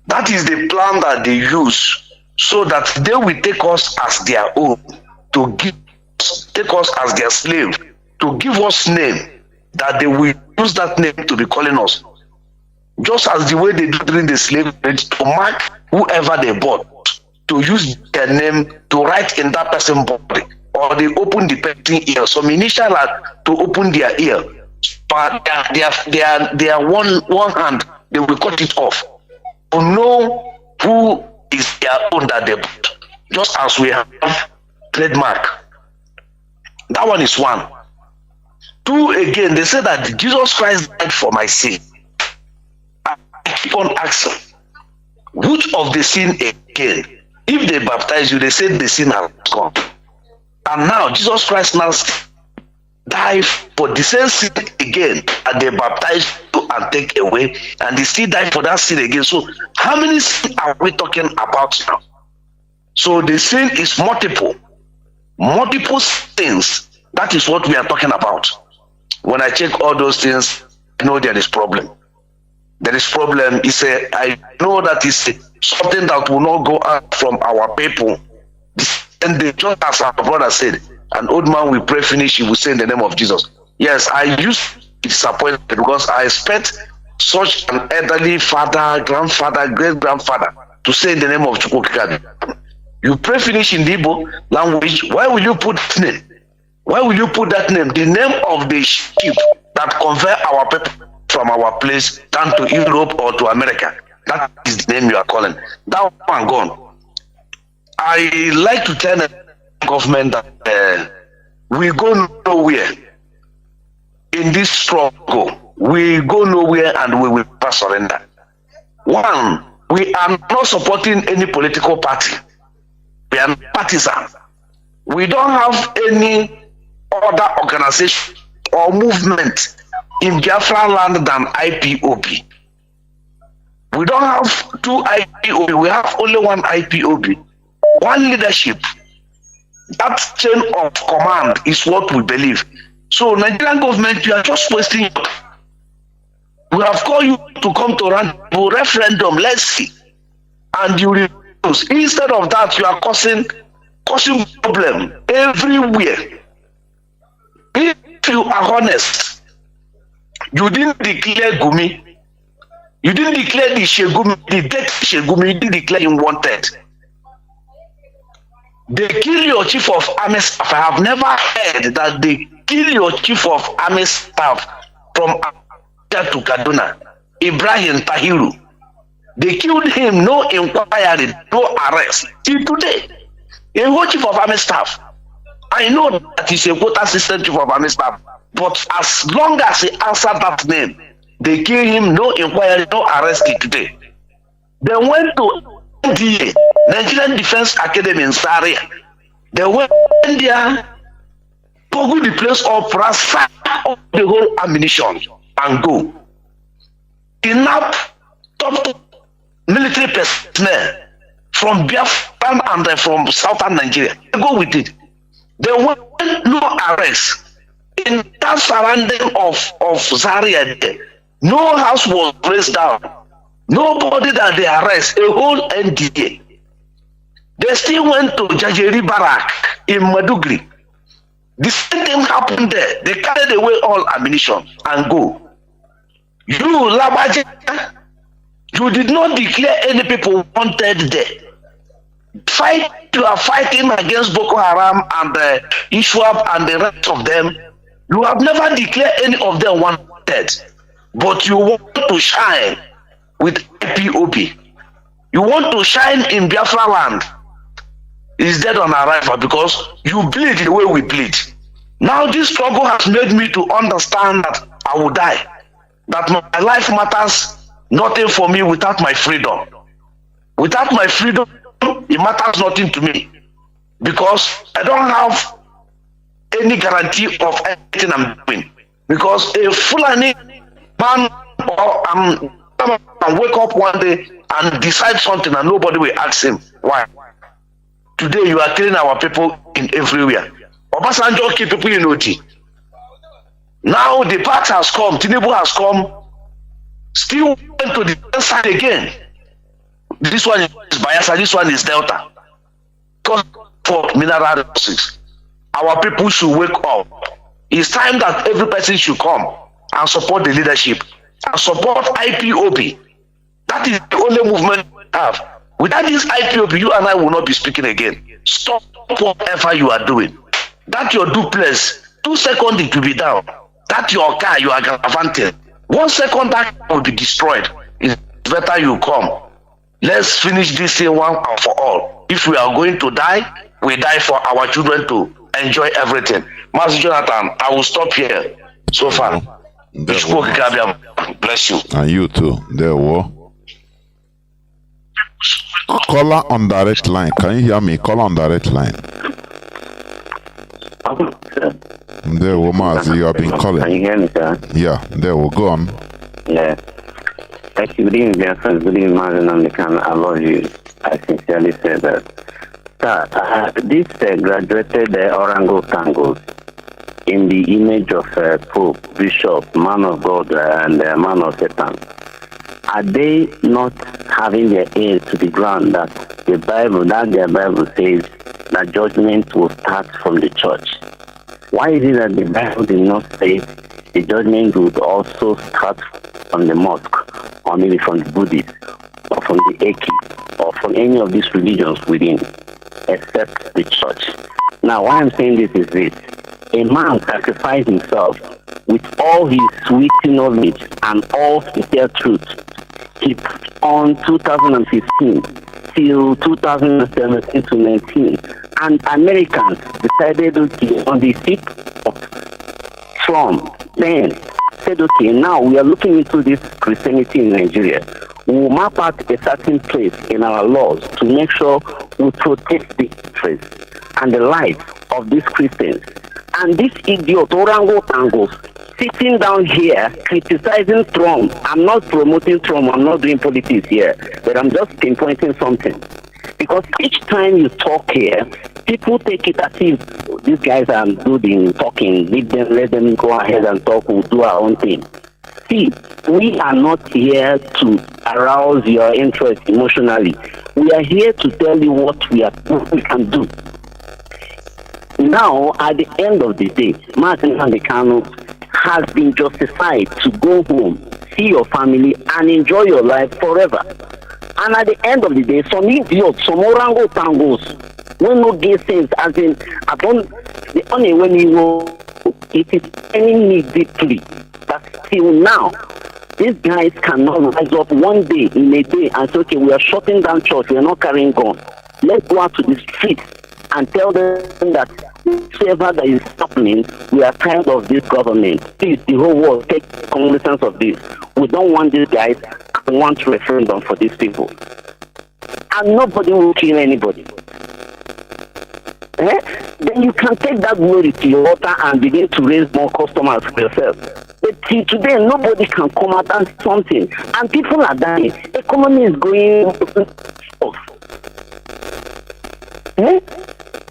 That is the plan that they use so that they will take us as their own, take us as their slave, to give us name, that they will use that name to be calling us. Just as the way they do during the slave trade, to mark whoever they bought, to use their name to write in that person's body, or they open the person ear. Some initial to open their ear,
but they are one hand, they will cut it off. To know who is their own that they bought. Just as we have trademark. That one is one. Two, again, they say that Jesus Christ died for my sin. I keep on asking, which of the sin again? If they baptize you, they say the sin has gone. And now Jesus Christ now died for the same sin again, and they baptize you and take away, and they still die for that sin again. So how many sins are we talking about now? So the sin is multiple sins. That is what we are talking about. When I check all those things, I know there is problem. There is problem. I know that is something that will not go out from our people. And they, just as our brother said, an old man will pray finish, he will say in the name of Jesus. Yes, I used to be disappointed because I expect such an elderly father, grandfather, great-grandfather to say in the name of Chukwukikabi. You pray finish in the Igbo language, why will you put that name? Why will you put that name? The name of the ship that convey our people from our place down to Europe or to America. That is the name you are calling. That one gone. I like to tell the government that we go nowhere in this struggle. We go nowhere and we will not surrender. One, we are not supporting any political party. We are partisan. We don't have any other organization or movement in Biafra land than IPOB. We don't have two IPOB. We have only one IPOB. One leadership. That chain of command is what we believe. So Nigerian government, you are just wasting your time. We have called you to come to referendum. Let's see. And you refuse. Instead of that, you are causing problem everywhere. If you are honest, you didn't declare Gumi. You didn't declare the Shegumi, the dead Shegumi, you didn't declare him wanted. They kill your chief of army staff. I have never heard that they kill your chief of army staff from Abuja to Kaduna, Ibrahim Tahiru. They killed him, no inquiry, no arrest. Till today, a whole chief of army staff. I know that he's a quota assistant chief of army staff, but as long as he answered that name, they kill him, no inquiry, no arrest till today. They went to NDA, Nigerian Defense Academy in Zaria. They went there, toggle the place up, ransack up the whole ammunition, and go. Enough top military personnel from Biafra and from southern Nigeria. They go with it. They went no arrest. In that surrounding of Zaria, no house was raised down. Nobody that they arrest, a whole NDA. They still went to Jajeri Barak in Madugri. The same thing happened there. They carried away all ammunition and go. You, Labaje, you did not declare any people wanted there. You are fighting against Boko Haram and Ishwab and the rest of them. You have never declared any of them wanted. But you want to shine with IPOB. You want to shine in Biafra land. Is dead on arrival because you bleed the way we bleed. Now this struggle has made me to understand that I will die. That my life matters nothing for me without my freedom. Without my freedom, it matters nothing to me. Because I don't have any guarantee of anything I'm doing. Because a Fulani man can wake up one day and decide something and nobody will ask him why. Today you are killing our people in everywhere. Obasanjo keep people in OT. Now the part has come, Tinubu has come, still went to the other side again. This one is Bayelsa, this one is Delta. Because for mineral resources, our people should wake up. It's time that every person should come and support the leadership and support IPOB. That is the only movement we have. Without this IPOB, you and I will not be speaking again. Stop whatever you are doing. That your duplex, 2 seconds it will be down.
That your car, you are gallivanting. 1 second that will be destroyed. It's better you come. Let's finish this thing one and for all. If we are going to die, we die for our children to enjoy everything. Master Jonathan, I will stop here. So far. Bless you.
And you too. There were. Caller on direct line. Can you hear me? Caller on direct line. There were Mazi, you have been calling.
Can you hear me, sir?
Yeah, there will go on.
Yeah. Thank you. Good evening, Biafra. Good evening, Mazi, Nnamdi Kanu. I love you. I sincerely say that. Sir, this graduated orangutangos in the image of Pope, Bishop, man of God, and man of Satan. Are they not having their ears to the ground that the Bible, that their Bible says that judgment will start from the church? Why is it that the Bible did not say the judgment would also start from the mosque, or maybe from the Buddhists, or from the Eki, or from any of these religions within, except the church? Now, why I'm saying this is this. A man sacrificed himself with all his sweet knowledge and all sincere truth. He put on 2015 till 2017 to 19, and Americans decided on the 6th of Trump then said, okay, now we are looking into this Christianity in Nigeria. We will map out a certain place in our laws to make sure we protect the interests and the lives of these Christians. And this idiot, orangutangos, sitting down here criticizing Trump. I'm not promoting Trump, I'm not doing politics here, but I'm just pinpointing something. Because each time you talk here, people take it as if these guys are good in talking, let them go ahead and talk, we'll do our own thing. See, we are not here to arouse your interest emotionally. We are here to tell you what we can do. Now, at the end of the day, Nnamdi Kanu has been justified to go home, see your family, and enjoy your life forever. And at the end of the day, some idiots, some orangutangos, will not get sense, as in, the only when you will, it is paining me deeply that still now, these guys cannot rise up one day in a day and say, okay, we are shutting down church, we are not carrying guns. Let's go out to the streets and tell them that whatever that is happening, we are tired of this government. Please, the whole world, take cognizance of this. We don't want these guys, and want referendum for these people. And nobody will kill anybody. Then you can take that glory to your altar and begin to raise more customers for yourself. But till today, nobody can come out and something. And people are dying. Economy is going off.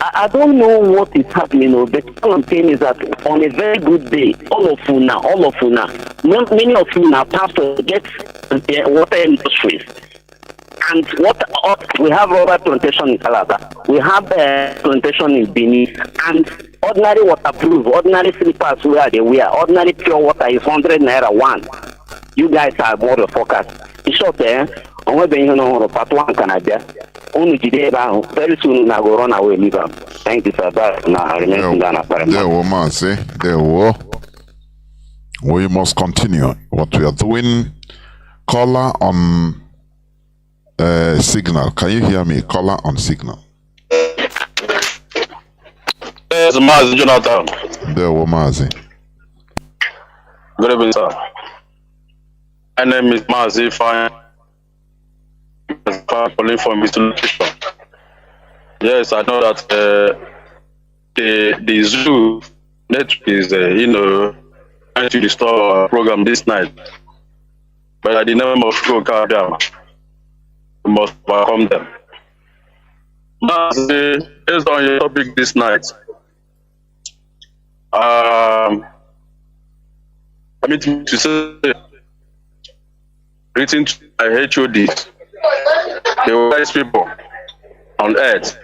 I don't know what is happening, but all I'm saying is that on a very good day, all of you now, many of you now pastors get water industries. And we have rubber plantation in Calabar, we have plantation in Benin, and ordinary waterproof, ordinary slippers where they wear, ordinary pure water is 100 naira one. You guys are motherfuckers. In short, on where you know, part one Canada. Only today, very soon I go run away, leave them. Thank you, sir.
There were Mazi, there were. We must continue what we are doing. Caller on signal. Can you hear me? Caller on signal.
Yes, Mazi Jonathan.
There were Mazi.
Good evening, sir. My name is Mazi Fine. Calling from his location. Yes, I know that the zoo network is trying to restore our program this night. But at the name of God, we must overcome them. Based on your topic this night, permit me to say, written to my HODs, the wise people on earth,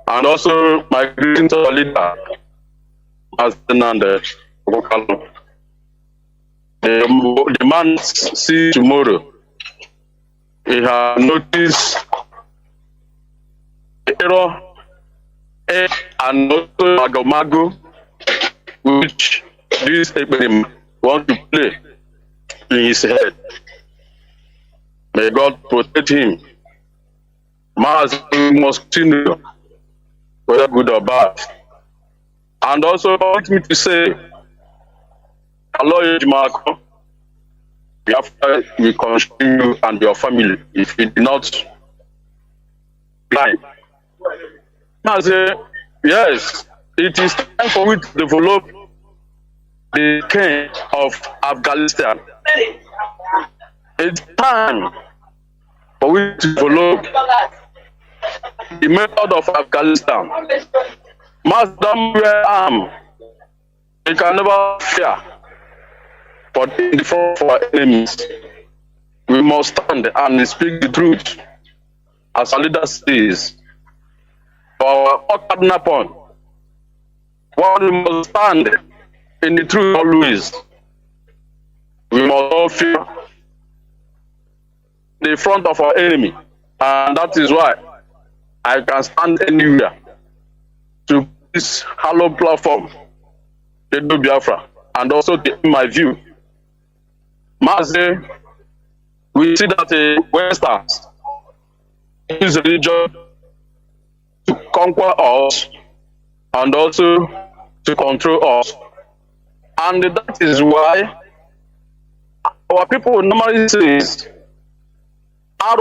and also my greeting to our leader, Mazi Nnamdi Kanu. The man see tomorrow. He has noticed error and also mago, which this experiment want to play in his head. May God protect him. Mazi must continue, whether good or bad. And also want me to say, hello, Marco. Biafra will consume you and your family if you do not lie. Mazi, yes, it is time for we to develop the king of Afghanistan. It's time for we to develop the method of Afghanistan. Master where I am, we can never fear for the front of our enemies. We must stand and speak the truth, as our leader says. For our cardinal point, we must stand in the truth always. We must not fear the front of our enemy, and that is why I can stand anywhere to this hallowed platform, the Biafra, and also in my view. Mazi, we see that the Westerns use religion to conquer us and also to control us. And that is why our people normally say, I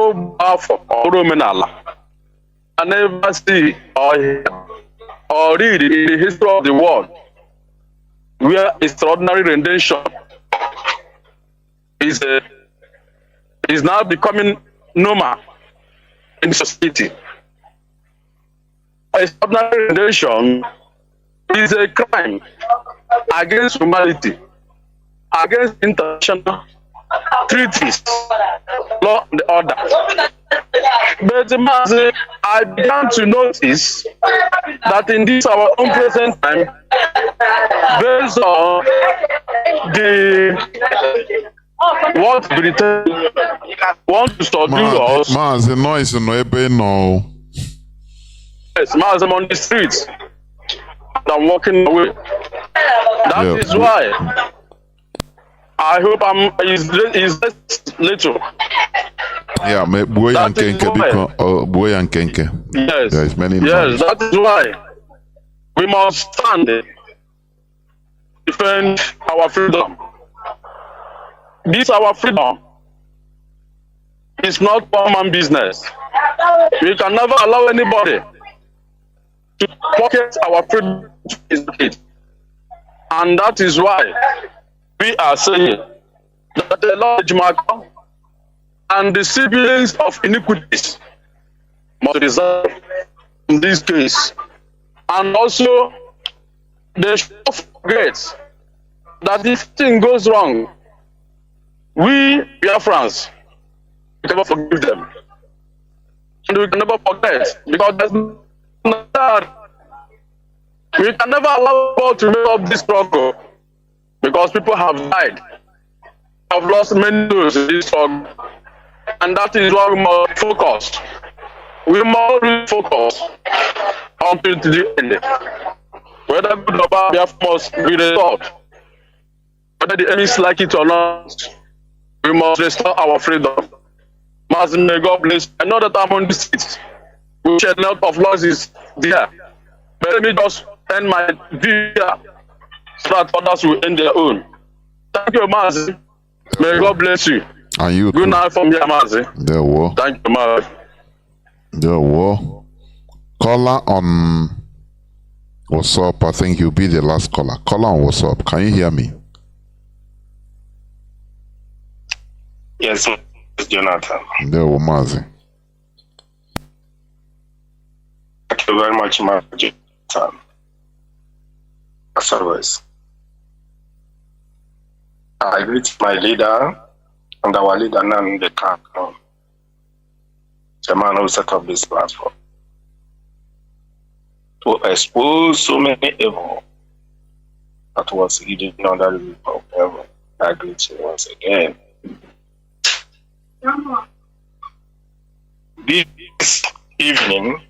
never see or hear or read in the history of the world where extraordinary rendition is now becoming normal in society. Extraordinary rendition is a crime against humanity, against international treaties, law and order. But Mazi, I began to notice that in this our own present time, based on what Britain want to subdue us.
Mazi, noise no ebe no.
Yes, Mazi, I'm on the streets. I'm walking away. That is why I hope is little.
Yeah, boy and kenke because boy and kenke.
Yes.
There is many.
Yes, that is why we must stand, defend our freedom. This our freedom is not common business. We can never allow anybody to pocket our freedom. And that is why we are saying that the large market and the siblings of iniquities must resolve in this case. And also, they should not forget that if thing goes wrong, we Biafrans can never forgive them. And we can never forget, because there's no that. We can never allow God to make up this struggle, because people have died, have lost many lives in this struggle. And that is why we must focus. We must really focus until the end. Whether good or bad, Biafra must be restored. Whether the enemies like it or not, we must restore our freedom. Mazi, may God bless. I know that I'm on this seat, which a lot of losses there. But let me just end my video so that others will end their own. Thank you, Mazi. May God bless you.
And you
good night from here, Mazi.
There were.
Thank you, Mazi.
There were. Caller on what's up? I think you'll be the last caller. Caller on what's up? Can you hear me?
Yes, Jonathan.
There were Mazi.
Thank you very much, Jonathan. As always, I greet my leader and our leader, Nnamdi Kanu, the man who set up this platform to expose so many evil that was hidden under the roof of heaven. I greet you once again. This evening,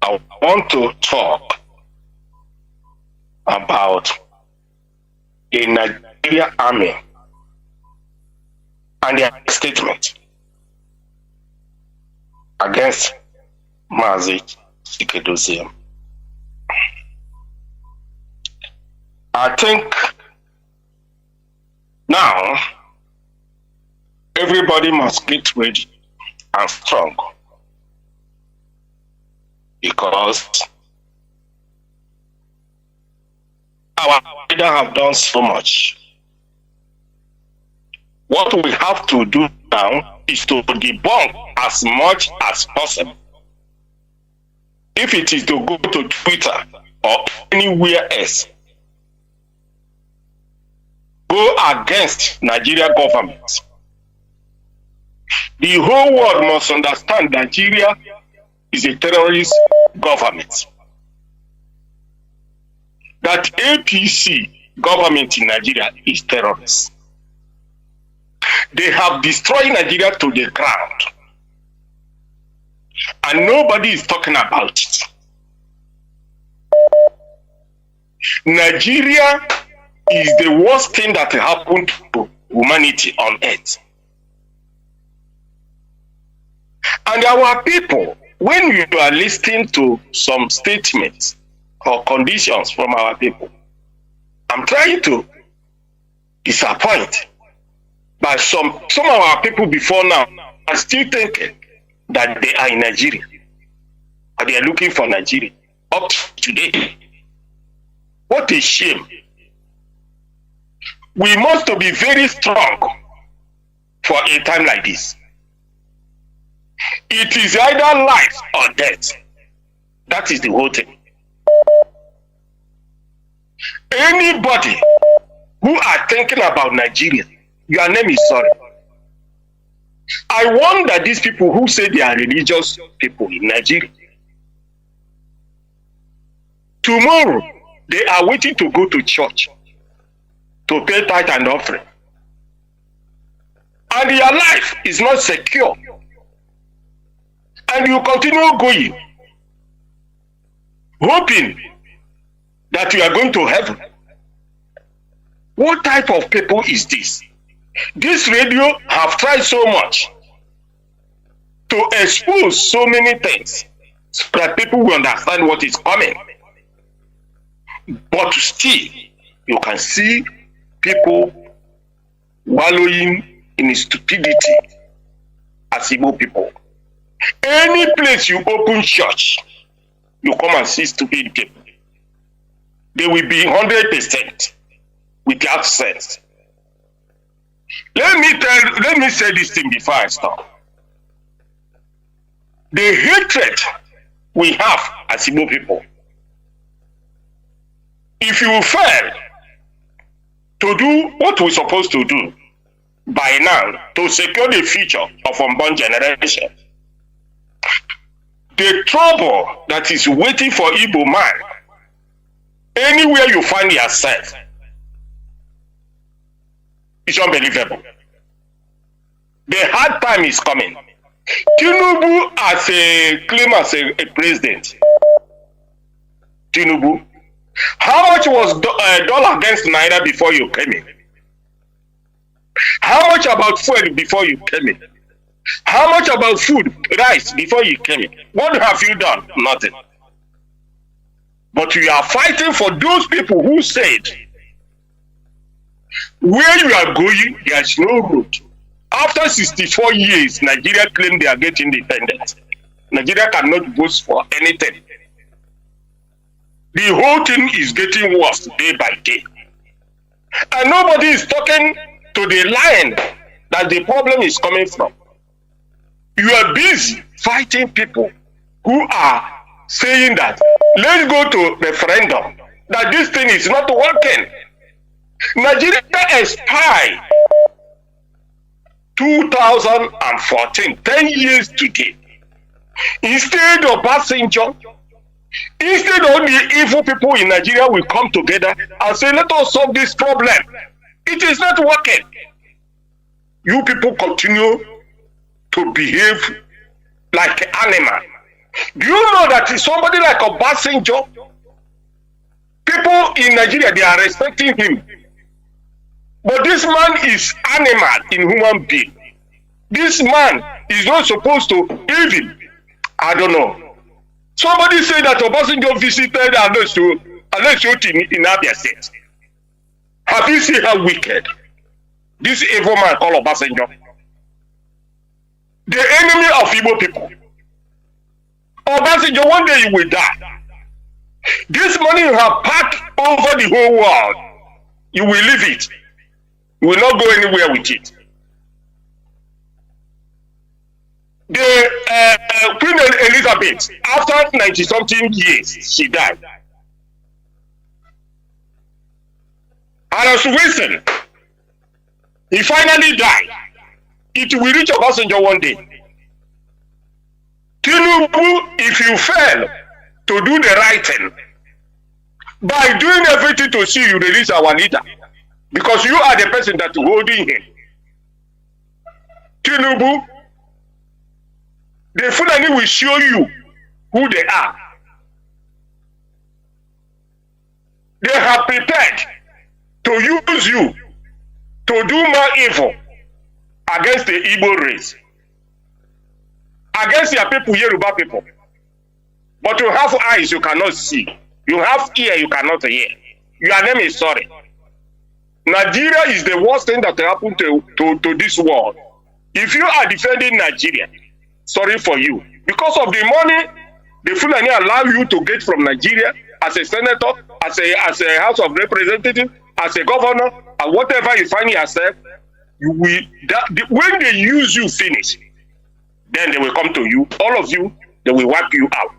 I want to talk about the Nigerian army and their statement against Mazi Chinedu. I think now everybody must get ready and strong, because our leaders have done so much. What we have to do now is to debunk as much as possible. If it is to go to Twitter or anywhere else, go against Nigerian government. The whole world must understand Nigeria is a terrorist government. That APC government in Nigeria is terrorist. They have destroyed Nigeria to the ground. And nobody is talking about it. Nigeria is the worst thing that happened to humanity on earth. And our people, when you are listening to some statements or conditions from our people, I'm trying to disappoint. But some of our people before now are still thinking that they are in Nigeria, or they are looking for Nigeria up to today. What a shame. We must be very strong for a time like this. It is either life or death. That is the whole thing. Anybody who are thinking about Nigeria, your name is sorry. I wonder these people who say they are religious people in Nigeria. Tomorrow, they are waiting to go to church to pay tithe and offering. And your life is not secure. And you continue going, hoping that you are going to heaven. What type of people is this? This radio have tried so much to expose so many things so that people will understand what is coming. But still, you can see people wallowing in stupidity as Igbo people. Any place you open church, you come and see stupid people. They will be 100% without sense. Let me say this thing before I stop. The hatred we have as Igbo people, if you fail to do what we're supposed to do by now to secure the future of unborn generation, the trouble that is waiting for Igbo man, anywhere you find yourself, is unbelievable. The hard time is coming. Chinedu claim as a president. Chinedu, how much was dollar against naira before you came in? How much about fuel before you came in? How much about food, rice before you came in? What have you done? Nothing. But you are fighting for those people who said, where you are going, there is no road. After 64 years, Nigeria claimed they are getting independent. Nigeria cannot boast for anything. The whole thing is getting worse day by day. And nobody is talking to the line that the problem is coming from. You are busy fighting people who are saying that, let's go to referendum, that this thing is not working. Nigeria expired 2014, 10 years today. Instead of passenger, instead of the evil people in Nigeria will come together and say, let us solve this problem. It is not working. You people continue to behave like animal. Do you know that somebody like a passenger, people in Nigeria, they are respecting him. But this man is animal in human being. This man is not supposed to even, I don't know. Somebody said that Obasanjo visited Alessio in Abia State. Have you seen how wicked this evil man called Obasanjo? The enemy of Igbo people. Obasanjo, one day you will die. This money you have packed over the whole world, you will leave it. You will not go anywhere with it. The Queen Elizabeth, after 90-something years, she died. And as Wilson, he finally died. It will reach Obasanjo one day. Tinubu, if you fail to do the right thing, by doing everything to see you release our leader, because you are the person that is holding him. Tinubu, the Fulani will show you who they are. They have prepared to use you to do more evil against the Igbo race, against your people, Yoruba people. But you have eyes you cannot see. You have ear you cannot hear. Your name is sorry. Nigeria is the worst thing that happened to this world. If you are defending Nigeria, sorry for you. Because of the money the Fulani allow you to get from Nigeria as a senator, as a House of Representatives, as a governor, and whatever you find yourself, you will when they use you finish, then they will come to you. All of you, they will wipe you out.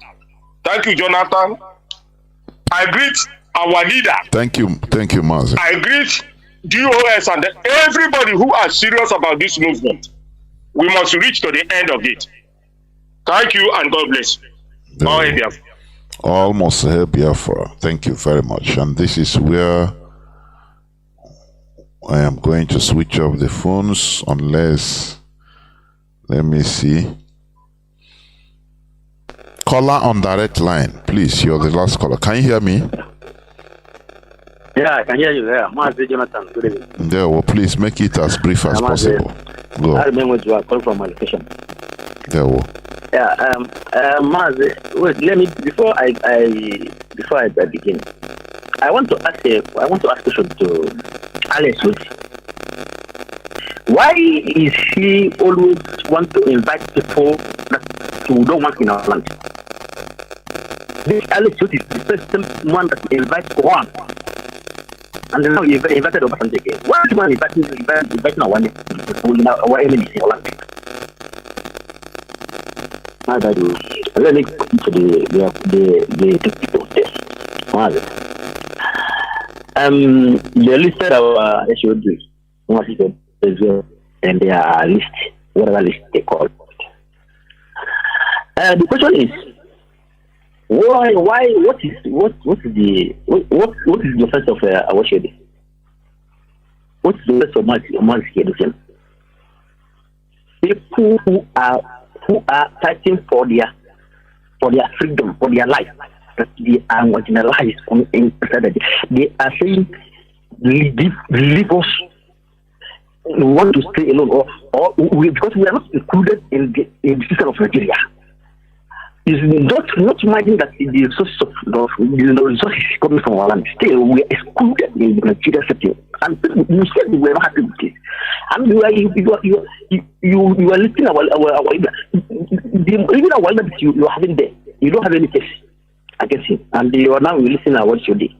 Thank you, Jonathan. I greet our leader.
Thank you, Mazi.
I greet DOS and everybody who are serious about this movement. We must reach to the end of it. Thank you and God bless.
Almost here, Biafra. Thank you very much. And this is where I am going to switch off the phones unless, let me see. Caller on direct line, please. You're the last caller. Can you hear me?
Yeah, I can hear you there. Mazi Jonathan, good evening.
Yeah, well, please make it as brief as possible. Go.
I remember you are calling from my location.
Yeah, well.
Yeah, Mazi, wait, let me before I begin. I want to ask a question to Alex Wood. Why is he always want to invite people that who don't want in our land? This Alex Wood is the first one that invites one. And then now he invited Obasanjo again. Why is one inviting our enemies in our land? Let me go to the people test. They listed our HOD and they are list, whatever list they call it. The question is, why? What is the offense of our HOD? What is the offense of Mazi? People who are fighting for their freedom, for their life, that they are marginalized in society. They are saying, leave us. We want to stay alone, because we are not included in the system of Nigeria. It's not imagine that the resources coming from our land. Still, we are excluded in the Nigeria setting. And you said we were not happy with it. And you are listing our even our that you are having there. You don't have any case against him. And you are now releasing our HOD.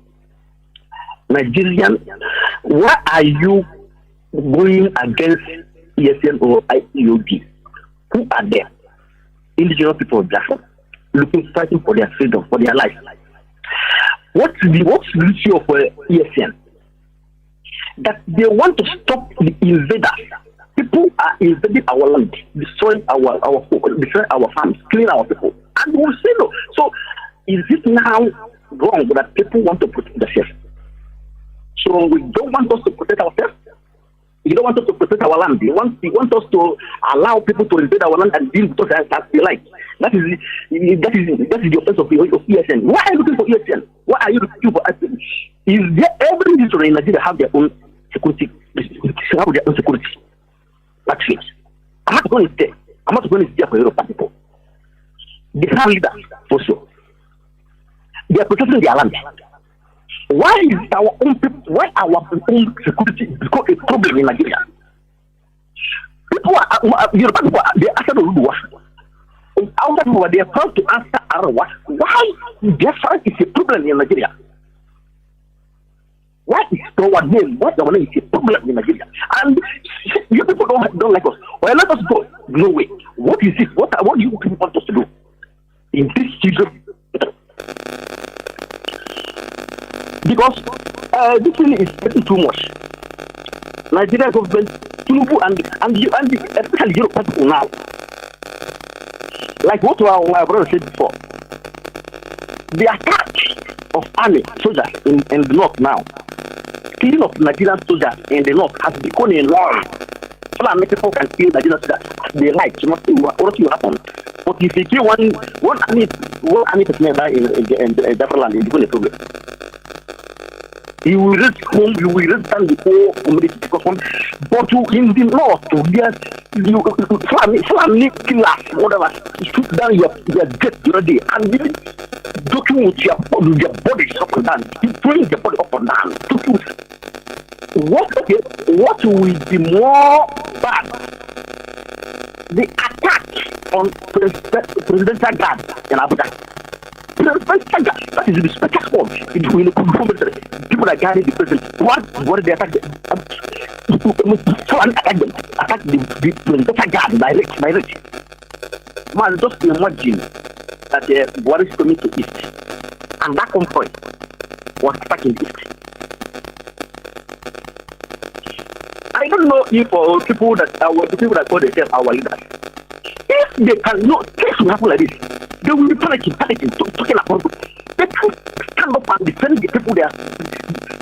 Nigerian, why are you going against ESN or IEOD? Who are there? Indigenous people of Biafra, fighting for their freedom, for their life. What's the issue of ESN? That they want to stop the invaders. People are invading our land, destroying our farms, killing our people. And we say no. So is it now wrong that people want to protect themselves? So we don't want us to protect ourselves. You don't want us to protect our land. You want us to allow people to invade our land and deal with us as they like. That is the offense of ESN. Why are you looking for ESN? Why are you looking for ESN? Is there every history in Nigeria have their own security, have their own security. Actually, I'm not going to stay. I'm not going to stay for European people. They have leaders for sure. They are protecting their land. Why is our own people, why our own security become a problem in Nigeria? People are European people, they answer the Lord. Outside people, they are proud to answer our what? Why Biafra is a problem in Nigeria? Why is our name? Why our name is a problem in Nigeria? And you people don't like us. Well, let us go. No way. What is it? What do you people want us to do in this children? Because this thing is getting too much. Nigeria government, Tinubu and especially European people now. Like what my brother said before, the attack of army soldiers in the north now, killing of Nigerian soldiers in the north has become a norm. So that many people can kill Nigerian soldiers. They like to not see what will happen. But if you kill one army personnel in Biafra land, it's going to be a problem. You will reach home, you will reach down the whole community because but you in the north, yes, you Fulani killers, whatever, shoot down your gate the other day and even document your body up and down, you bring your body up and down. What will be more bad? The attack on presidential guard in Abuja. That is the special form. People that carry the president. What they attack? Attack the presidential guard direct. Man, just imagine that what is coming to east, and that convoy was attacking east. I don't know if people that call themselves our leaders, if they cannot, things will happen like this. They will be panicking, talking about it. They can't stand up and defend the people they are.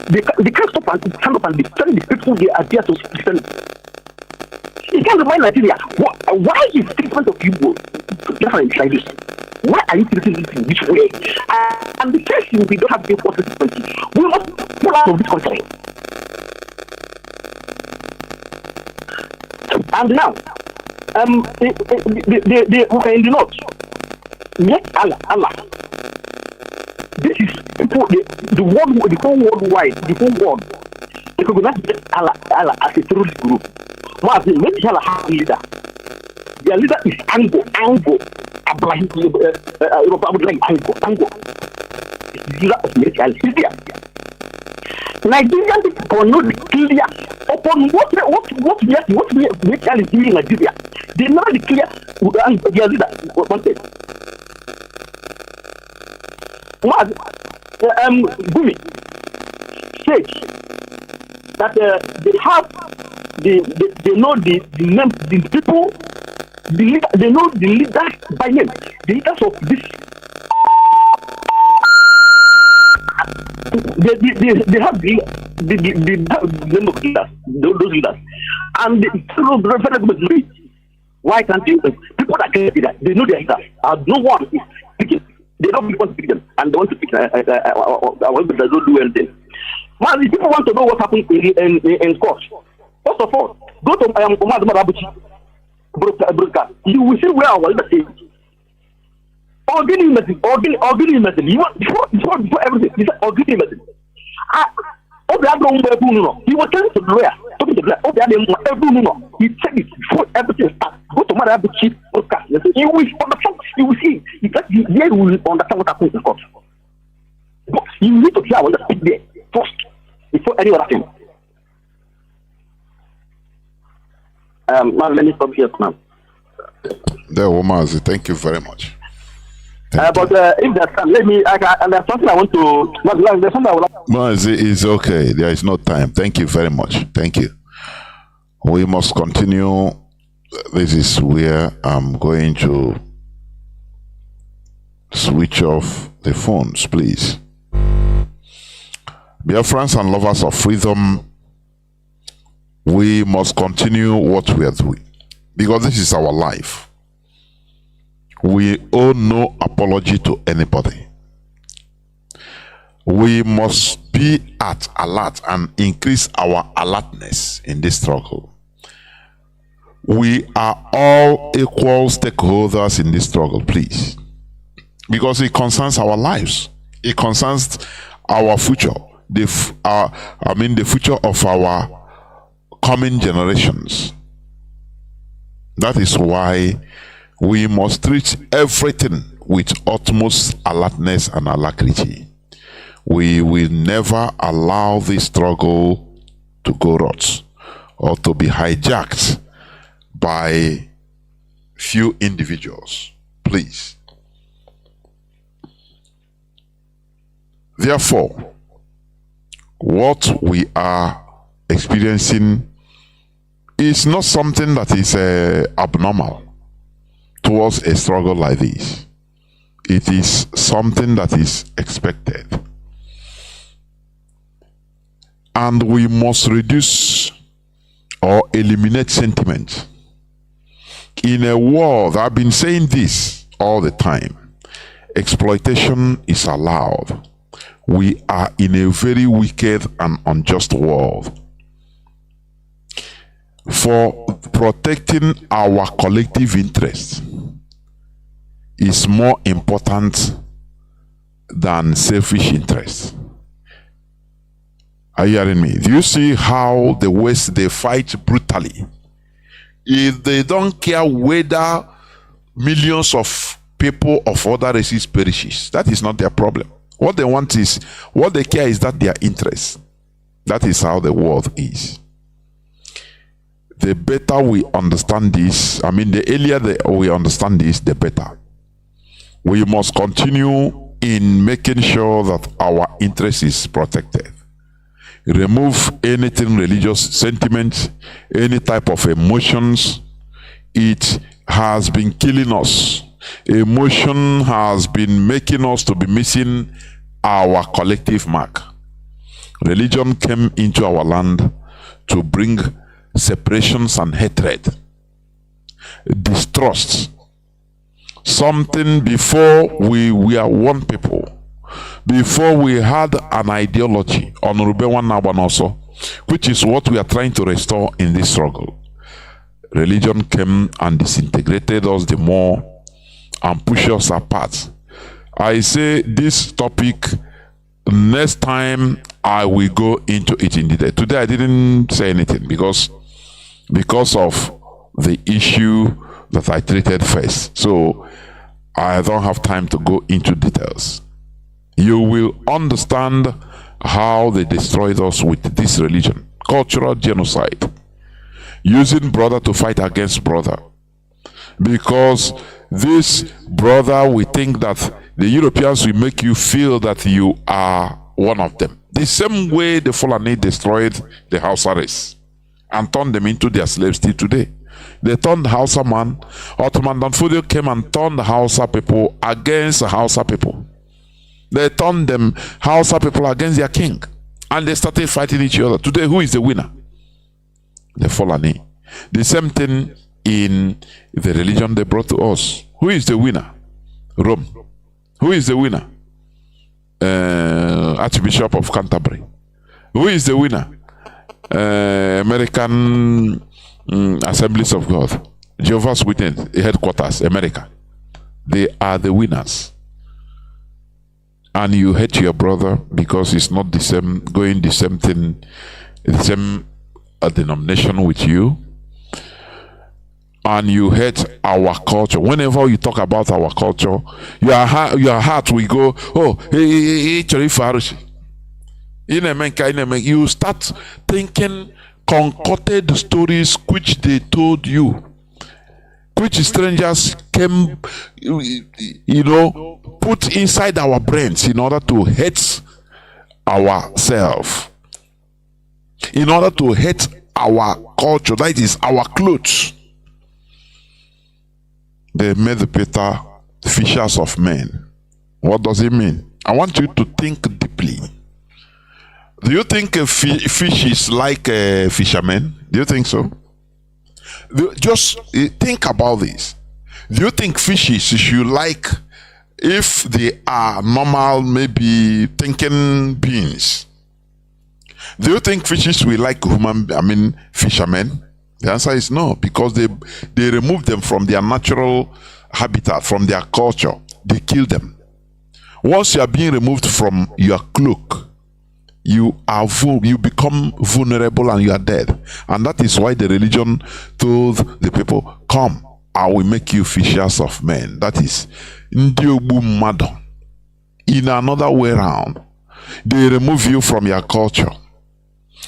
They can't stop and stand up and defend the people they are there to defend. You can't remind Nigeria. Why is treatment of people different like this? Why are you treating this in this way? And the first thing, we don't have the possibility. We must pull out of this country. And now, in the north. Yet Allah. This is people, the whole worldwide, the whole world. They recognize Allah as a terrorist group. Mazi, make Allah have a leader. Their leader is Ango. Abraham, Ango. It's the leader of Syria. Nigerian people are not clear upon what is doing in Nigeria. They never declare their leader wanted. Gumi said that they have they know the name, the people, the leader, they know the leaders by name, the leaders of this. They have the name of leaders, those leaders, and the referendum. Why can't you? People that can be that they know their leaders. No one is speaking. They don't want to pick them, and they want to pick. They don't do anything. Man, if people want to know what happened in court, first of all, go to Omar Marabuchi broadcast. You will see where our leader is. Organic message. You want before everything. He said organic message. He was telling to the lawyer, talking to the lawyer. He said it before everything starts. Go to Marabuchi broadcast. You will understand. You will see. You will understand what happened in court. But you need to hear what the speak there first before any other thing. Let me stop here now.
There, Mazi, thank you very much.
But if there's time, let me. And there's something I want to. There's something I would like.
Mazi, it's okay. There is no time. Thank you very much. Thank you. We must continue. This is where I'm going to switch off the phones, please. Biafrans and lovers of freedom, we must continue what we are doing because this is our life. We owe no apology to anybody. We must
be at alert and increase our alertness in this struggle. We are all equal stakeholders in this struggle, please. Because it concerns our lives. It concerns our future. The future of our coming generations. That is why we must treat everything with utmost alertness and alacrity. We will never allow this struggle to go rot or to be hijacked by few individuals, please. Therefore, what we are experiencing is not something that is abnormal towards a struggle like this. It is something that is expected. And we must reduce or eliminate sentiment. In a world, I've been saying this all the time, exploitation is allowed. We are in a very wicked and unjust world. For protecting our collective interests is more important than selfish interests. Are you hearing me? Do you see how the West, they fight brutally? If they don't care whether millions of people of other races perishes, that is not their problem. What they want is, what they care is that their interest. That is how the world is. The better we understand this, the earlier we understand this, the better. We must continue in making sure that our interest is protected. Remove anything religious sentiment, any type of emotions. It has been killing us. Emotion has been making us to be missing our collective mark. Religion came into our land to bring separations and hatred, distrust. Something before we were one people. Before we had an ideology on also, which is what we are trying to restore in this struggle. Religion came and disintegrated us the more and pushed us apart. I say this topic, next time I will go into it in detail. Today I didn't say anything because of the issue that I treated first. So I don't have time to go into details. You will understand how they destroyed us with this religion. Cultural genocide. Using brother to fight against brother. Because this brother, we think that the Europeans will make you feel that you are one of them. The same way the Fulani destroyed the Hausa race and turned them into their slaves till today. They turned the Hausa man. Ottoman Danfodio came and turned the Hausa people against the Hausa people. They turned them Hausa people against their king. And they started fighting each other. Today, who is the winner? The Fulani. The same thing in the religion they brought to us. Who is the winner? Rome. Who is the winner? Archbishop of Canterbury. Who is the winner? American Assemblies of God. Jehovah's Witness headquarters, America. They are the winners. And you hate your brother because it's not the same, going the same thing, the same denomination with you. And you hate our culture. Whenever you talk about our culture, your heart will go, oh, you start thinking concocted stories which they told you, which strangers came, put inside our brains in order to hate ourselves, in order to hate our culture, that is our clothes. They made the Peter fishers of men. What does it mean? I want you to think deeply. Do you think a fish is like a fisherman? Do you think so? Just think about this. Do you think fishes should like, if they are normal, maybe thinking beings, Do you think fishes will like fishermen? The answer is no, because they remove them from their natural habitat, from their culture. They kill them. Once you are being removed from your cloak, you become vulnerable and you are dead. And that is why the religion told the people, come, I will make you fishers of men. That is ndị ogbu mmadụ. In another way around, they remove you from your culture.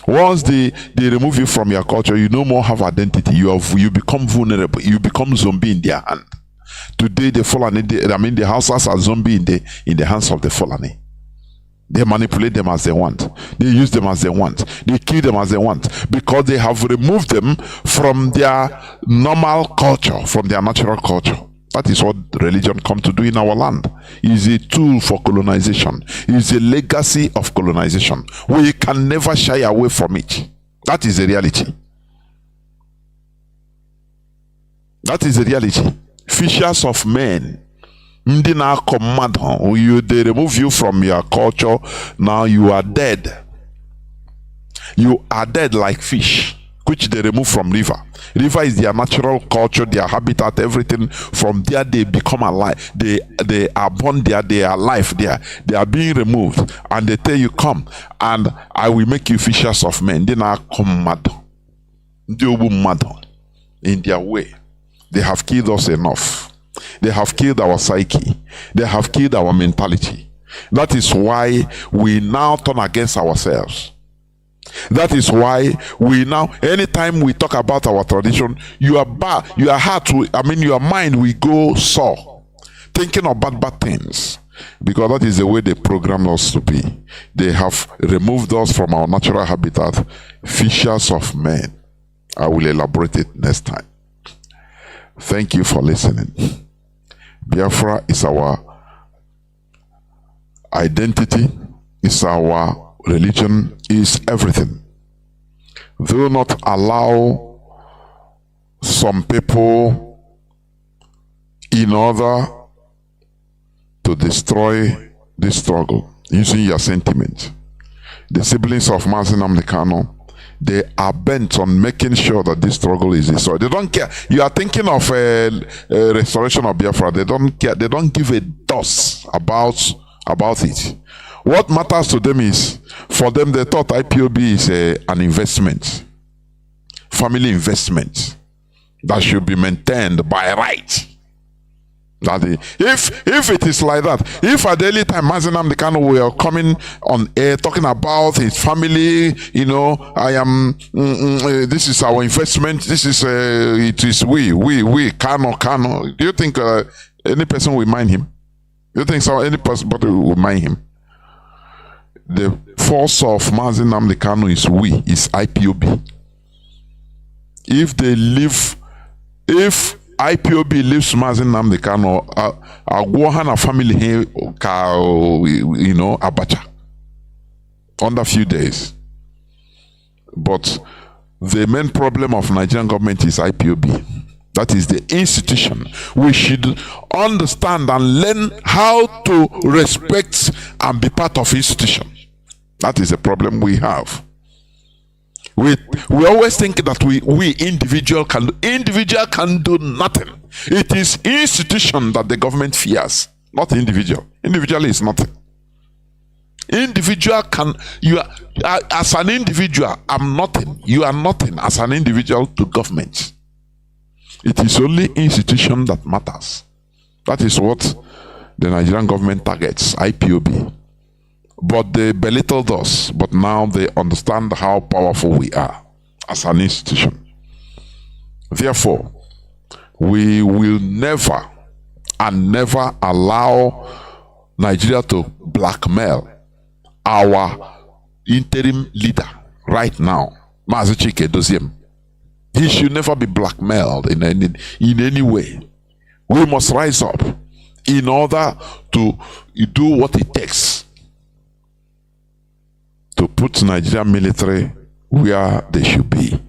Once they remove you from your culture, you no more have identity. You become vulnerable. You become zombie in their hand. Today, the Fulani, the Hausas are zombie in the hands of the Fulani. They manipulate them as they want. They use them as they want. They kill them as they want, because they have removed them from their normal culture, from their natural culture. That is what religion come to do in our land. It is a tool for colonization. It is a legacy of colonization. We can never shy away from it. That is the reality. That is the reality. Fishers of men. They remove you from your culture. Now you are dead. You are dead like fish, which they remove from river. River is their natural culture, their habitat, everything. From there they become alive. They are born there, they are alive there. They are being removed, and they tell you, come and I will make you fishers of men. Then I come mad. In their way, they have killed us enough. They have killed our psyche. They have killed our mentality. That is why we now turn against ourselves. That is why we now, anytime we talk about our tradition, your heart, your mind will go sore, thinking of bad things, because that is the way they program us to be. They have removed us from our natural habitat, fishers of men. I will elaborate it next time. Thank you for listening. Biafra is our identity, is our religion, is everything. Do not allow some people in order to destroy this struggle using your sentiment. The siblings of Mazi Nnamdi Kanu, they are bent on making sure that this struggle is destroyed. They don't care. You are thinking of a restoration of Biafra. They don't care. They don't give a toss about it. What matters to them is, for them, they thought IPOB is an investment, family investment that should be maintained by right. That if it is like that, if at the early time Mazi Nnamdi Kanu were coming on air talking about his family, I am this is our investment, this is it is we Kanu. Do you think any person will mind him? Do you think any person will mind him? The force of Mazi Nnamdi Kanu is we, is IPOB. If IPOB leaves Mazi Nnamdi Kanu, Agwohana family here, Abacha, under a few days. But the main problem of Nigerian government is IPOB. That is the institution. We should understand and learn how to respect and be part of institution. That is the problem we have. We always think that we individual can do nothing. It is institution that the government fears, not individual. Individual is nothing. Individual as an individual, I'm nothing. You are nothing as an individual to government. It is only institution that matters. That is what the Nigerian government targets, IPOB. But they belittled us, but now they understand how powerful we are as an institution. Therefore, we will never and never allow Nigeria to blackmail our interim leader right now, Mazi Chinedu. He should never be blackmailed in any way. We must rise up in order to do what it takes to put Nigerian military where they should be.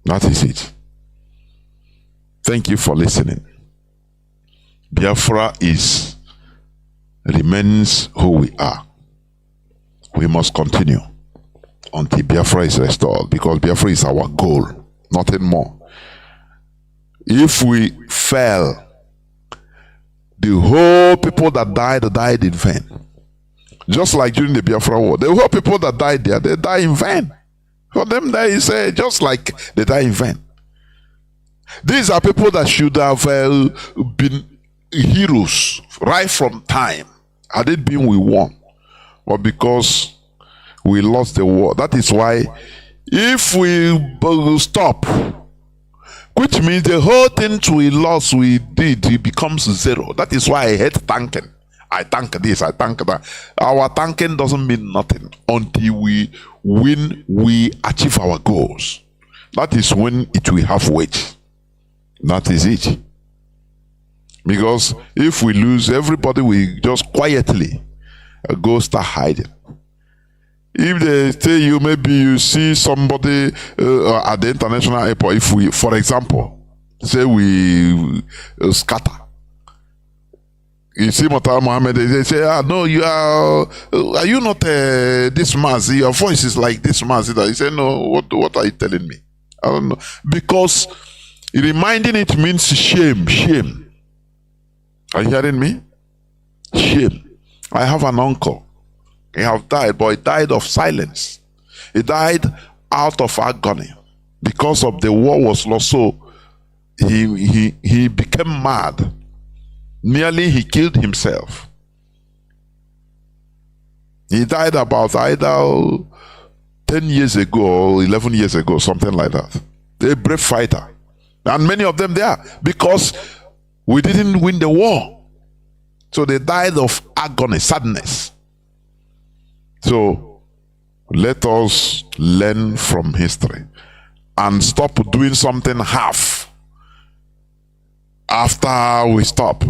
That is it. Thank you for listening. Biafra remains who we are. We must continue.
until Biafra is restored, because Biafra is our goal, nothing more. If we fail, the whole people that died in vain. Just like during the Biafra war, the whole people that died there, they die in vain. For them, there is just like they die in vain. These are people that should have been heroes right from time. Had it been we won, but because we lost the war. That is why if we stop, which means the whole thing we lost, we did, it becomes zero. That is why I hate tanking. I tank this, I tank that. Our tanking doesn't mean nothing until we win, we achieve our goals. That is when it will have weight. That is it. Because if we lose, everybody will just quietly go start hiding. If they tell you, maybe you see somebody at the international airport, if we, for example, say we scatter. You see Mata Mohammed, they say, no, you are you not this Mazi? Your voice is like this Mazi. He say, no, what are you telling me? I don't know. Because reminding it means shame. Are you hearing me? Shame. I have an uncle. He have died, but he died of silence. He died out of agony because of the war was lost. So he became mad. Nearly he killed himself. He died about either 10 years ago or 11 years ago, something like that. A brave fighter. And many of them there because we didn't win the war. So they died of agony, sadness. So let us learn from history and stop doing something half. After we stop,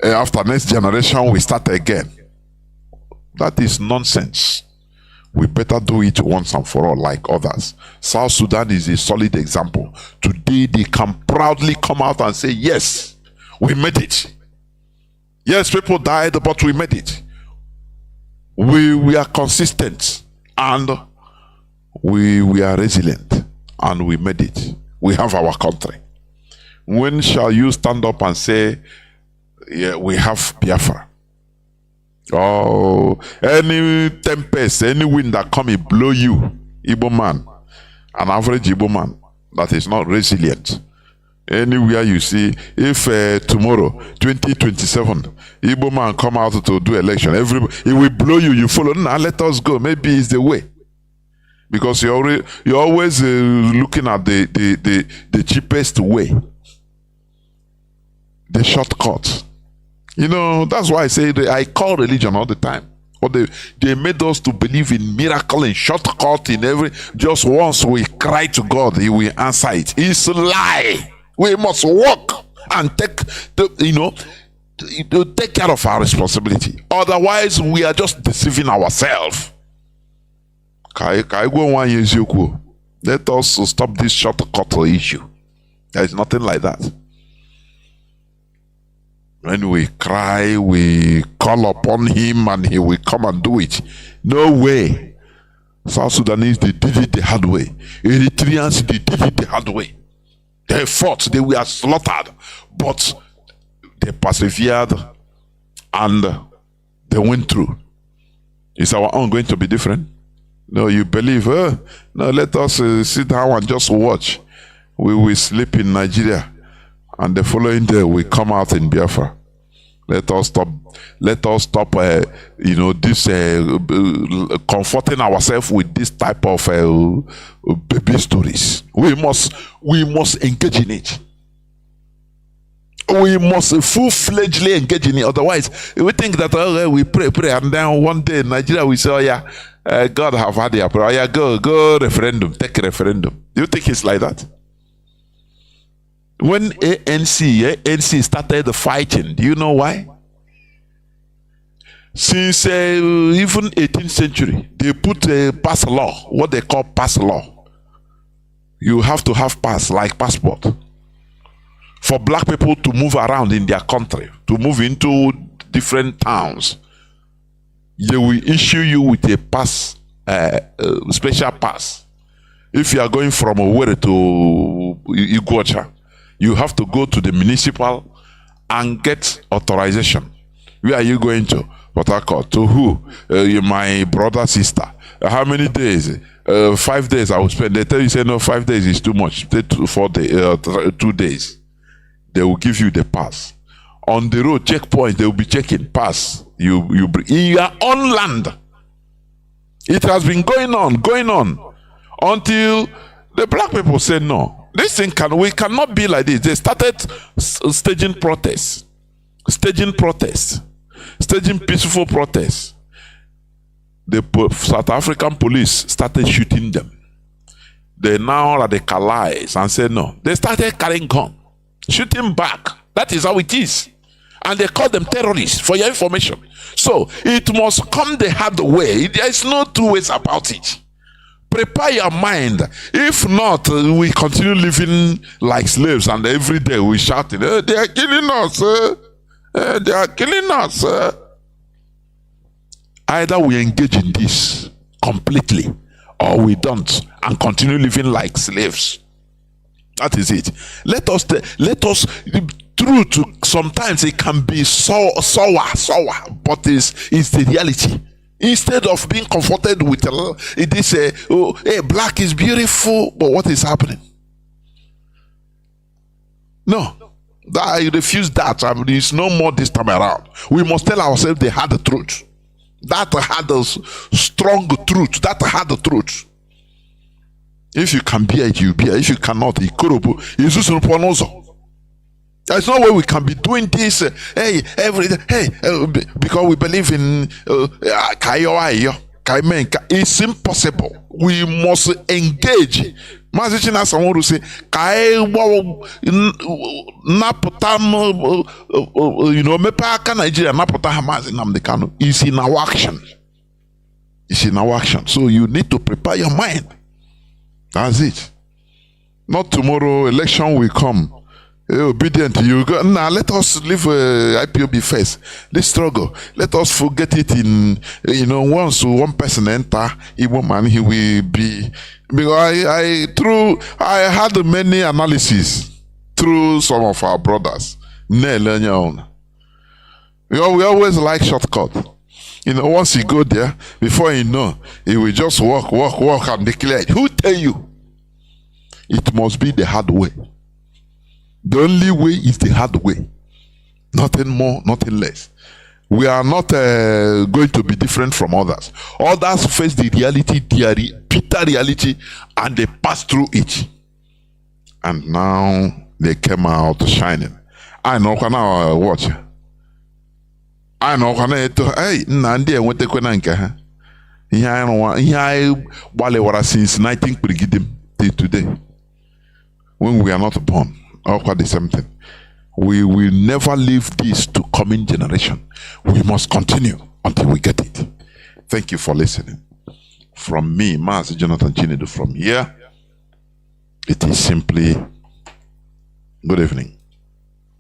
after next generation, we start again. That is nonsense. We better do it once and for all like others. South Sudan is a solid example. Today they can proudly come out and say, yes, we made it. Yes, people died, but we made it. We are consistent and we are resilient and we made it. We have our country. When shall you stand up and say, yeah, we have Biafra? Oh, any tempest, any wind that come, it blow you, Igbo man, an average Igbo man that is not resilient. Anywhere you see, if tomorrow, 2027, Igbo man come out to do election, everybody, it will blow you, you follow. Now let us go, maybe it's the way. Because you're always looking at the cheapest way. The shortcut. You know, that's why I say I call religion all the time. But they made us to believe in miracle and shortcut in every. Just once we cry to God, He will answer it. It's a lie. We must walk and take take care of our responsibility. Otherwise, we are just deceiving ourselves. Let us stop this shortcut issue. There is nothing like that. When we cry, we call upon Him and He will come and do it. No way. South Sudanese, they did it the hard way. Eritreans, they did it the hard way. They fought, they were slaughtered, but they persevered and they went through. Is our own going to be different? No, you believe, no, let us sit down and just watch. We will sleep in Nigeria and the following day we come out in Biafra. Let us stop this comforting ourselves with this type of baby stories. We must engage in it. We must full-fledgedly engage in it. Otherwise, we think that we pray, and then one day in Nigeria we say, oh yeah, God have had their prayer. Oh yeah, go referendum, take a referendum. Do you think it's like that? When ANC started fighting, do you know why? Since even 18th century, they put a pass law, what they call pass law. You have to have pass, like passport, for black people to move around in their country, to move into different towns. They will issue you with a pass
special pass. If you are going from Owerri to Iguacha, you have to go to the municipal and get authorization. Where are you going to? Port Harcourt. To who? My brother, sister. How many days? 5 days I will spend. They tell you, say no, 5 days is too much. Take 2 days. They will give you the pass. On the road, checkpoint, they will be checking pass. You bring in your own land. It has been going on until the black people said no. This thing we cannot be like this. They started staging protests, staging peaceful protests. The South African police started shooting them. They now radicalized and said no. They started carrying gun, shooting back. That is how it is. And they call them terrorists, for your information. So it must come the hard way. There is no two ways about it. Prepare your mind. If not, we continue living like slaves, and every day we shout, they are killing us. They are killing us. Either we engage in this completely, or we don't, and continue living like slaves. That is it. Let us truth, sometimes it can be sour, but it's the reality. Instead of being comforted with this, black is beautiful, but what is happening? No, I refuse that. It's no more this time around. We must tell ourselves the hard truth. That had a strong truth. That had the truth. If you can bear it, you bear. If you cannot, there's no way we can be doing this because we believe in it's impossible. We must engage. Mazi China someone say mepa Nigeria napota Mazi Nnamdi Kanu is in our action. It's in our action. So you need to prepare your mind. That's it. Not tomorrow election will come. Obedient, you go now. Let us leave IPOB first. This struggle, let us forget it in once one person enter, Igbo man, he will be. Because I had many analyses through some of our brothers. We always like shortcut. Once you go there, before you know, he will just walk and declare it. Who tell you? It must be the hard way. The only way is the hard way. Nothing more, nothing less. We are not going to be different from others. Others face the reality, the bitter reality, and they pass through it. And now they came out shining. I know now watch. I know hey, Nnamdi went to since 19 till today. When we are not born. Quite the same thing. We will never leave this to coming generation. We must continue until we get it. Thank you for listening. From me, Mazi Jonathan Chinedu, from here, it is simply good evening.